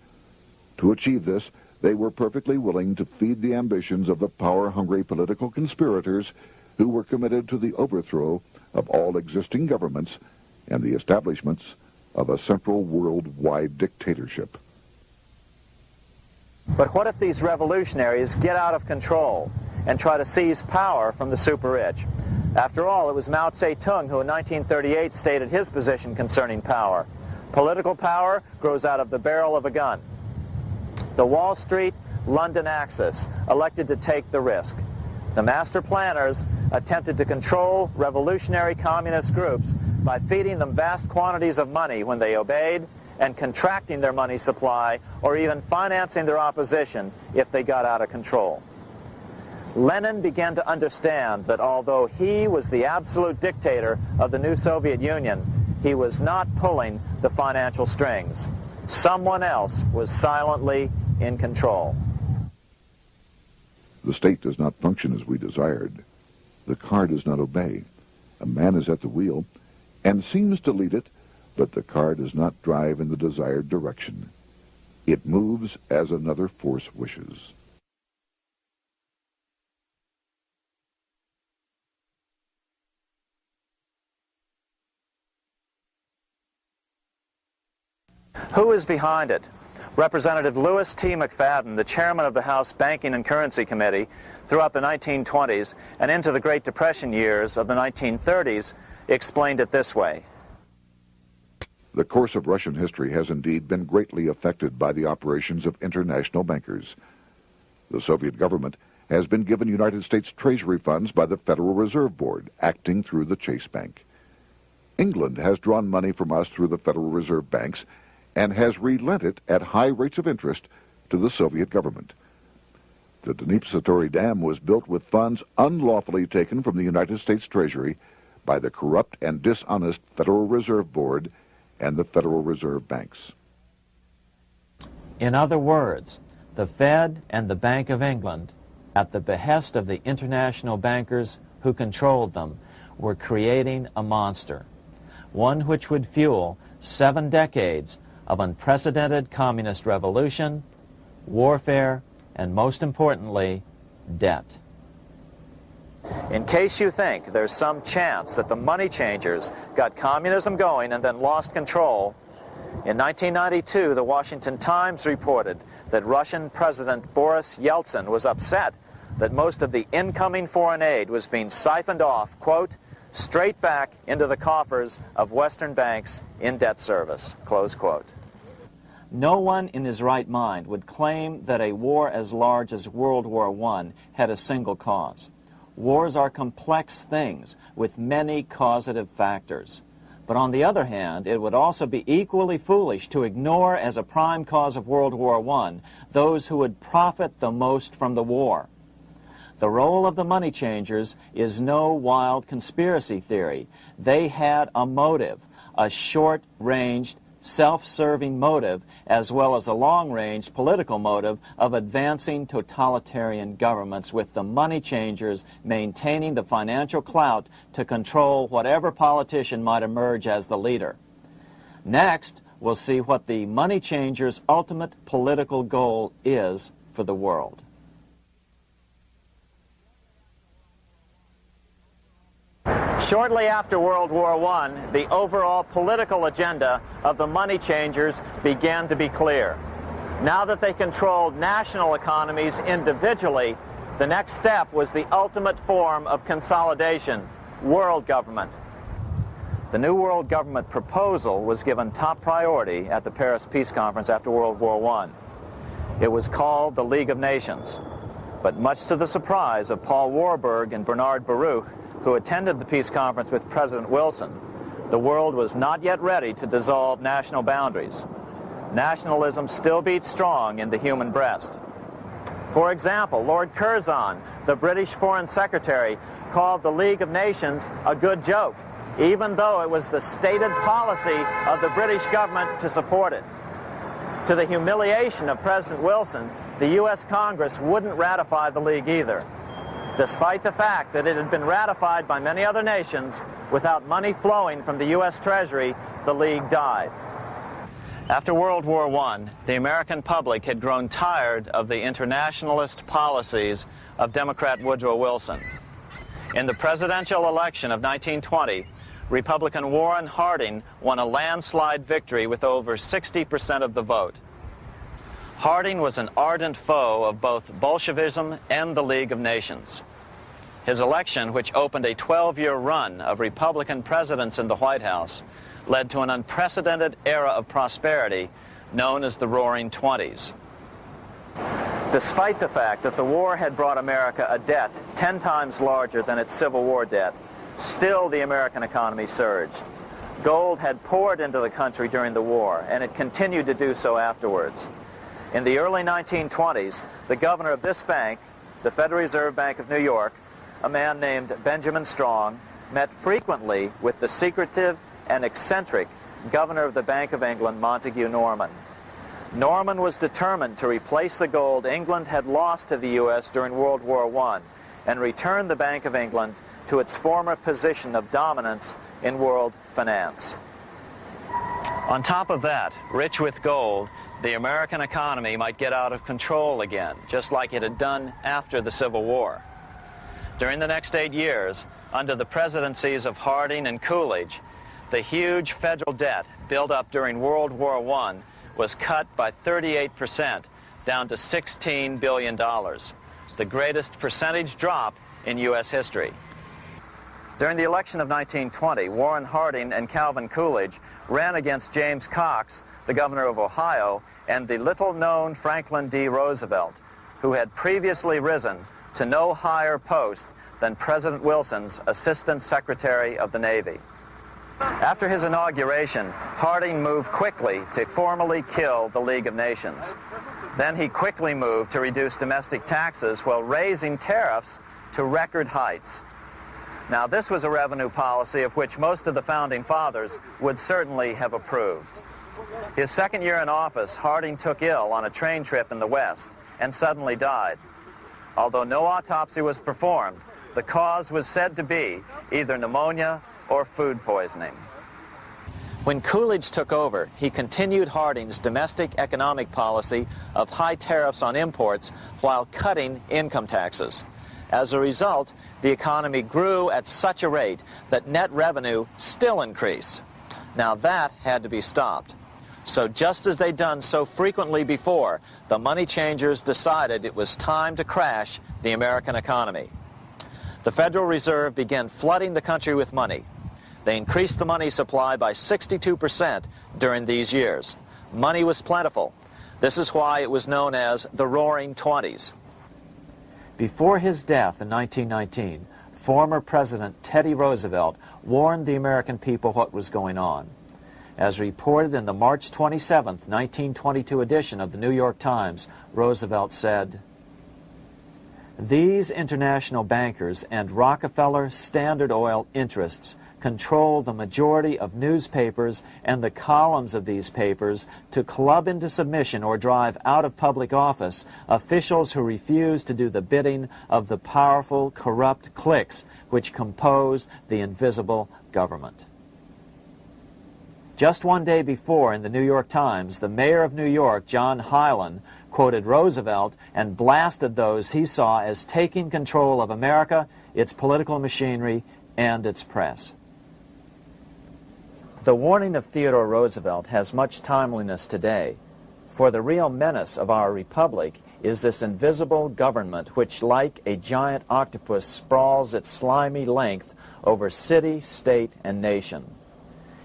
To achieve this, they were perfectly willing to feed the ambitions of the power-hungry political conspirators who were committed to the overthrow of all existing governments and the establishments of a central worldwide dictatorship. but what if these revolutionaries get out of control and try to seize power from the super-rich? After all, it was Mao Zedong who in 1938 stated his position concerning power. Political power grows out of the barrel of a gun. The Wall Street, London axis elected to take the risk. The master planners attempted to control revolutionary communist groups by feeding them vast quantities of money when they obeyed and contracting their money supply or even financing their opposition if they got out of control. Lenin began to understand that although he was the absolute dictator of the new Soviet Union, he was not pulling the financial strings. Someone else was silently in control. The state does not function as we desired. The car does not obey. A man is at the wheel and seems to lead it, but the car does not drive in the desired direction. It moves as another force wishes. Who is behind it? Representative Louis T. McFadden, the chairman of the House Banking and Currency Committee throughout the 1920s and into the Great Depression years of the 1930s, explained it this way. The course of Russian history has indeed been greatly affected by the operations of international bankers. The Soviet government has been given United States Treasury funds by the Federal Reserve Board, acting through the Chase Bank. England has drawn money from us through the Federal Reserve banks and has relent it at high rates of interest to the Soviet government. The Dnipro Dam was built with funds unlawfully taken from the United States Treasury by the corrupt and dishonest Federal Reserve Board and the Federal Reserve banks. In other words, the Fed and the Bank of England, at the behest of the international bankers who controlled them, were creating a monster, one which would fuel 7 decades of unprecedented communist revolution, warfare, and most importantly, debt. In case you think there's some chance that the money changers got communism going and then lost control, in 1992, the Washington Times reported that Russian President Boris Yeltsin was upset that most of the incoming foreign aid was being siphoned off, quote, straight back into the coffers of Western banks in debt service, close quote. No one in his right mind would claim that a war as large as World War I had a single cause. Wars are complex things with many causative factors. But on the other hand, it would also be equally foolish to ignore as a prime cause of World War I those who would profit the most from the war. The role of the money changers is no wild conspiracy theory. They had a motive, a short-ranged, self-serving motive, as well as a long-range political motive of advancing totalitarian governments, with the money changers maintaining the financial clout to control whatever politician might emerge as the leader. Next, we'll see what the money changers' ultimate political goal is for the world. Shortly after World War I, the overall political agenda of the money changers began to be clear. Now that they controlled national economies individually, the next step was the ultimate form of consolidation, world government. The new world government proposal was given top priority at the Paris Peace Conference after World War I. It was called the League of Nations, but much to the surprise of Paul Warburg and Bernard Baruch, who attended the peace conference with President Wilson, the world was not yet ready to dissolve national boundaries. Nationalism still beats strong in the human breast. For example, Lord Curzon, the British Foreign Secretary, called the League of Nations a good joke, even though it was the stated policy of the British government to support it. To the humiliation of President Wilson, the U.S. Congress wouldn't ratify the League either, despite the fact that it had been ratified by many other nations. Without money flowing from the U.S. Treasury, the League died. After World War I, the American public had grown tired of the internationalist policies of Democrat Woodrow Wilson. In the presidential election of 1920, Republican Warren Harding won a landslide victory with over 60% of the vote. Harding was an ardent foe of both Bolshevism and the League of Nations. His election, which opened a 12-year run of Republican presidents in the White House, led to an unprecedented era of prosperity known as the Roaring Twenties. Despite the fact that the war had brought America a debt 10 times larger than its Civil War debt, still the American economy surged. Gold had poured into the country during the war, and it continued to do so afterwards. In the early 1920s, the governor of this bank, the Federal Reserve Bank of New York, a man named Benjamin Strong, met frequently with the secretive and eccentric governor of the Bank of England, Montague Norman. Norman was determined to replace the gold England had lost to the U.S. during World War I and return the Bank of England to its former position of dominance in world finance. On top of that, rich with gold, the American economy might get out of control again, just like it had done after the Civil War. During the next 8 years, under the presidencies of Harding and Coolidge, the huge federal debt built up during World War I was cut by 38%, down to $16 billion, the greatest percentage drop in U.S. history. During the election of 1920, Warren Harding and Calvin Coolidge ran against James Cox, the governor of Ohio, and the little-known Franklin D. Roosevelt, who had previously risen to no higher post than President Wilson's Assistant Secretary of the Navy. After his inauguration, Harding moved quickly to formally kill the League of Nations. Then he quickly moved to reduce domestic taxes while raising tariffs to record heights. Now, this was a revenue policy of which most of the Founding Fathers would certainly have approved. His second year in office, Harding took ill on a train trip in the West and suddenly died. Although no autopsy was performed, the cause was said to be either pneumonia or food poisoning. When Coolidge took over, he continued Harding's domestic economic policy of high tariffs on imports while cutting income taxes. As a result, the economy grew at such a rate that net revenue still increased. Now that had to be stopped. So just as they'd done so frequently before, the money changers decided it was time to crash the American economy. The Federal Reserve began flooding the country with money. They increased the money supply by 62% during these years. Money was plentiful. This is why it was known as the Roaring Twenties. Before his death in 1919, former President Teddy Roosevelt warned the American people what was going on. As reported in the March 27, 1922 edition of the New York Times, Roosevelt said, "These international bankers and Rockefeller Standard Oil interests control the majority of newspapers and the columns of these papers to club into submission or drive out of public office officials who refuse to do the bidding of the powerful, corrupt cliques which compose the invisible government." Just one day before, in the New York Times, the mayor of New York, John Hylan, quoted Roosevelt and blasted those he saw as taking control of America, its political machinery, and its press. The warning of Theodore Roosevelt has much timeliness today, for the real menace of our republic is this invisible government which, like a giant octopus, sprawls its slimy length over city, state, and nation.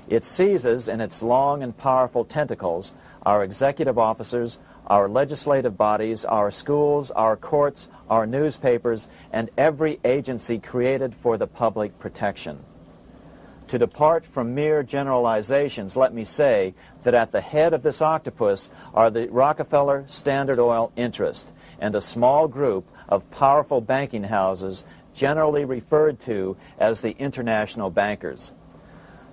It seizes in its long and powerful tentacles our executive officers, our legislative bodies, our schools, our courts, our newspapers, and every agency created for the public protection. To depart from mere generalizations, let me say that at the head of this octopus are the Rockefeller Standard Oil interest and a small group of powerful banking houses generally referred to as the international bankers.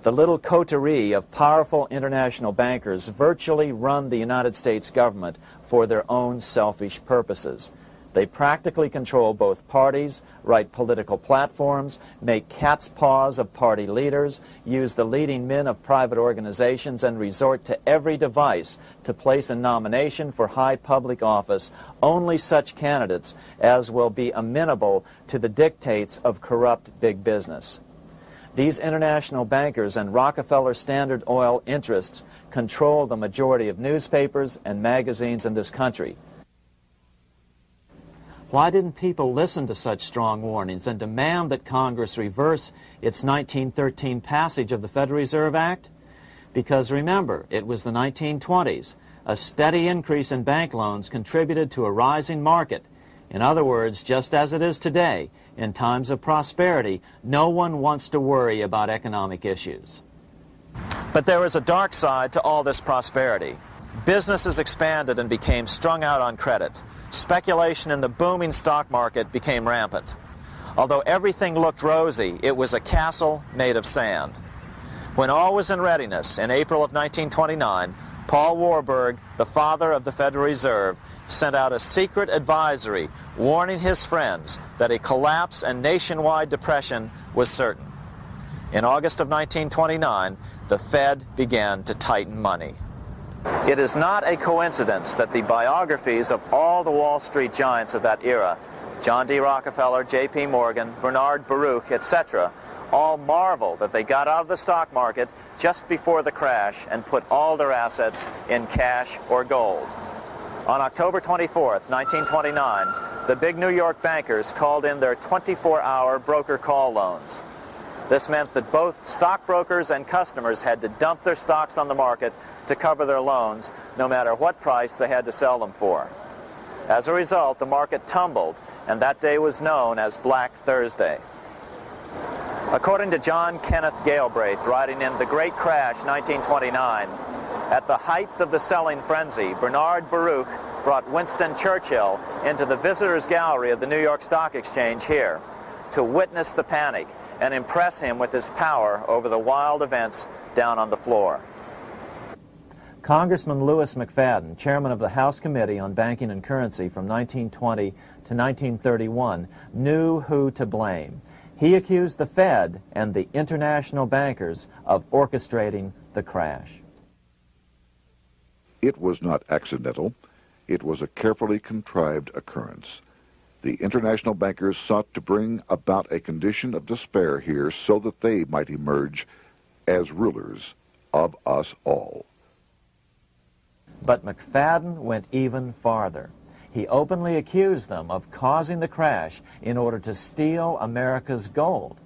The little coterie of powerful international bankers virtually run the United States government for their own selfish purposes. They practically control both parties, write political platforms, make cat's paws of party leaders, use the leading men of private organizations, and resort to every device to place a nomination for high public office only such candidates as will be amenable to the dictates of corrupt big business. These international bankers and Rockefeller Standard Oil interests control the majority of newspapers and magazines in this country. Why didn't people listen to such strong warnings and demand that Congress reverse its 1913 passage of the Federal Reserve Act? Because remember, it was the 1920s. A steady increase in bank loans contributed to a rising market. In other words, just as it is today, in times of prosperity, no one wants to worry about economic issues. But there was a dark side to all this prosperity. Businesses expanded and became strung out on credit. Speculation in the booming stock market became rampant. Although everything looked rosy, it was a castle made of sand. When all was in readiness, in April of 1929, Paul Warburg, the father of the Federal Reserve, sent out a secret advisory warning his friends that a collapse and nationwide depression was certain. In August of 1929, the Fed began to tighten money. It is not a coincidence that the biographies of all the Wall Street giants of that era, John D. Rockefeller, J.P. Morgan, Bernard Baruch, etc., all marvel that they got out of the stock market just before the crash and put all their assets in cash or gold. On October 24th, 1929, the big New York bankers called in their 24-hour broker call loans. This meant that both stockbrokers and customers had to dump their stocks on the market to cover their loans, no matter what price they had to sell them for. As a result, the market tumbled, and that day was known as Black Thursday. According to John Kenneth Galbraith, writing in The Great Crash, 1929, at the height of the selling frenzy, Bernard Baruch brought Winston Churchill into the visitors' gallery of the New York Stock Exchange here to witness the panic and impress him with his power over the wild events down on the floor. Congressman Louis McFadden, chairman of the House Committee on Banking and Currency from 1920 to 1931, knew who to blame. He accused the Fed and the international bankers of orchestrating the crash. It was not accidental. It was a carefully contrived occurrence. The international bankers sought to bring about a condition of despair here so that they might emerge as rulers of us all. But McFadden went even farther. He openly accused them of causing the crash in order to steal America's gold.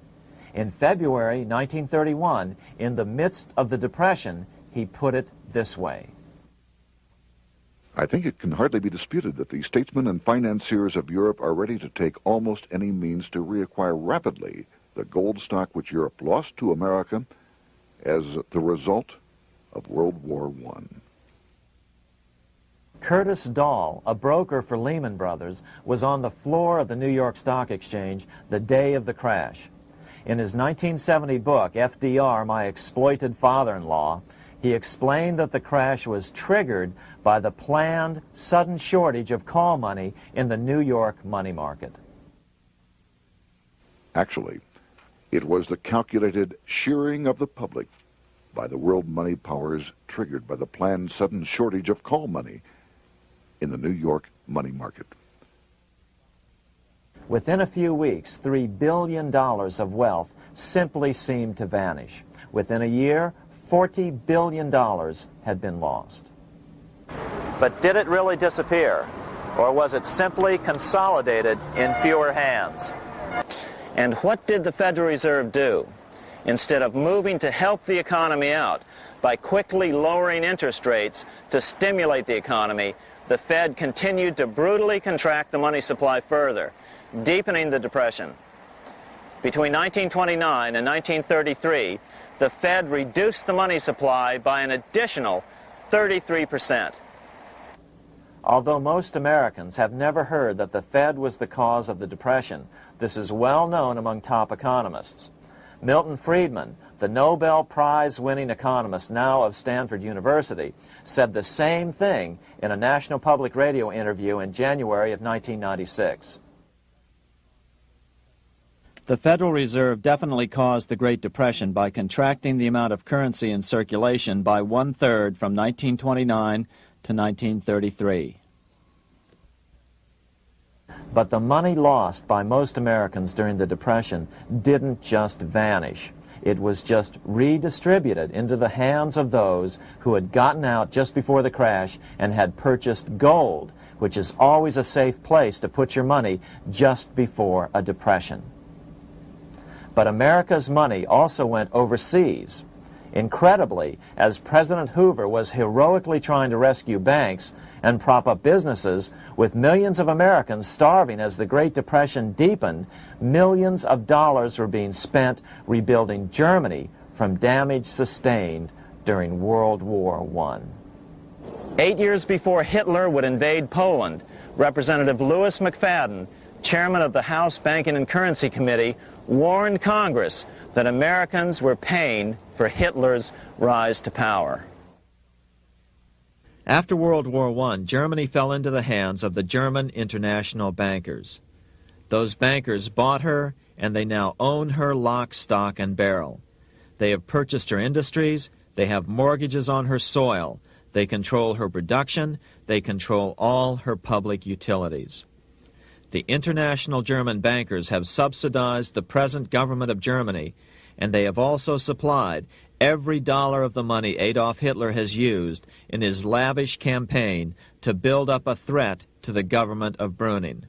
In February 1931, in the midst of the Depression, he put it this way. I think it can hardly be disputed that the statesmen and financiers of Europe are ready to take almost any means to reacquire rapidly the gold stock which Europe lost to America as the result of World War I. Curtis Dahl, a broker for Lehman Brothers, was on the floor of the New York Stock Exchange the day of the crash. In his 1970 book, FDR, My Exploited Father-in-Law, he explained that the crash was triggered by the planned sudden shortage of call money in the New York money market. Actually, it was the calculated shearing of the public by the world money powers triggered by the planned sudden shortage of call money in the New York money market. Within a few weeks, $3 billion of wealth simply seemed to vanish. Within a year, $40 billion had been lost. But did it really disappear? Or was it simply consolidated in fewer hands? And what did the Federal Reserve do? Instead of moving to help the economy out by quickly lowering interest rates to stimulate the economy, the Fed continued to brutally contract the money supply further, deepening the Depression. Between 1929 and 1933, the Fed reduced the money supply by an additional 33%. Although most Americans have never heard that the Fed was the cause of the Depression, this is well known among top economists. Milton Friedman, the Nobel Prize-winning economist, now of Stanford University, said the same thing in a National Public Radio interview in January of 1996. The Federal Reserve definitely caused the Great Depression by contracting the amount of currency in circulation by 1/3 from 1929 to 1933. But the money lost by most Americans during the Depression didn't just vanish. It was just redistributed into the hands of those who had gotten out just before the crash and had purchased gold, which is always a safe place to put your money just before a depression. But America's money also went overseas. Incredibly, as President Hoover was heroically trying to rescue banks and prop up businesses, with millions of Americans starving as the Great Depression deepened, millions of dollars were being spent rebuilding Germany from damage sustained during World War I. 8 years before Hitler would invade Poland, Representative Louis McFadden, chairman of the House Banking and Currency Committee, warned Congress that Americans were paying for Hitler's rise to power. After World War I, Germany fell into the hands of the German international bankers. Those bankers bought her, and they now own her lock, stock, and barrel. They have purchased her industries, they have mortgages on her soil, they control her production, they control all her public utilities. The international German bankers have subsidized the present government of Germany, and they have also supplied every dollar of the money Adolf Hitler has used in his lavish campaign to build up a threat to the government of Brüning.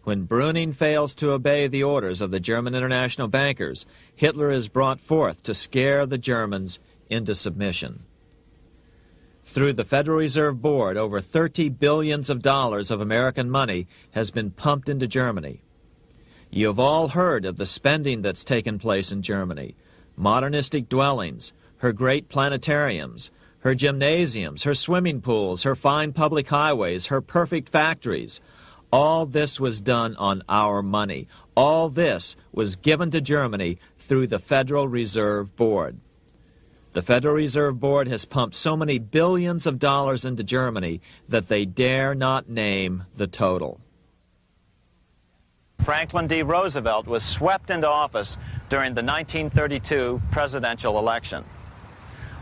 When Brüning fails to obey the orders of the German international bankers, Hitler is brought forth to scare the Germans into submission. Through the Federal Reserve Board, over $30 billion of American money has been pumped into Germany. You have all heard of the spending that's taken place in Germany. Modernistic dwellings, her great planetariums, her gymnasiums, her swimming pools, her fine public highways, her perfect factories. All this was done on our money. All this was given to Germany through the Federal Reserve Board. The Federal Reserve Board has pumped so many billions of dollars into Germany that they dare not name the total. Franklin D. Roosevelt was swept into office during the 1932 presidential election.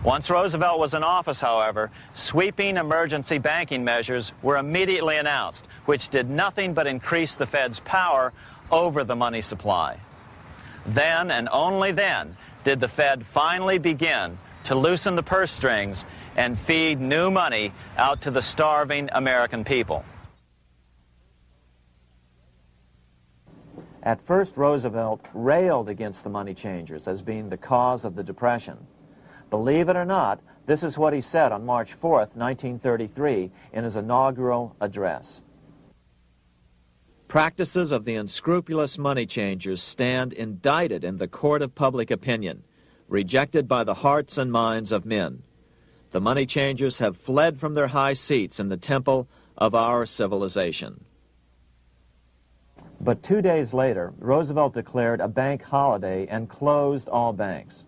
Once Roosevelt was in office, however, sweeping emergency banking measures were immediately announced, which did nothing but increase the Fed's power over the money supply. Then, and only then, did the Fed finally begin to loosen the purse strings and feed new money out to the starving American people. At first, Roosevelt railed against the money changers as being the cause of the Depression. Believe it or not, this is what he said on March 4th, 1933, in his inaugural address. Practices of the unscrupulous money changers stand indicted in the court of public opinion, rejected by the hearts and minds of men. The money changers have fled from their high seats in the temple of our civilization. But 2 days later, Roosevelt declared a bank holiday and closed all banks.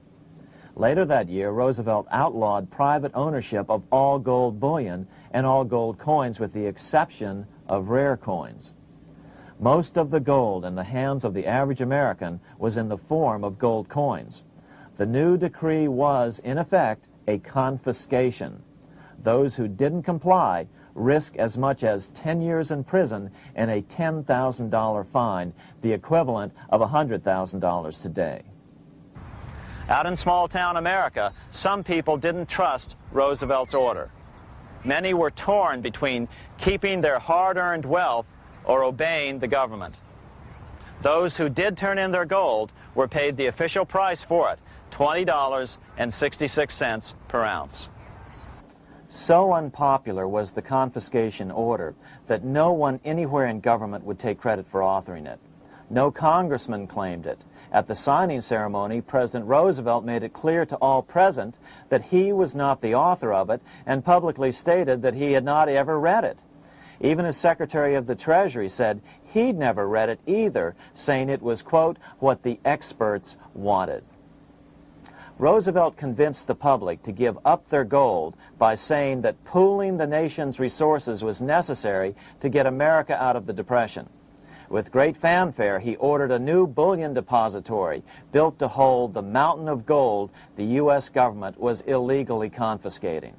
Later that year, Roosevelt outlawed private ownership of all gold bullion and all gold coins with the exception of rare coins. Most of the gold in the hands of the average American was in the form of gold coins. The new decree was, in effect, a confiscation. Those who didn't comply risk as much as 10 years in prison and a $10,000 fine, the equivalent of $100,000 today. Out in small-town America, some people didn't trust Roosevelt's order. Many were torn between keeping their hard-earned wealth or obeying the government. Those who did turn in their gold were paid the official price for it, $20.66 per ounce. So unpopular was the confiscation order that no one anywhere in government would take credit for authoring it. No congressman claimed it. At the signing ceremony, President Roosevelt made it clear to all present that he was not the author of it and publicly stated that he had not ever read it. Even his Secretary of the Treasury said he'd never read it either, saying it was, quote, what the experts wanted. Roosevelt convinced the public to give up their gold by saying that pooling the nation's resources was necessary to get America out of the Depression. With great fanfare, he ordered a new bullion depository built to hold the mountain of gold the U.S. government was illegally confiscating.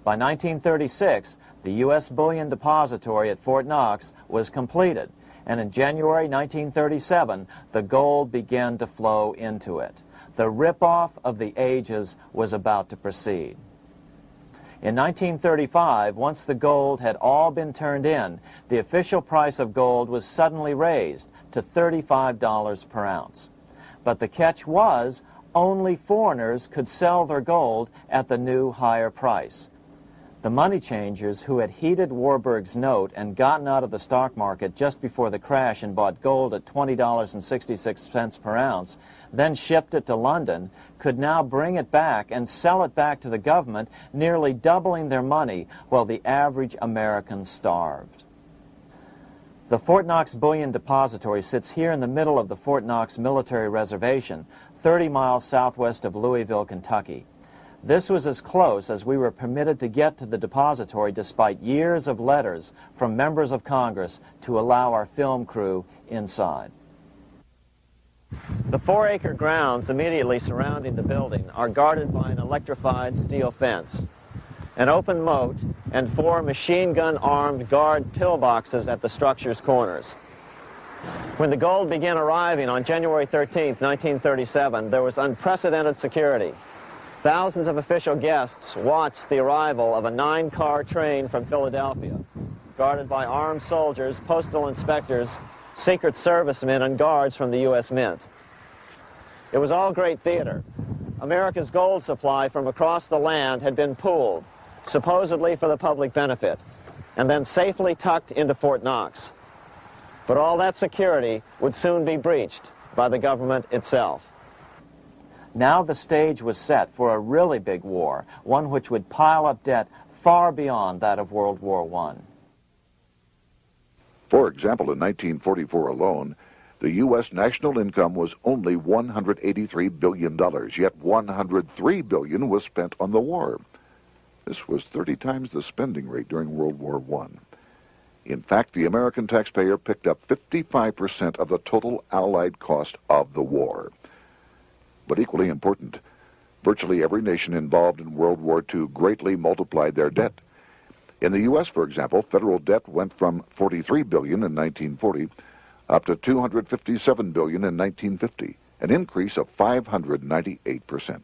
By 1936, the U.S. bullion depository at Fort Knox was completed, and in January 1937, the gold began to flow into it. The rip-off of the ages was about to proceed. In 1935, once the gold had all been turned in, the official price of gold was suddenly raised to $35 per ounce. But the catch was, only foreigners could sell their gold at the new higher price. The money changers who had heeded Warburg's note and gotten out of the stock market just before the crash and bought gold at $20.66 per ounce, then shipped it to London, could now bring it back and sell it back to the government, nearly doubling their money while the average American starved. The Fort Knox Bullion Depository sits here in the middle of the Fort Knox Military Reservation, 30 miles southwest of Louisville, Kentucky. This was as close as we were permitted to get to the depository despite years of letters from members of Congress to allow our film crew inside. The 4-acre grounds immediately surrounding the building are guarded by an electrified steel fence, an open moat, and 4 machine-gun-armed guard pillboxes at the structure's corners. When the gold began arriving on January 13, 1937, there was unprecedented security. Thousands of official guests watched the arrival of a 9-car train from Philadelphia, guarded by armed soldiers, postal inspectors, Secret Servicemen, and guards from the U.S. Mint. It was all great theater. America's gold supply from across the land had been pooled, supposedly for the public benefit, and then safely tucked into Fort Knox. But all that security would soon be breached by the government itself. Now the stage was set for a really big war, one which would pile up debt far beyond that of World War I. For example, in 1944 alone, the U.S. national income was only $183 billion, yet $103 billion was spent on the war. This was 30 times the spending rate during World War I. In fact, the American taxpayer picked up 55% of the total Allied cost of the war. But equally important, virtually every nation involved in World War II greatly multiplied their debt. In the U.S., for example, federal debt went from $43 billion in 1940 up to $257 billion in 1950, an increase of 598%.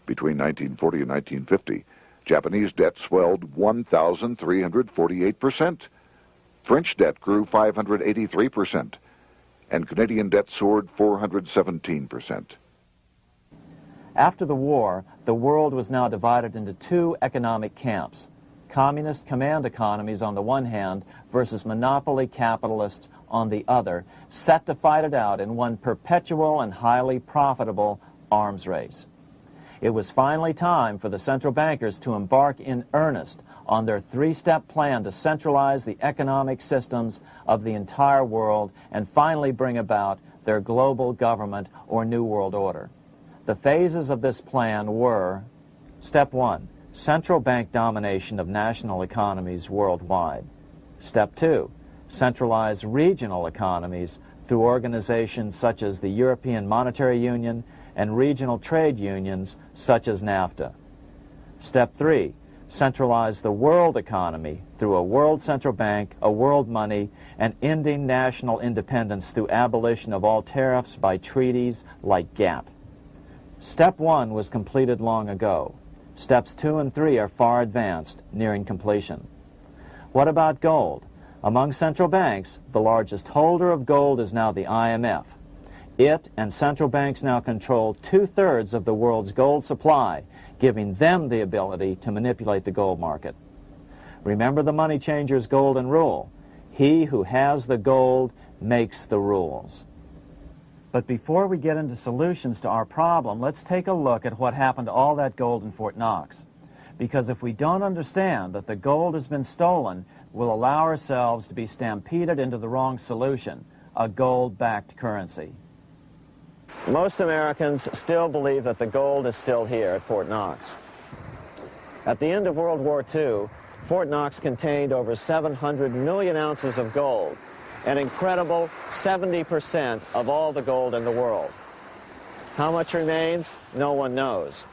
Between 1940 and 1950, Japanese debt swelled 1,348%. French debt grew 583%, and Canadian debt soared 417%. After the war, the world was now divided into 2 economic camps: communist command economies on the one hand versus monopoly capitalists on the other, set to fight it out in one perpetual and highly profitable arms race. It was finally time for the central bankers to embark in earnest on their 3-step plan to centralize the economic systems of the entire world and finally bring about their global government or New World Order. The phases of this plan were: Step 1, central bank domination of national economies worldwide. Step 2, centralize regional economies through organizations such as the European Monetary Union and regional trade unions such as NAFTA. Step 3, centralize the world economy through a world central bank, a world money, and ending national independence through abolition of all tariffs by treaties like GATT. Step 1 was completed long ago. Steps 2 and 3 are far advanced, nearing completion. What about gold? Among central banks, the largest holder of gold is now the IMF. It and central banks now control 2/3 of the world's gold supply, giving them the ability to manipulate the gold market. Remember the money changer's golden rule: he who has the gold makes the rules. But before we get into solutions to our problem, let's take a look at what happened to all that gold in Fort Knox. Because if we don't understand that the gold has been stolen, we'll allow ourselves to be stampeded into the wrong solution: a gold-backed currency. Most Americans still believe that the gold is still here at Fort Knox. At the end of World War II, Fort Knox contained over 700 million ounces of gold, an incredible 70% of all the gold in the world. How much remains? No one knows.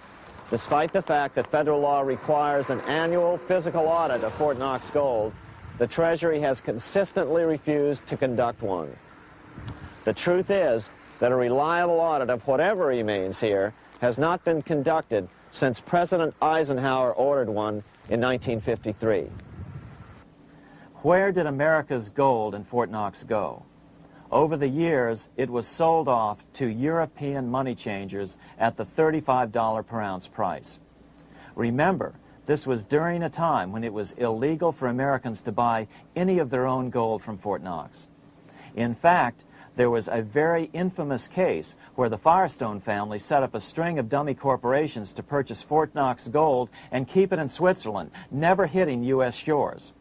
Despite the fact that federal law requires an annual physical audit of Fort Knox gold, the Treasury has consistently refused to conduct one. The truth is that a reliable audit of whatever remains here has not been conducted since President Eisenhower ordered one in 1953. Where did America's gold in Fort Knox go? Over the years, it was sold off to European money changers at the $35 per ounce price. Remember, this was during a time when it was illegal for Americans to buy any of their own gold from Fort Knox. In fact, there was a very infamous case where the Firestone family set up a string of dummy corporations to purchase Fort Knox gold and keep it in Switzerland, never hitting U.S. shores.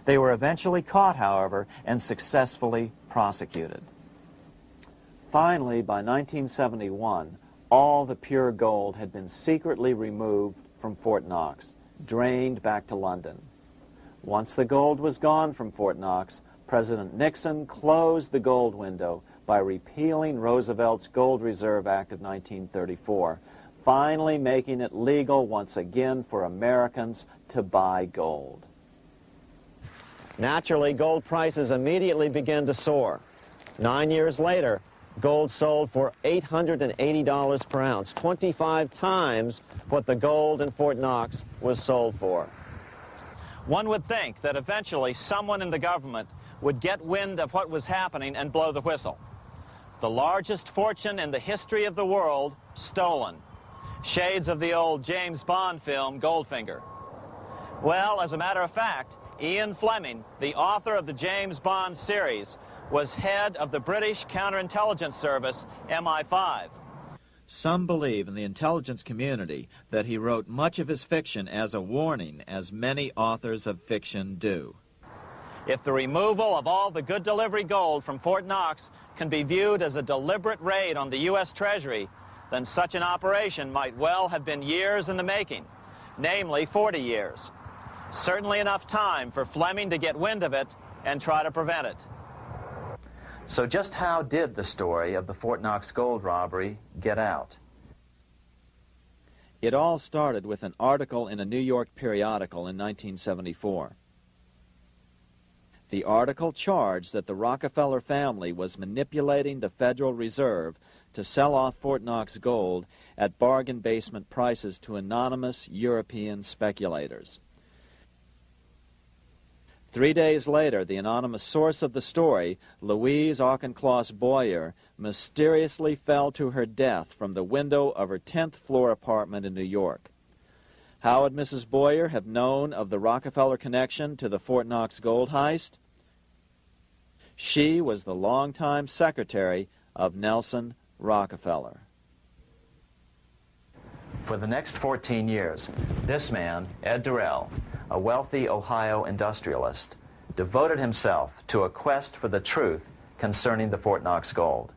They were eventually caught, however, and successfully prosecuted. Finally, by 1971, all the pure gold had been secretly removed from Fort Knox, drained back to London. Once the gold was gone from Fort Knox, President Nixon closed the gold window by repealing Roosevelt's Gold Reserve Act of 1934, finally making it legal once again for Americans to buy gold. Naturally, gold prices immediately began to soar. 9 years later, gold sold for $880 per ounce, 25 times what the gold in Fort Knox was sold for. One would think that eventually someone in the government would get wind of what was happening and blow the whistle. The largest fortune in the history of the world stolen. Shades of the old James Bond film, Goldfinger. Well, as a matter of fact, Ian Fleming, the author of the James Bond series, was head of the British counterintelligence service, MI5. Some believe in the intelligence community that he wrote much of his fiction as a warning, as many authors of fiction do. If the removal of all the good delivery gold from Fort Knox can be viewed as a deliberate raid on the U.S. Treasury, then such an operation might well have been years in the making, namely 40 years. Certainly enough time for Fleming to get wind of it and try to prevent it. So just how did the story of the Fort Knox gold robbery get out? It all started with an article in a New York periodical in 1974. The article charged that the Rockefeller family was manipulating the Federal Reserve to sell off Fort Knox gold at bargain basement prices to anonymous European speculators. 3 days later, the anonymous source of the story, Louise Auchincloss Boyer, mysteriously fell to her death from the window of her 10th floor apartment in New York. How would Mrs. Boyer have known of the Rockefeller connection to the Fort Knox gold heist? She was the longtime secretary of Nelson Rockefeller. For the next 14 years, this man, Ed Durrell, a wealthy Ohio industrialist, devoted himself to a quest for the truth concerning the Fort Knox gold.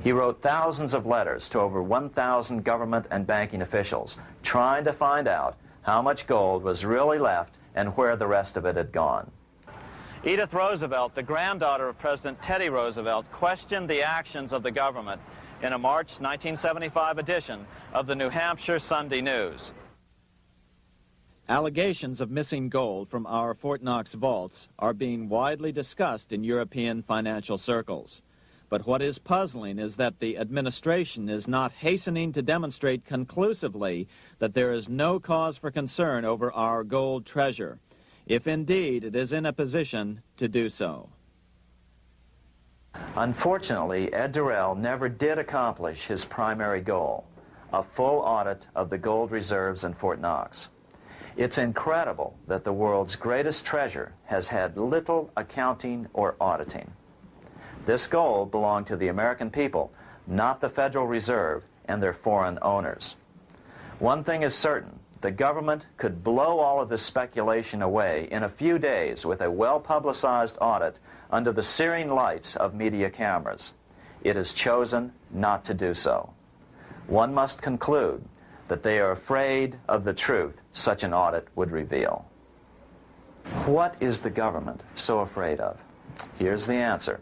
He wrote thousands of letters to over 1,000 government and banking officials, trying to find out how much gold was really left and where the rest of it had gone. Edith Roosevelt, the granddaughter of President Teddy Roosevelt, questioned the actions of the government in a March 1975 edition of the New Hampshire Sunday News. Allegations of missing gold from our Fort Knox vaults are being widely discussed in European financial circles. But what is puzzling is that the administration is not hastening to demonstrate conclusively that there is no cause for concern over our gold treasure, if indeed it is in a position to do so. Unfortunately, Ed Durrell never did accomplish his primary goal, a full audit of the gold reserves in Fort Knox. It's incredible that the world's greatest treasure has had little accounting or auditing. This gold belonged to the American people, not the Federal Reserve and their foreign owners. One thing is certain, the government could blow all of this speculation away in a few days with a well-publicized audit under the searing lights of media cameras. it has chosen not to do so. One must conclude that they are afraid of the truth such an audit would reveal. What is the government so afraid of? Here's the answer.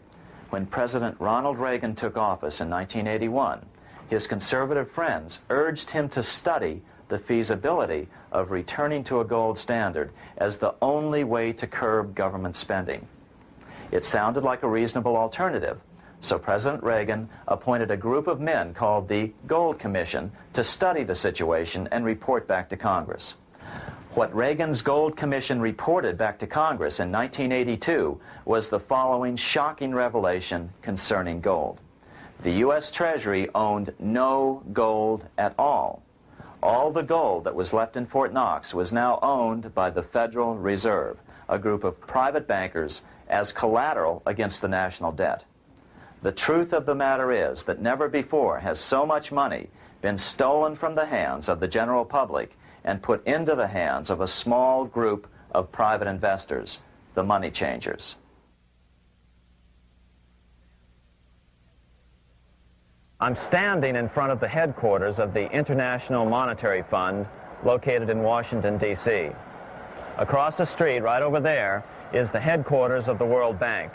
When President Ronald Reagan took office in 1981, his conservative friends urged him to study the feasibility of returning to a gold standard as the only way to curb government spending. It sounded like a reasonable alternative, so President Reagan appointed a group of men called the Gold Commission to study the situation and report back to Congress. What Reagan's Gold Commission reported back to Congress in 1982 was the following shocking revelation concerning gold. The U.S. Treasury owned no gold at all. All the gold that was left in Fort Knox was now owned by the Federal Reserve, a group of private bankers, as collateral against the national debt. The truth of the matter is that never before has so much money been stolen from the hands of the general public and put into the hands of a small group of private investors, the money changers. I'm standing in front of the headquarters of the International Monetary Fund located in Washington, D.C. Across the street, right over there, is the headquarters of the World Bank.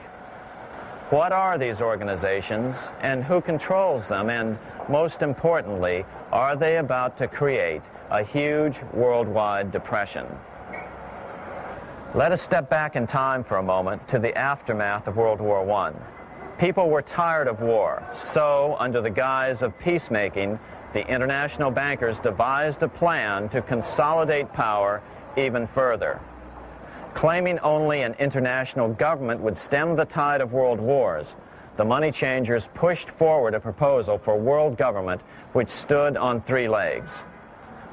What are these organizations, and who controls them, and most importantly, are they about to create a huge worldwide depression? Let us step back in time for a moment to the aftermath of World War I. People were tired of war, so under the guise of peacemaking, the international bankers devised a plan to consolidate power even further. Claiming only an international government would stem the tide of world wars, the money changers pushed forward a proposal for world government which stood on three legs.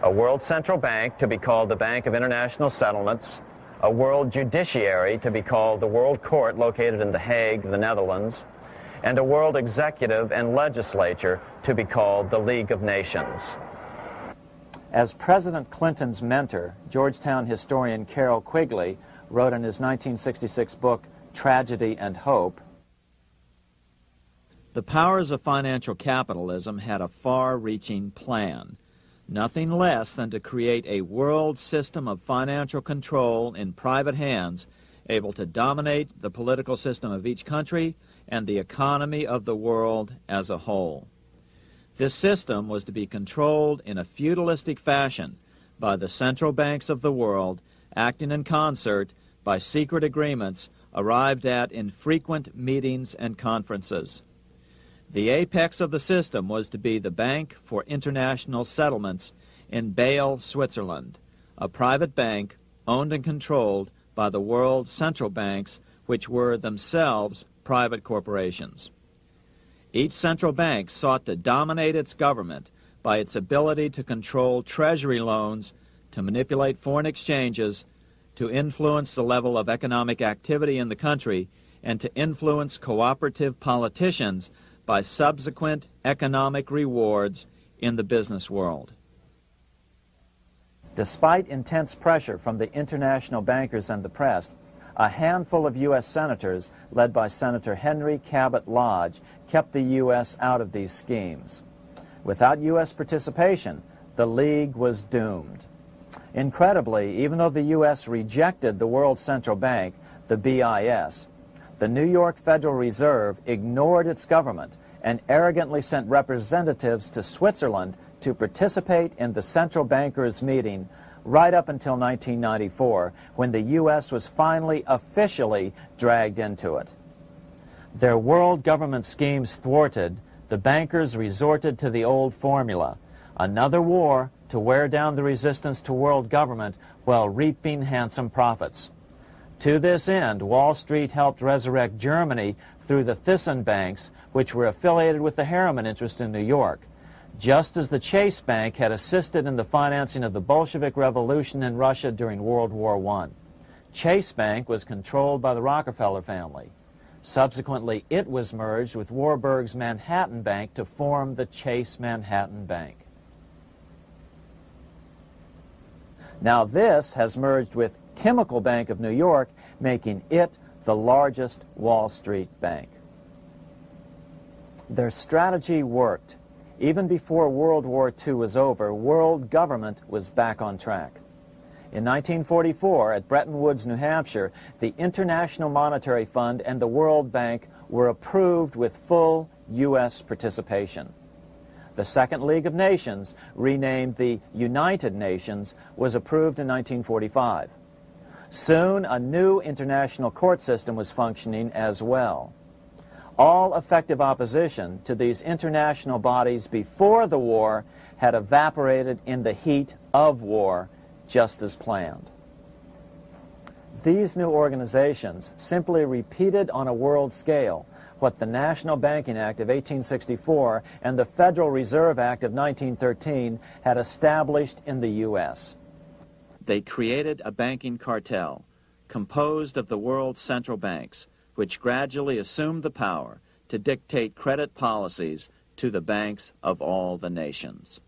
A world central bank to be called the Bank of International Settlements, a world judiciary to be called the World Court located in The Hague, the Netherlands, and a world executive and legislature to be called the League of Nations. As President Clinton's mentor, Georgetown historian Carroll Quigley wrote in his 1966 book, Tragedy and Hope, the powers of financial capitalism had a far-reaching plan, nothing less than to create a world system of financial control in private hands, able to dominate the political system of each country and the economy of the world as a whole. This system was to be controlled in a feudalistic fashion by the central banks of the world, acting in concert by secret agreements arrived at in frequent meetings and conferences. The apex of the system was to be the Bank for International Settlements in Bâle, Switzerland, a private bank owned and controlled by the world central banks, which were themselves private corporations. Each central bank sought to dominate its government by its ability to control treasury loans, to manipulate foreign exchanges, to influence the level of economic activity in the country, and to influence cooperative politicians by subsequent economic rewards in the business world. Despite intense pressure from the international bankers and the press, a handful of U.S. senators, led by Senator Henry Cabot Lodge, kept the U.S. out of these schemes. Without U.S. participation, the League was doomed. Incredibly, even though the U.S. rejected the World Central Bank, the BIS, the New York Federal Reserve ignored its government and arrogantly sent representatives to Switzerland to participate in the central bankers' meeting right up until 1994, when the U.S. was finally officially dragged into it. Their world government schemes thwarted, the bankers resorted to the old formula, another war to wear down the resistance to world government while reaping handsome profits. To this end, Wall Street helped resurrect Germany through the Thyssen banks, which were affiliated with the Harriman interest in New York, just as the Chase Bank had assisted in the financing of the Bolshevik Revolution in Russia during World War I. Chase Bank was controlled by the Rockefeller family. Subsequently, it was merged with Warburg's Manhattan Bank to form the Chase Manhattan Bank. Now this has merged with Chemical Bank of New York, making it the largest Wall Street bank. Their strategy worked. Even before World War II was over, world government was back on track. In 1944, at Bretton Woods, New Hampshire, the International Monetary Fund and the World Bank were approved with full U.S. participation. The Second League of Nations, renamed the United Nations, was approved in 1945. Soon, a new international court system was functioning as well. All effective opposition to these international bodies before the war had evaporated in the heat of war, just as planned. These new organizations simply repeated on a world scale what the National Banking Act of 1864 and the Federal Reserve Act of 1913 had established in the U.S. They created a banking cartel composed of the world's central banks, which gradually assumed the power to dictate credit policies to the banks of all the nations.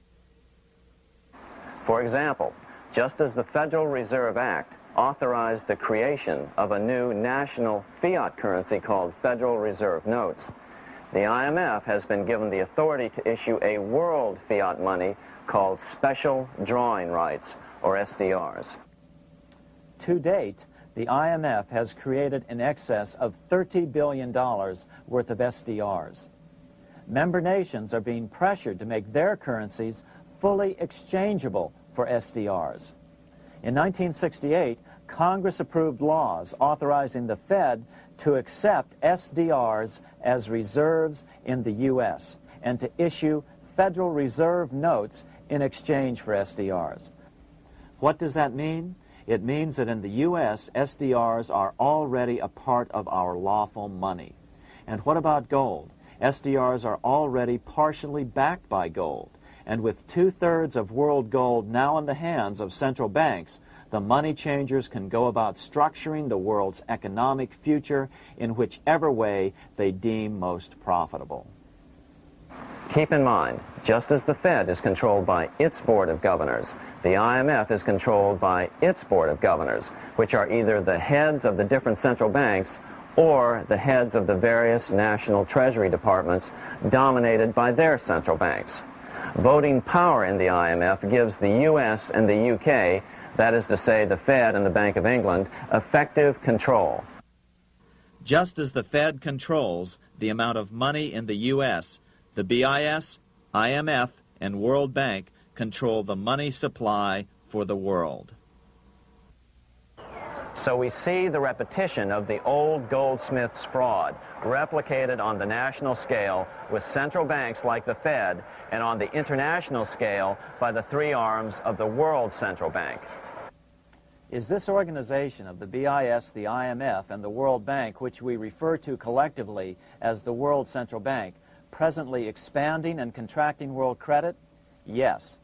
For example, just as the Federal Reserve Act authorized the creation of a new national fiat currency called Federal Reserve Notes, the IMF has been given the authority to issue a world fiat money called Special Drawing Rights, or SDRs. To date, the IMF has created in excess of $30 billion worth of SDRs. Member nations are being pressured to make their currencies fully exchangeable for SDRs. In 1968, Congress approved laws authorizing the Fed to accept SDRs as reserves in the U.S. and to issue Federal Reserve notes in exchange for SDRs. What does that mean? It means that in the U.S., SDRs are already a part of our lawful money. And what about gold? SDRs are already partially backed by gold. And with 2/3 of world gold now in the hands of central banks, the money changers can go about structuring the world's economic future in whichever way they deem most profitable. Keep in mind, just as the Fed is controlled by its Board of Governors, the IMF is controlled by its Board of Governors, which are either the heads of the different central banks or the heads of the various national treasury departments dominated by their central banks. Voting power in the IMF gives the U.S. and the U.K., that is to say the Fed and the Bank of England, effective control. Just as the Fed controls the amount of money in the U.S., the BIS, IMF, and World Bank control the money supply for the world. So we see the repetition of the old goldsmith's fraud replicated on the national scale with central banks like the Fed and on the international scale by the three arms of the world central bank. Is this organization of the BIS, the IMF, and the World Bank, which we refer to collectively as the World Central Bank, presently expanding and contracting world credit? Yes.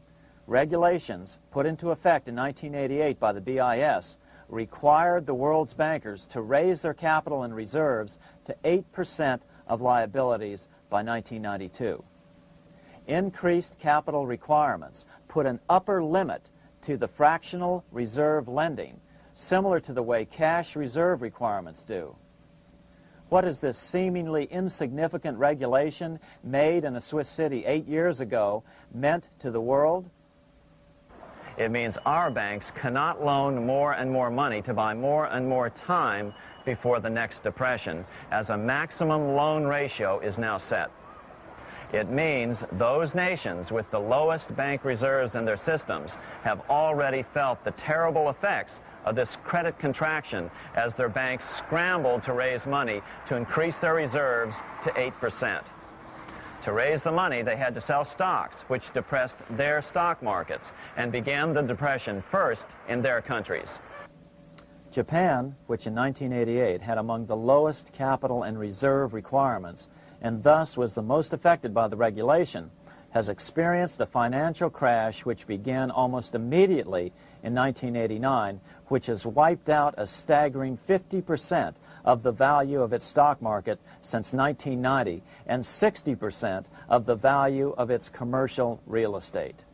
Regulations put into effect in 1988 by the BIS required the world's bankers to raise their capital and reserves to 8% of liabilities by 1992. Increased capital requirements put an upper limit to the fractional reserve lending, similar to the way cash reserve requirements do. What has this seemingly insignificant regulation made in a Swiss city 8 years ago meant to the world? It means our banks cannot loan more and more money to buy more and more time before the next depression, as a maximum loan ratio is now set. It means those nations with the lowest bank reserves in their systems have already felt the terrible effects of this credit contraction as their banks scrambled to raise money to increase their reserves to 8%. To raise the money, they had to sell stocks, which depressed their stock markets and began the depression first in their countries. Japan, which in 1988 had among the lowest capital and reserve requirements and thus was the most affected by the regulation, has experienced a financial crash which began almost immediately in 1989, which has wiped out a staggering 50% of the value of its stock market since 1990 and 60% of the value of its commercial real estate.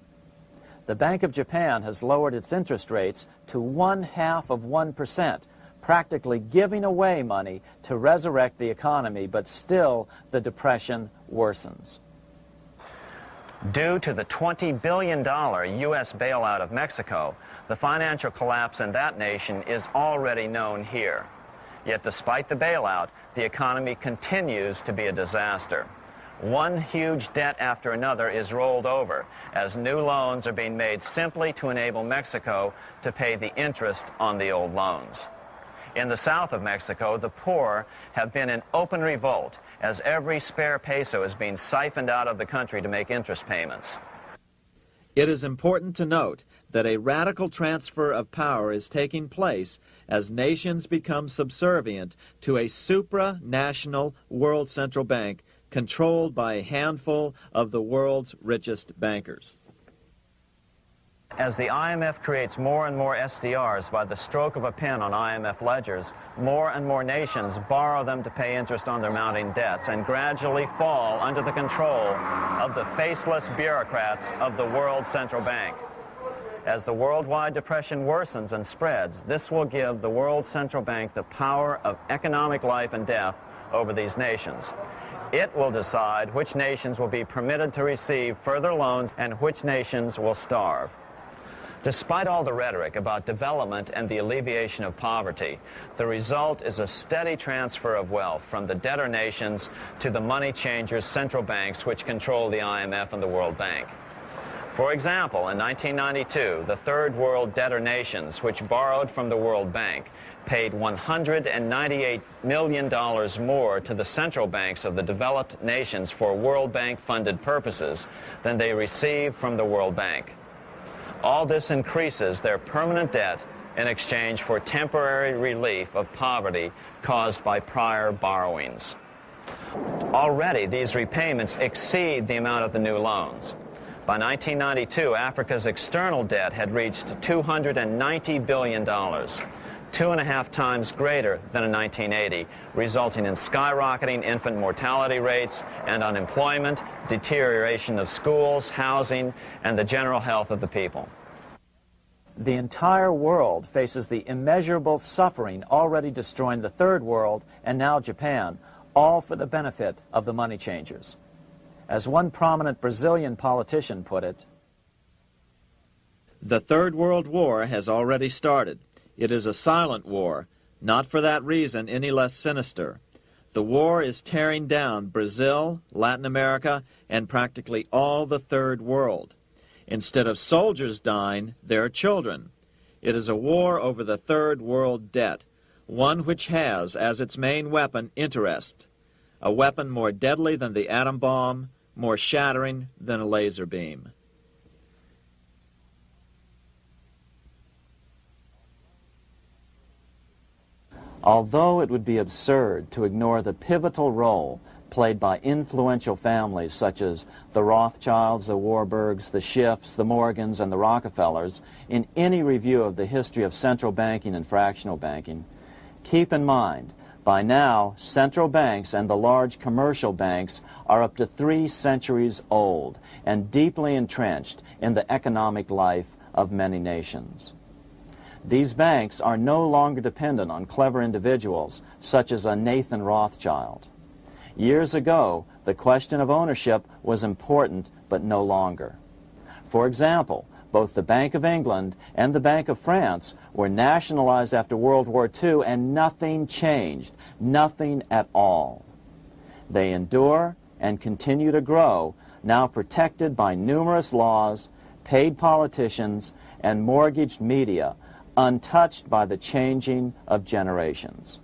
The Bank of Japan has lowered its interest rates to 0.5%, practically giving away money to resurrect the economy, but still the depression worsens. Due to the $20 billion U.S. bailout of Mexico, the financial collapse in that nation is already known here. Yet despite the bailout, the economy continues to be a disaster. One huge debt after another is rolled over as new loans are being made simply to enable Mexico to pay the interest on the old loans. In the south of Mexico, the poor have been in open revolt as every spare peso is being siphoned out of the country to make interest payments. It is important to note that a radical transfer of power is taking place as nations become subservient to a supranational world central bank controlled by a handful of the world's richest bankers. As the IMF creates more and more SDRs by the stroke of a pen on IMF ledgers, more and more nations borrow them to pay interest on their mounting debts and gradually fall under the control of the faceless bureaucrats of the World Central Bank. As the worldwide depression worsens and spreads, this will give the World Central Bank the power of economic life and death over these nations. It will decide which nations will be permitted to receive further loans and which nations will starve. Despite all the rhetoric about development and the alleviation of poverty, the result is a steady transfer of wealth from the debtor nations to the money changers' central banks which control the IMF and the World Bank. For example, in 1992, the Third World debtor nations, which borrowed from the World Bank, paid $198 million more to the central banks of the developed nations for World Bank-funded purposes than they received from the World Bank. All this increases their permanent debt in exchange for temporary relief of poverty caused by prior borrowings. Already, these repayments exceed the amount of the new loans. By 1992, Africa's external debt had reached $290 billion, 2.5 times greater than in 1980, resulting in skyrocketing infant mortality rates and unemployment, deterioration of schools, housing, and the general health of the people. The entire world faces the immeasurable suffering already destroying the Third World and now Japan, all for the benefit of the money changers. As one prominent Brazilian politician put it, "The Third World War has already started. It is a silent war, not for that reason any less sinister. The war is tearing down Brazil, Latin America, and practically all the Third World. Instead of soldiers dying, there are children. It is a war over the Third World debt, one which has as its main weapon interest, a weapon more deadly than the atom bomb, more shattering than a laser beam." Although it would be absurd to ignore the pivotal role played by influential families such as the Rothschilds, the Warburgs, the Schiffs, the Morgans, and the Rockefellers in any review of the history of central banking and fractional banking, keep in mind, by now, central banks and the large commercial banks are up to 3 centuries old and deeply entrenched in the economic life of many nations. These banks are no longer dependent on clever individuals such as a Nathan Rothschild. Years ago, the question of ownership was important, but no longer. For example, both the Bank of England and the Bank of France were nationalized after World War II, and nothing changed, nothing at all. They endure and continue to grow, now protected by numerous laws, paid politicians, and mortgaged media, untouched by the changing of generations.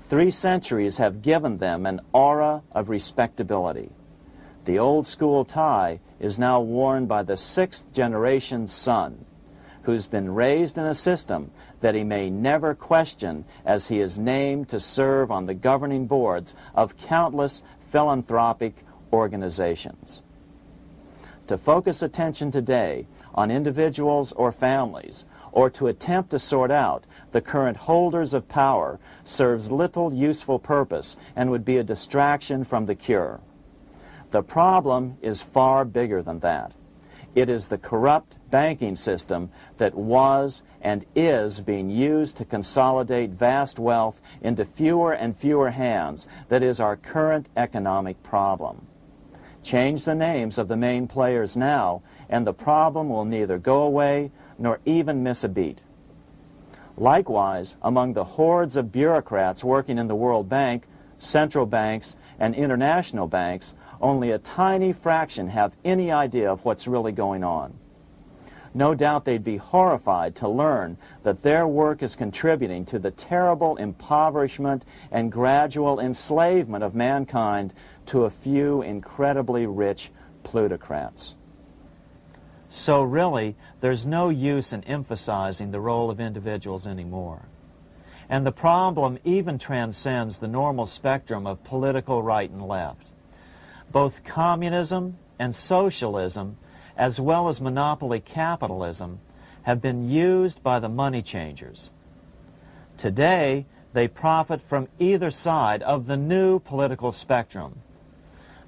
3 centuries have given them an aura of respectability. The old school tie is now worn by the 6th generation son, who's been raised in a system that he may never question as he is named to serve on the governing boards of countless philanthropic organizations. To focus attention today on individuals or families, or to attempt to sort out the current holders of power, serves little useful purpose and would be a distraction from the cure. The problem is far bigger than that. It is the corrupt banking system that was and is being used to consolidate vast wealth into fewer and fewer hands that is our current economic problem. Change the names of the main players now, and the problem will neither go away nor even miss a beat. Likewise, among the hordes of bureaucrats working in the World Bank, central banks, and international banks, only a tiny fraction have any idea of what's really going on. No doubt they'd be horrified to learn that their work is contributing to the terrible impoverishment and gradual enslavement of mankind to a few incredibly rich plutocrats. So really, there's no use in emphasizing the role of individuals anymore. And the problem even transcends the normal spectrum of political right and left. Both communism and socialism, as well as monopoly capitalism, have been used by the money changers. Today, they profit from either side of the new political spectrum.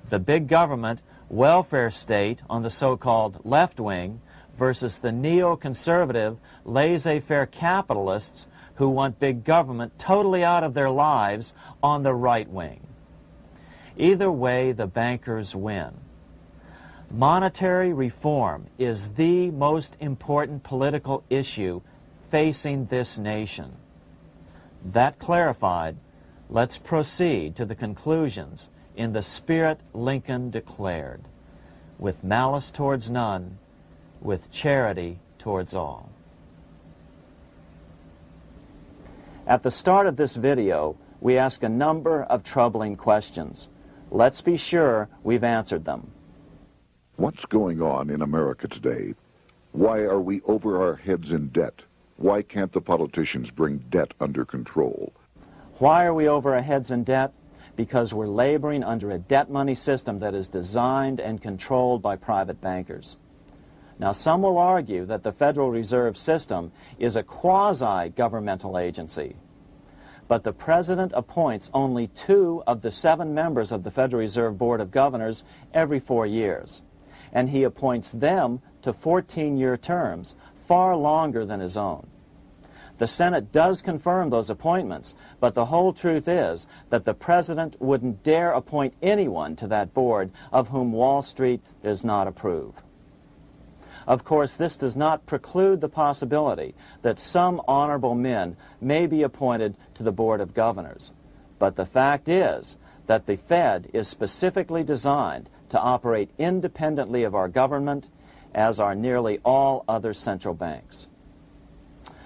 The big government welfare state on the so-called left wing versus the neoconservative laissez-faire capitalists who want big government totally out of their lives on the right wing. Either way, the bankers win. Monetary reform is the most important political issue facing this nation. That clarified, let's proceed to the conclusions in the spirit Lincoln declared, with malice towards none, with charity towards all. At the start of this video, we ask a number of troubling questions. Let's be sure we've answered them. What's going on in America today? Why are we over our heads in debt? Why can't the politicians bring debt under control? Why are we over our heads in debt? Because we're laboring under a debt money system that is designed and controlled by private bankers. Now, some will argue that the Federal Reserve System is a quasi-governmental agency. But the President appoints only 2 of the 7 members of the Federal Reserve Board of Governors every 4 years. And he appoints them to 14-year terms, far longer than his own. The Senate does confirm those appointments, but the whole truth is that the President wouldn't dare appoint anyone to that board of whom Wall Street does not approve. Of course, this does not preclude the possibility that some honorable men may be appointed to the Board of Governors. But the fact is that the Fed is specifically designed to operate independently of our government, as are nearly all other central banks.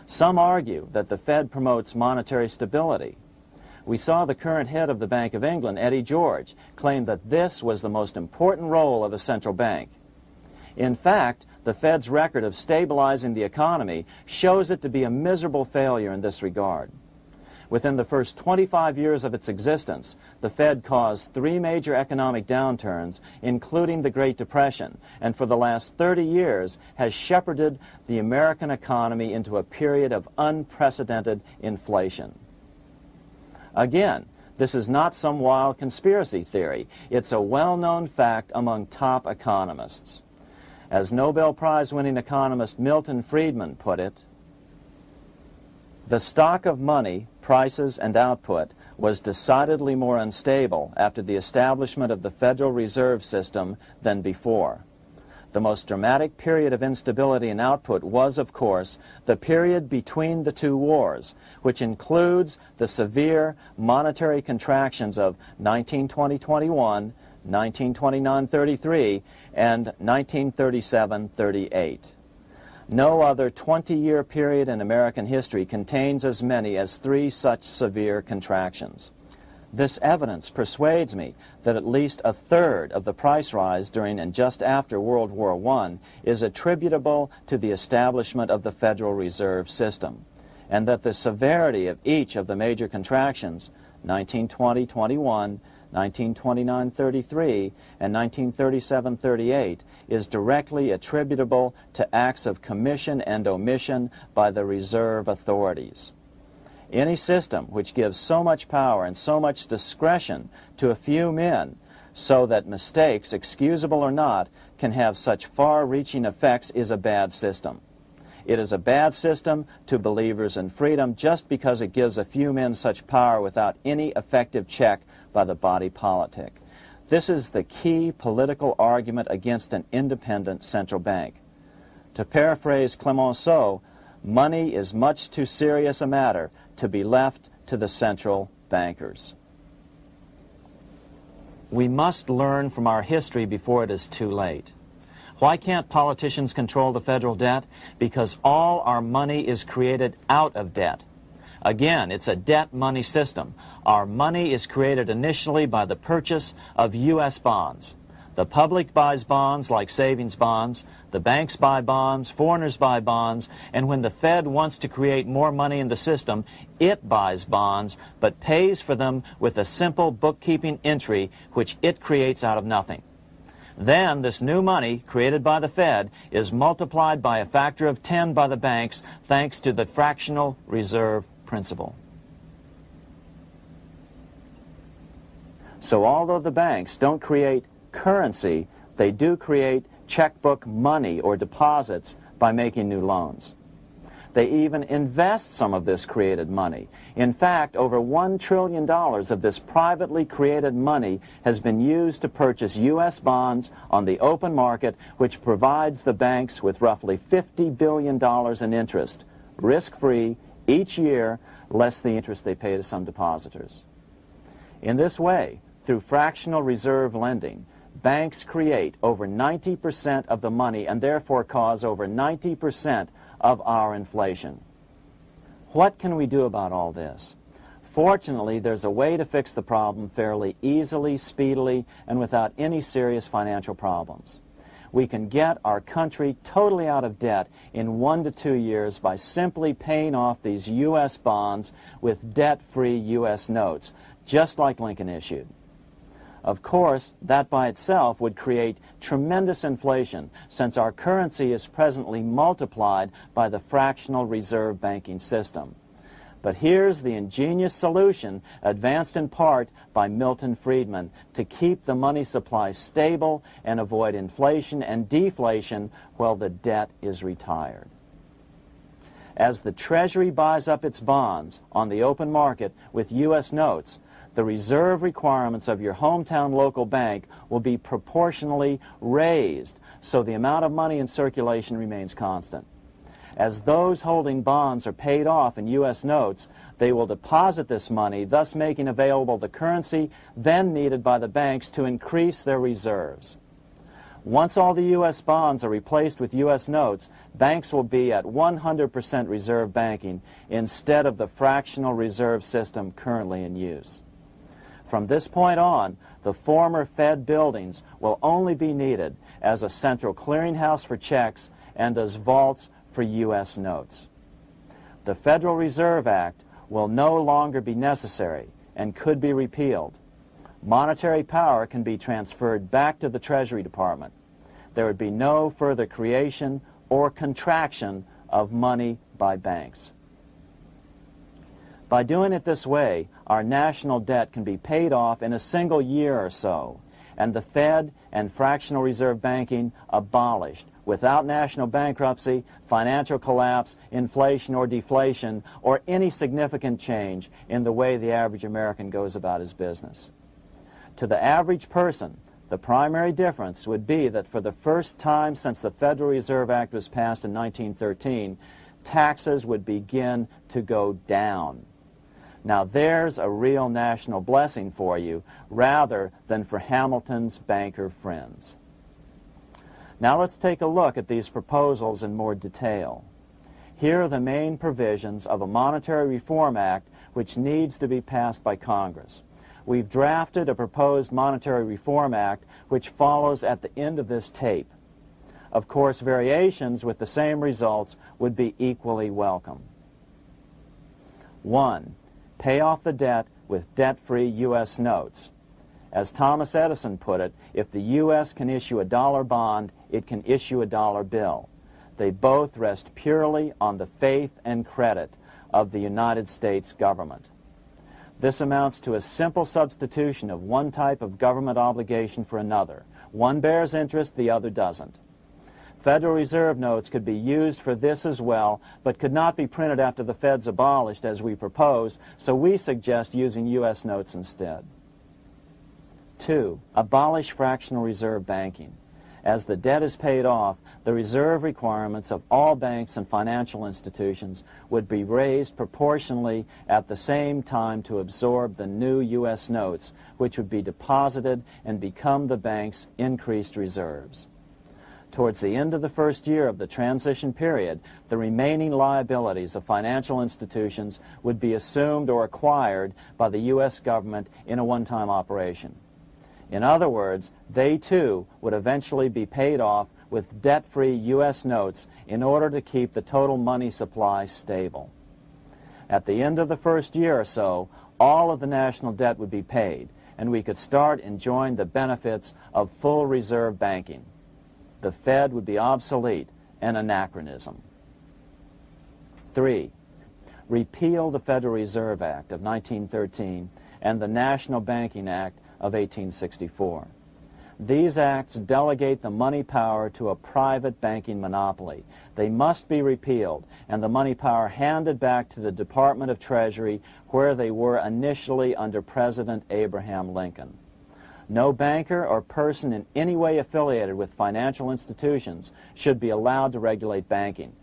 Some argue that the Fed promotes monetary stability. We saw the current head of the Bank of England, Eddie George, claim that this was the most important role of a central bank. In fact, the Fed's record of stabilizing the economy shows it to be a miserable failure in this regard. Within the first 25 years of its existence, the Fed caused 3 major economic downturns, including the Great Depression, and for the last 30 years has shepherded the American economy into a period of unprecedented inflation. Again, this is not some wild conspiracy theory. It's a well-known fact among top economists. As Nobel Prize-winning economist Milton Friedman put it, the stock of money, prices, and output was decidedly more unstable after the establishment of the Federal Reserve System than before. The most dramatic period of instability in output was, of course, the period between the 2 wars, which includes the severe monetary contractions of 1920-21, 1929-33, and 1937-38. No other 20-year period in American history contains as many as 3 such severe contractions. This evidence persuades me that at least a third of the price rise during and just after World War I is attributable to the establishment of the Federal Reserve System, and that the severity of each of the major contractions, 1920-21, 1929-33, and 1937-38, is directly attributable to acts of commission and omission by the reserve authorities. Any system which gives so much power and so much discretion to a few men so that mistakes, excusable or not, can have such far-reaching effects is a bad system. It is a bad system to believers in freedom just because it gives a few men such power without any effective check by the body politic. This is the key political argument against an independent central bank. To paraphrase Clemenceau, money is much too serious a matter to be left to the central bankers. We must learn from our history before it is too late. Why can't politicians control the federal debt? Because all our money is created out of debt. Again, it's a debt money system. Our money is created initially by the purchase of U.S. bonds. The public buys bonds like savings bonds, the banks buy bonds, foreigners buy bonds, and when the Fed wants to create more money in the system, it buys bonds, but pays for them with a simple bookkeeping entry which it creates out of nothing. Then this new money, created by the Fed, is multiplied by a factor of 10 by the banks thanks to the fractional reserve principle. So although the banks don't create currency, they do create checkbook money or deposits by making new loans. They even invest some of this created money. In fact, over $1 trillion of this privately created money has been used to purchase U.S. bonds on the open market, which provides the banks with roughly $50 billion in interest, risk-free, each year, less the interest they pay to some depositors. In this way, through fractional reserve lending, banks create over 90% of the money and therefore cause over 90% of our inflation. What can we do about all this? Fortunately, there's a way to fix the problem fairly easily, speedily, and without any serious financial problems. We can get our country totally out of debt in 1 to 2 years by simply paying off these U.S. bonds with debt-free U.S. notes, just like Lincoln issued. Of course, that by itself would create tremendous inflation, since our currency is presently multiplied by the fractional reserve banking system. But here's the ingenious solution, advanced in part by Milton Friedman, to keep the money supply stable and avoid inflation and deflation while the debt is retired. As the Treasury buys up its bonds on the open market with U.S. notes, the reserve requirements of your hometown local bank will be proportionally raised, so the amount of money in circulation remains constant. As those holding bonds are paid off in U.S. notes, they will deposit this money, thus making available the currency then needed by the banks to increase their reserves. Once all the U.S. bonds are replaced with U.S. notes, banks will be at 100% reserve banking instead of the fractional reserve system currently in use. From this point on, the former Fed buildings will only be needed as a central clearinghouse for checks and as vaults for U.S. notes. The Federal Reserve Act will no longer be necessary and could be repealed. Monetary power can be transferred back to the Treasury Department. There would be no further creation or contraction of money by banks. By doing it this way, our national debt can be paid off in a single year or so, and the Fed and fractional reserve banking abolished without national bankruptcy, financial collapse, inflation or deflation, or any significant change in the way the average American goes about his business. To the average person, the primary difference would be that for the first time since the Federal Reserve Act was passed in 1913, taxes would begin to go down. Now there's a real national blessing for you, rather than for Hamilton's banker friends. Now let's take a look at these proposals in more detail. Here are the main provisions of a Monetary Reform Act which needs to be passed by Congress. We've drafted a proposed Monetary Reform Act which follows at the end of this tape. Of course, variations with the same results would be equally welcome. 1. Pay off the debt with debt-free U.S. notes. As Thomas Edison put it, if the U.S. can issue a dollar bond, it can issue a dollar bill. They both rest purely on the faith and credit of the United States government. This amounts to a simple substitution of one type of government obligation for another. One bears interest, the other doesn't. Federal Reserve notes could be used for this as well, but could not be printed after the Fed's abolished as we propose, so we suggest using U.S. notes instead. 2. Abolish fractional reserve banking. As the debt is paid off, the reserve requirements of all banks and financial institutions would be raised proportionally at the same time to absorb the new U.S. notes, which would be deposited and become the bank's increased reserves. Towards the end of the first year of the transition period, the remaining liabilities of financial institutions would be assumed or acquired by the U.S. government in a one-time operation. In other words, they too would eventually be paid off with debt-free U.S. notes in order to keep the total money supply stable. At the end of the first year or so, all of the national debt would be paid, and we could start enjoying the benefits of full reserve banking. The Fed would be obsolete, an anachronism. 3. Repeal the Federal Reserve Act of 1913 and the National Banking Act of 1864. These acts delegate the money power to a private banking monopoly. They must be repealed, and the money power handed back to the Department of Treasury, where they were initially under President Abraham Lincoln. No banker or person in any way affiliated with financial institutions should be allowed to regulate banking.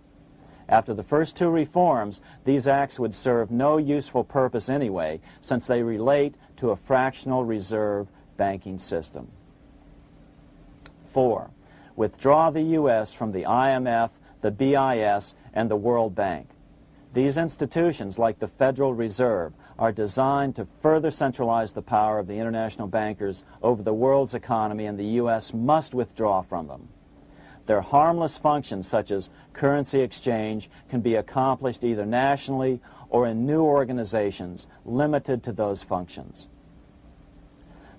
After the first two reforms, these acts would serve no useful purpose anyway, since they relate to a fractional reserve banking system. 4. Withdraw the U.S. from the IMF, the BIS, and the World Bank. These institutions, like the Federal Reserve, are designed to further centralize the power of the international bankers over the world's economy, and the U.S. must withdraw from them. Their harmless functions, such as currency exchange, can be accomplished either nationally or in new organizations limited to those functions.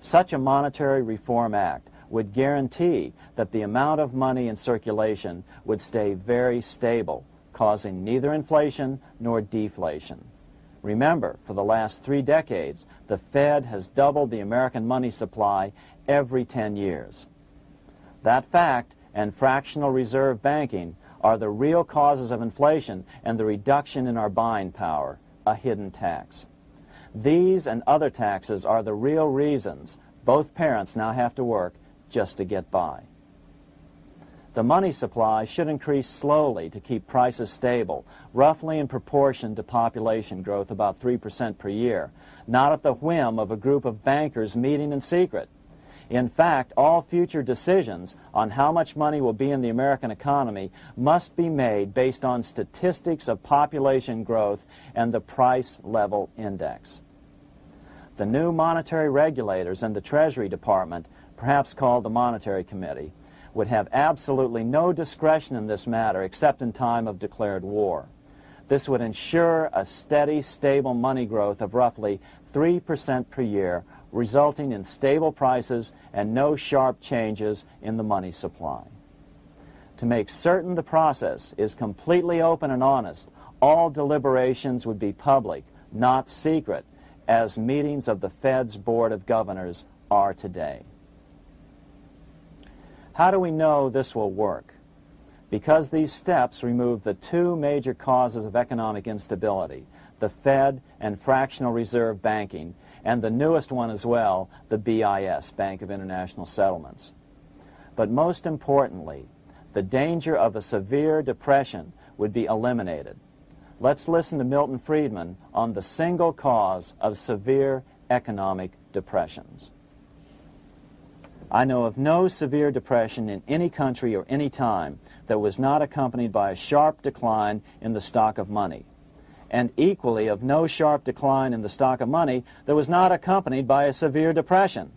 Such a monetary reform act would guarantee that the amount of money in circulation would stay very stable, causing neither inflation nor deflation. Remember, for the last 3 decades, the Fed has doubled the American money supply every 10 years. That fact and fractional reserve banking are the real causes of inflation and the reduction in our buying power, a hidden tax. These and other taxes are the real reasons both parents now have to work just to get by. The money supply should increase slowly to keep prices stable, roughly in proportion to population growth, about 3% per year, not at the whim of a group of bankers meeting in secret. In fact, all future decisions on how much money will be in the American economy must be made based on statistics of population growth and the price level index. The new monetary regulators and the Treasury Department, perhaps called the Monetary Committee, would have absolutely no discretion in this matter except in time of declared war. This would ensure a steady, stable money growth of roughly 3% per year, resulting in stable prices and no sharp changes in the money supply. To make certain the process is completely open and honest, all deliberations would be public, not secret, as meetings of the Fed's Board of Governors are today. How do we know this will work? Because these steps remove the 2 major causes of economic instability, the Fed and fractional reserve banking, and the newest one as well, the BIS, Bank of International Settlements. But most importantly, the danger of a severe depression would be eliminated. Let's listen to Milton Friedman on the single cause of severe economic depressions. I know of no severe depression in any country or any time that was not accompanied by a sharp decline in the stock of money, and equally of no sharp decline in the stock of money that was not accompanied by a severe depression.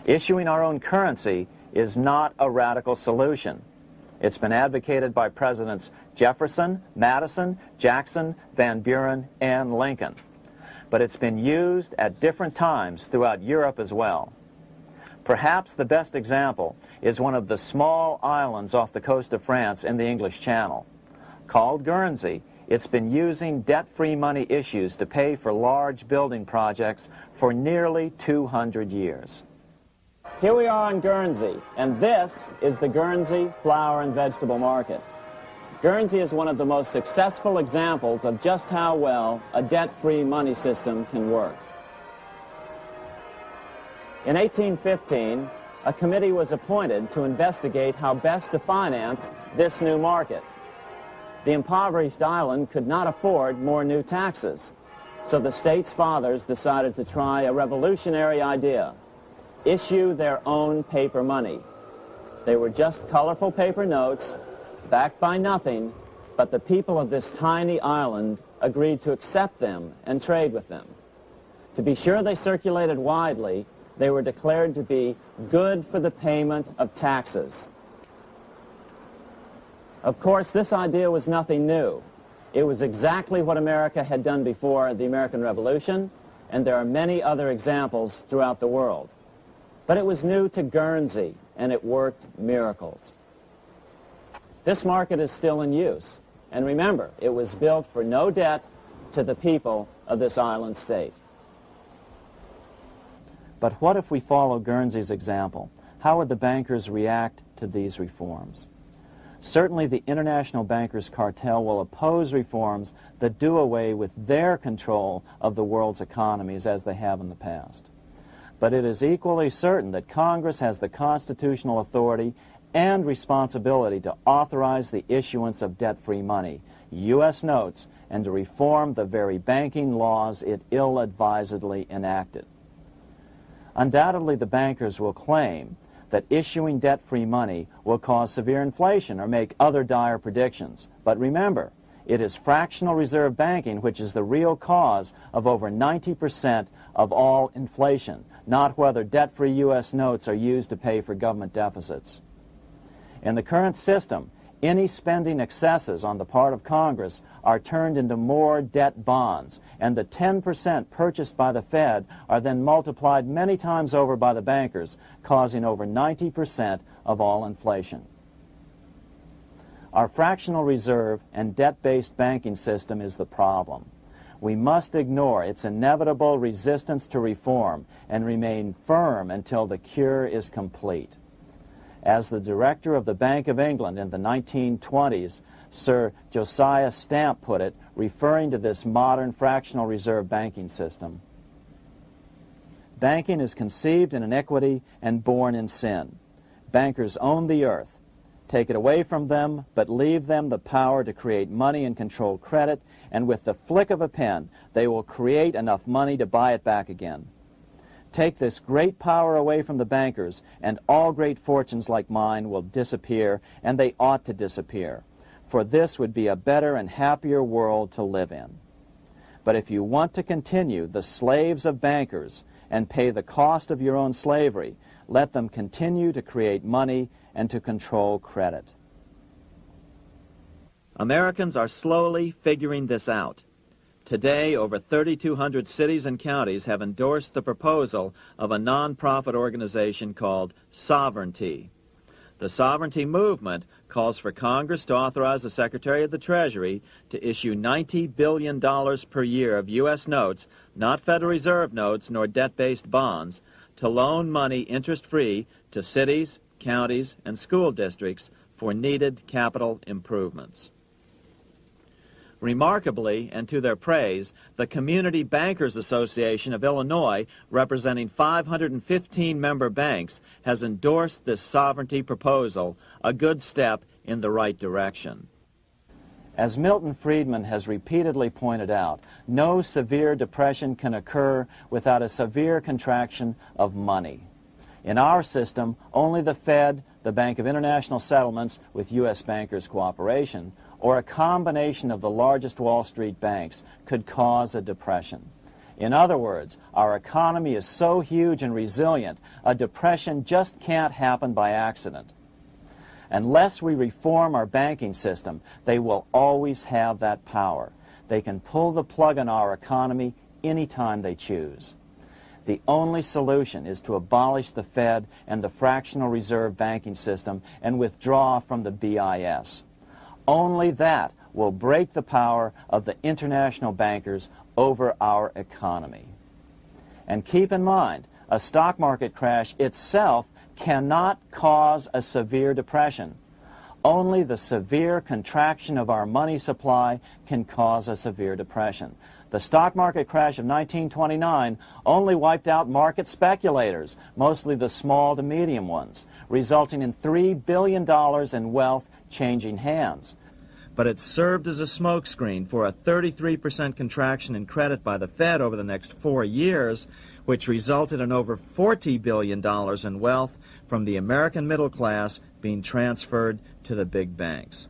Issuing our own currency is not a radical solution. It's been advocated by Presidents Jefferson, Madison, Jackson, Van Buren, and Lincoln. But it's been used at different times throughout Europe as well. Perhaps the best example is one of the small islands off the coast of France in the English Channel. Called Guernsey, It's been using debt-free money issues to pay for large building projects for nearly 200 years. Here we are on Guernsey, and this is the Guernsey flower and vegetable market. Guernsey is one of the most successful examples of just how well a debt-free money system can work. In 1815, a committee was appointed to investigate how best to finance this new market. The impoverished island could not afford more new taxes, so the state's fathers decided to try a revolutionary idea: issue their own paper money. They were just colorful paper notes, backed by nothing, but the people of this tiny island agreed to accept them and trade with them. To be sure they circulated widely, they were declared to be good for the payment of taxes. Of course, this idea was nothing new. It was exactly what America had done before the American Revolution, and there are many other examples throughout the world. But it was new to Guernsey, and it worked miracles. This market is still in use, and remember, it was built for no debt to the people of this island state. But what if we follow Guernsey's example? How would the bankers react to these reforms? Certainly the international bankers' cartel will oppose reforms that do away with their control of the world's economies as they have in the past. But it is equally certain that Congress has the constitutional authority and responsibility to authorize the issuance of debt-free money, U.S. notes, and to reform the very banking laws it ill-advisedly enacted. Undoubtedly, the bankers will claim that issuing debt-free money will cause severe inflation or make other dire predictions. But remember, it is fractional reserve banking which is the real cause of over 90% of all inflation, not whether debt-free U.S. notes are used to pay for government deficits. In the current system, any spending excesses on the part of Congress are turned into more debt bonds, and the 10% purchased by the Fed are then multiplied many times over by the bankers, causing over 90% of all inflation. Our fractional reserve and debt-based banking system is the problem. We must ignore its inevitable resistance to reform and remain firm until the cure is complete. As the director of the Bank of England in the 1920s, Sir Josiah Stamp put it, referring to this modern fractional reserve banking system, "Banking is conceived in iniquity and born in sin. Bankers own the earth. Take it away from them, but leave them the power to create money and control credit, and with the flick of a pen, they will create enough money to buy it back again. Take this great power away from the bankers, and all great fortunes like mine will disappear, and they ought to disappear, for this would be a better and happier world to live in. But if you want to continue the slaves of bankers and pay the cost of your own slavery, let them continue to create money and to control credit." Americans are slowly figuring this out. Today, over 3,200 cities and counties have endorsed the proposal of a non-profit organization called Sovereignty. The Sovereignty movement calls for Congress to authorize the Secretary of the Treasury to issue $90 billion per year of U.S. notes, not Federal Reserve notes nor debt-based bonds, to loan money interest-free to cities, counties, and school districts for needed capital improvements. Remarkably, and to their praise, the Community Bankers Association of Illinois, representing 515 member banks, has endorsed this sovereignty proposal, a good step in the right direction. As Milton Friedman has repeatedly pointed out, no severe depression can occur without a severe contraction of money. In our system, only the Fed, the Bank of International Settlements, with U.S. bankers' cooperation, or a combination of the largest Wall Street banks could cause a depression. In other words, our economy is so huge and resilient, a depression just can't happen by accident. Unless we reform our banking system, they will always have that power. They can pull the plug on our economy anytime they choose. The only solution is to abolish the Fed and the fractional reserve banking system and withdraw from the BIS. Only that will break the power of the international bankers over our economy. And keep in mind, a stock market crash itself cannot cause a severe depression. Only the severe contraction of our money supply can cause a severe depression. The stock market crash of 1929 only wiped out market speculators, mostly the small to medium ones, resulting in $3 billion in wealth changing hands. But it served as a smokescreen for a 33% contraction in credit by the Fed over the next 4 years, which resulted in over $40 billion in wealth from the American middle class being transferred to the big banks.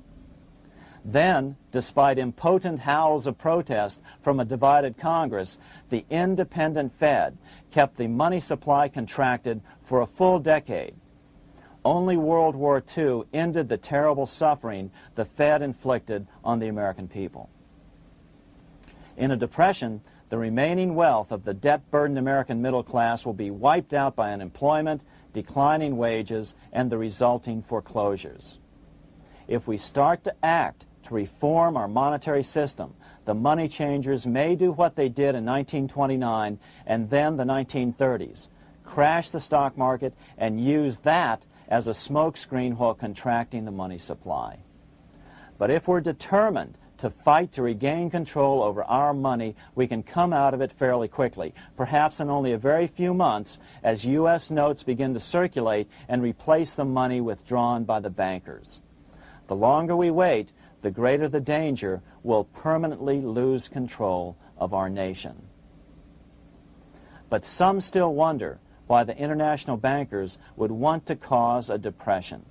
Then, despite impotent howls of protest from a divided Congress, the independent Fed kept the money supply contracted for a full decade. Only World War II ended the terrible suffering the Fed inflicted on the American people. In a depression, the remaining wealth of the debt-burdened American middle class will be wiped out by unemployment, declining wages, and the resulting foreclosures. If we start to act to reform our monetary system, the money changers may do what they did in 1929 and then the 1930s, crash the stock market and use that as a smokescreen while contracting the money supply. But if we're determined to fight to regain control over our money, we can come out of it fairly quickly, perhaps in only a very few months, as U.S. notes begin to circulate and replace the money withdrawn by the bankers. The longer we wait, the greater the danger we'll permanently lose control of our nation. But some still wonder why the international bankers would want to cause a depression.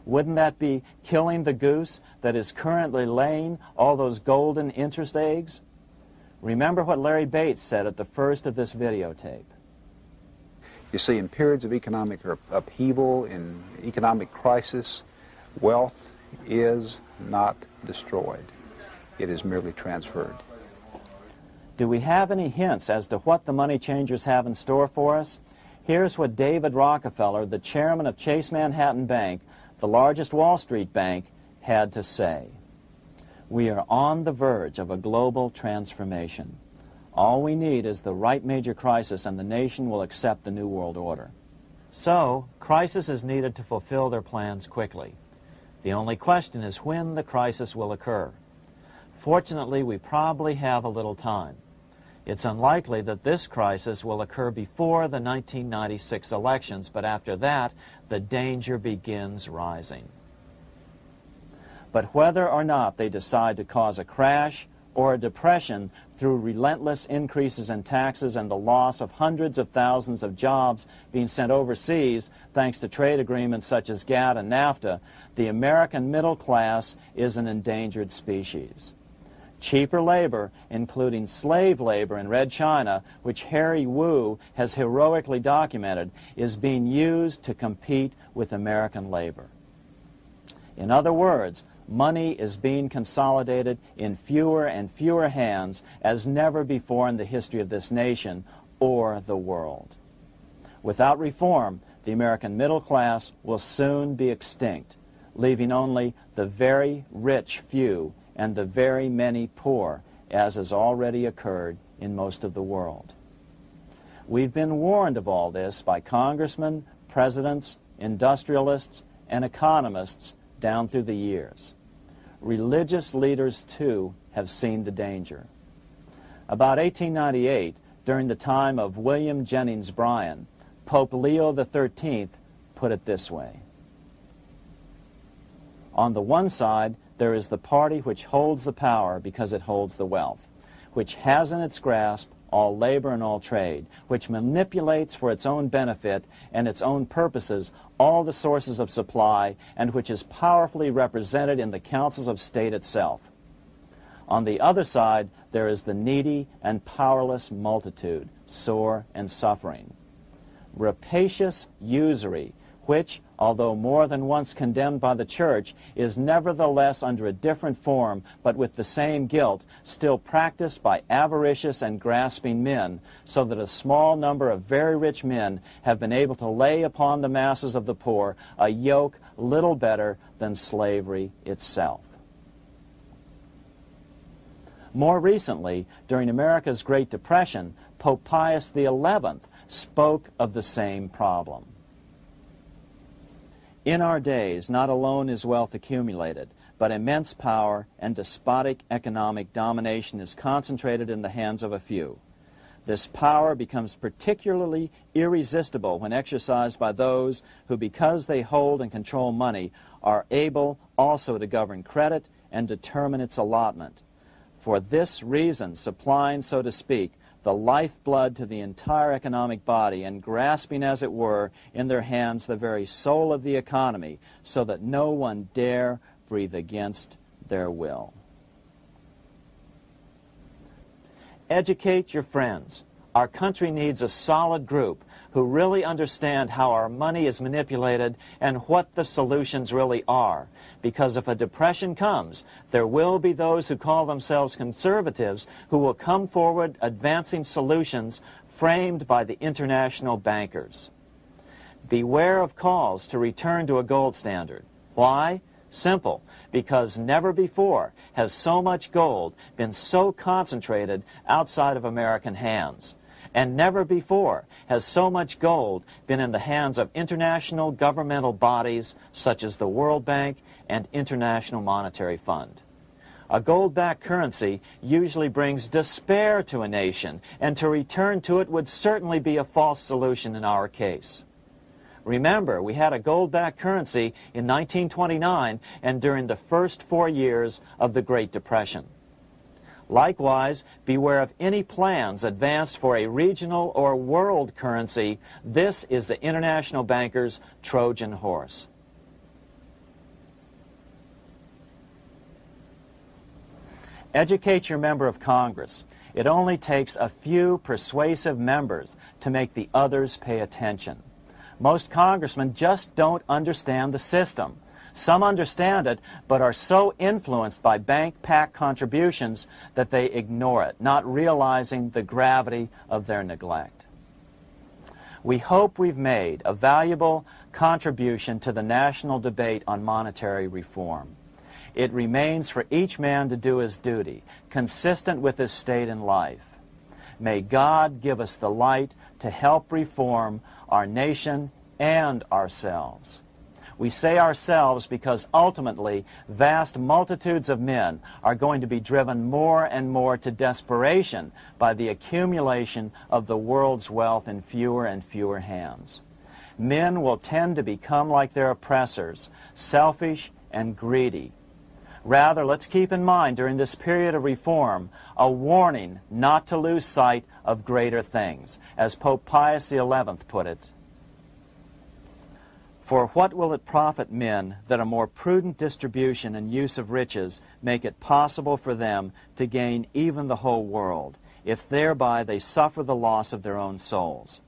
Wouldn't that be killing the goose that is currently laying all those golden interest eggs? Remember what Larry Bates said at the first of this videotape. You see, in periods of economic upheaval, in economic crisis, wealth is not destroyed. It is merely transferred. Do we have any hints as to what the money changers have in store for us? Here's what David Rockefeller, the chairman of Chase Manhattan Bank, the largest Wall Street bank, had to say. We are on the verge of a global transformation. All we need is the right major crisis and the nation will accept the New World Order. So, crisis is needed to fulfill their plans quickly. The only question is when the crisis will occur. Fortunately, we probably have a little time. It's unlikely that this crisis will occur before the 1996 elections, but after that, the danger begins rising. But whether or not they decide to cause a crash or a depression through relentless increases in taxes and the loss of hundreds of thousands of jobs being sent overseas thanks to trade agreements such as GATT and NAFTA, the American middle class is an endangered species. Cheaper labor, including slave labor in Red China, which Harry Wu has heroically documented, is being used to compete with American labor. In other words, money is being consolidated in fewer and fewer hands as never before in the history of this nation or the world. Without reform, the American middle class will soon be extinct, leaving only the very rich few and the very many poor, as has already occurred in most of the world. We've been warned of all this by congressmen, presidents, industrialists, and economists down through the years. Religious leaders, too, have seen the danger. About 1898, during the time of William Jennings Bryan, Pope Leo XIII put it this way. On the one side, there is the party which holds the power because it holds the wealth, which has in its grasp all labor and all trade, which manipulates for its own benefit and its own purposes all the sources of supply, and which is powerfully represented in the councils of state itself. On the other side, there is the needy and powerless multitude, sore and suffering. Rapacious usury, which, although more than once condemned by the Church, is nevertheless under a different form, but with the same guilt, still practiced by avaricious and grasping men, so that a small number of very rich men have been able to lay upon the masses of the poor a yoke little better than slavery itself. More recently, during America's Great Depression, Pope Pius XI spoke of the same problem. In our days, not alone is wealth accumulated, but immense power and despotic economic domination is concentrated in the hands of a few. This power becomes particularly irresistible when exercised by those who, because they hold and control money, are able also to govern credit and determine its allotment. For this reason, supplying, so to speak, the lifeblood to the entire economic body and grasping, as it were, in their hands the very soul of the economy, so that no one dare breathe against their will. Educate your friends. Our country needs a solid group who really understand how our money is manipulated and what the solutions really are. Because if a depression comes, there will be those who call themselves conservatives who will come forward advancing solutions framed by the international bankers. Beware of calls to return to a gold standard. Why? Simple, because never before has so much gold been so concentrated outside of American hands. And never before has so much gold been in the hands of international governmental bodies such as the World Bank and International Monetary Fund. A gold-backed currency usually brings despair to a nation, and to return to it would certainly be a false solution in our case. Remember, we had a gold-backed currency in 1929 and during the first 4 years of the Great Depression. Likewise, beware of any plans advanced for a regional or world currency. This is the international bankers' Trojan horse. Educate your member of Congress. It only takes a few persuasive members to make the others pay attention. Most congressmen just don't understand the system. Some understand it, but are so influenced by bank PAC contributions that they ignore it, not realizing the gravity of their neglect. We hope we've made a valuable contribution to the national debate on monetary reform. It remains for each man to do his duty, consistent with his state in life. May God give us the light to help reform our nation and ourselves. We say ourselves because ultimately vast multitudes of men are going to be driven more and more to desperation by the accumulation of the world's wealth in fewer and fewer hands. Men will tend to become like their oppressors, selfish and greedy. Rather, let's keep in mind during this period of reform a warning not to lose sight of greater things, as Pope Pius XI put it. For what will it profit men that a more prudent distribution and use of riches make it possible for them to gain even the whole world, if thereby they suffer the loss of their own souls?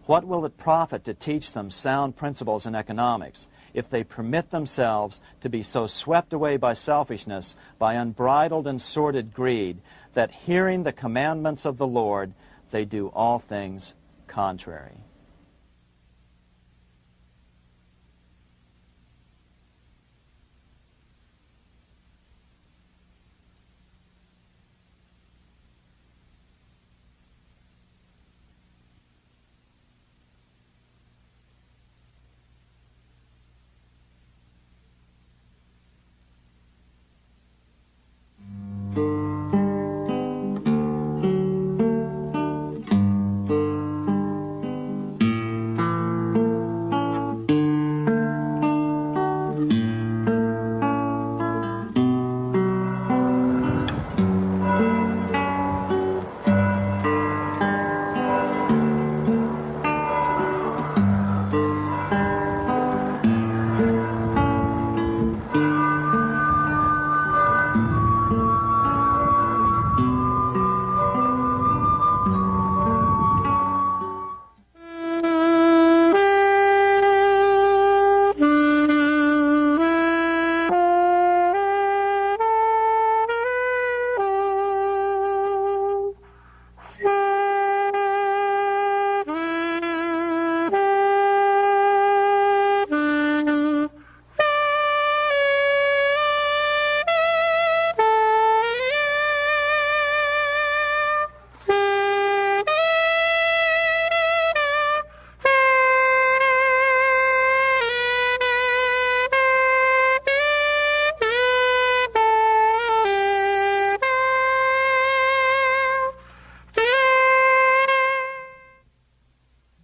What will it profit to teach them sound principles in economics, if they permit themselves to be so swept away by selfishness, by unbridled and sordid greed, that hearing the commandments of the Lord, they do all things contrary?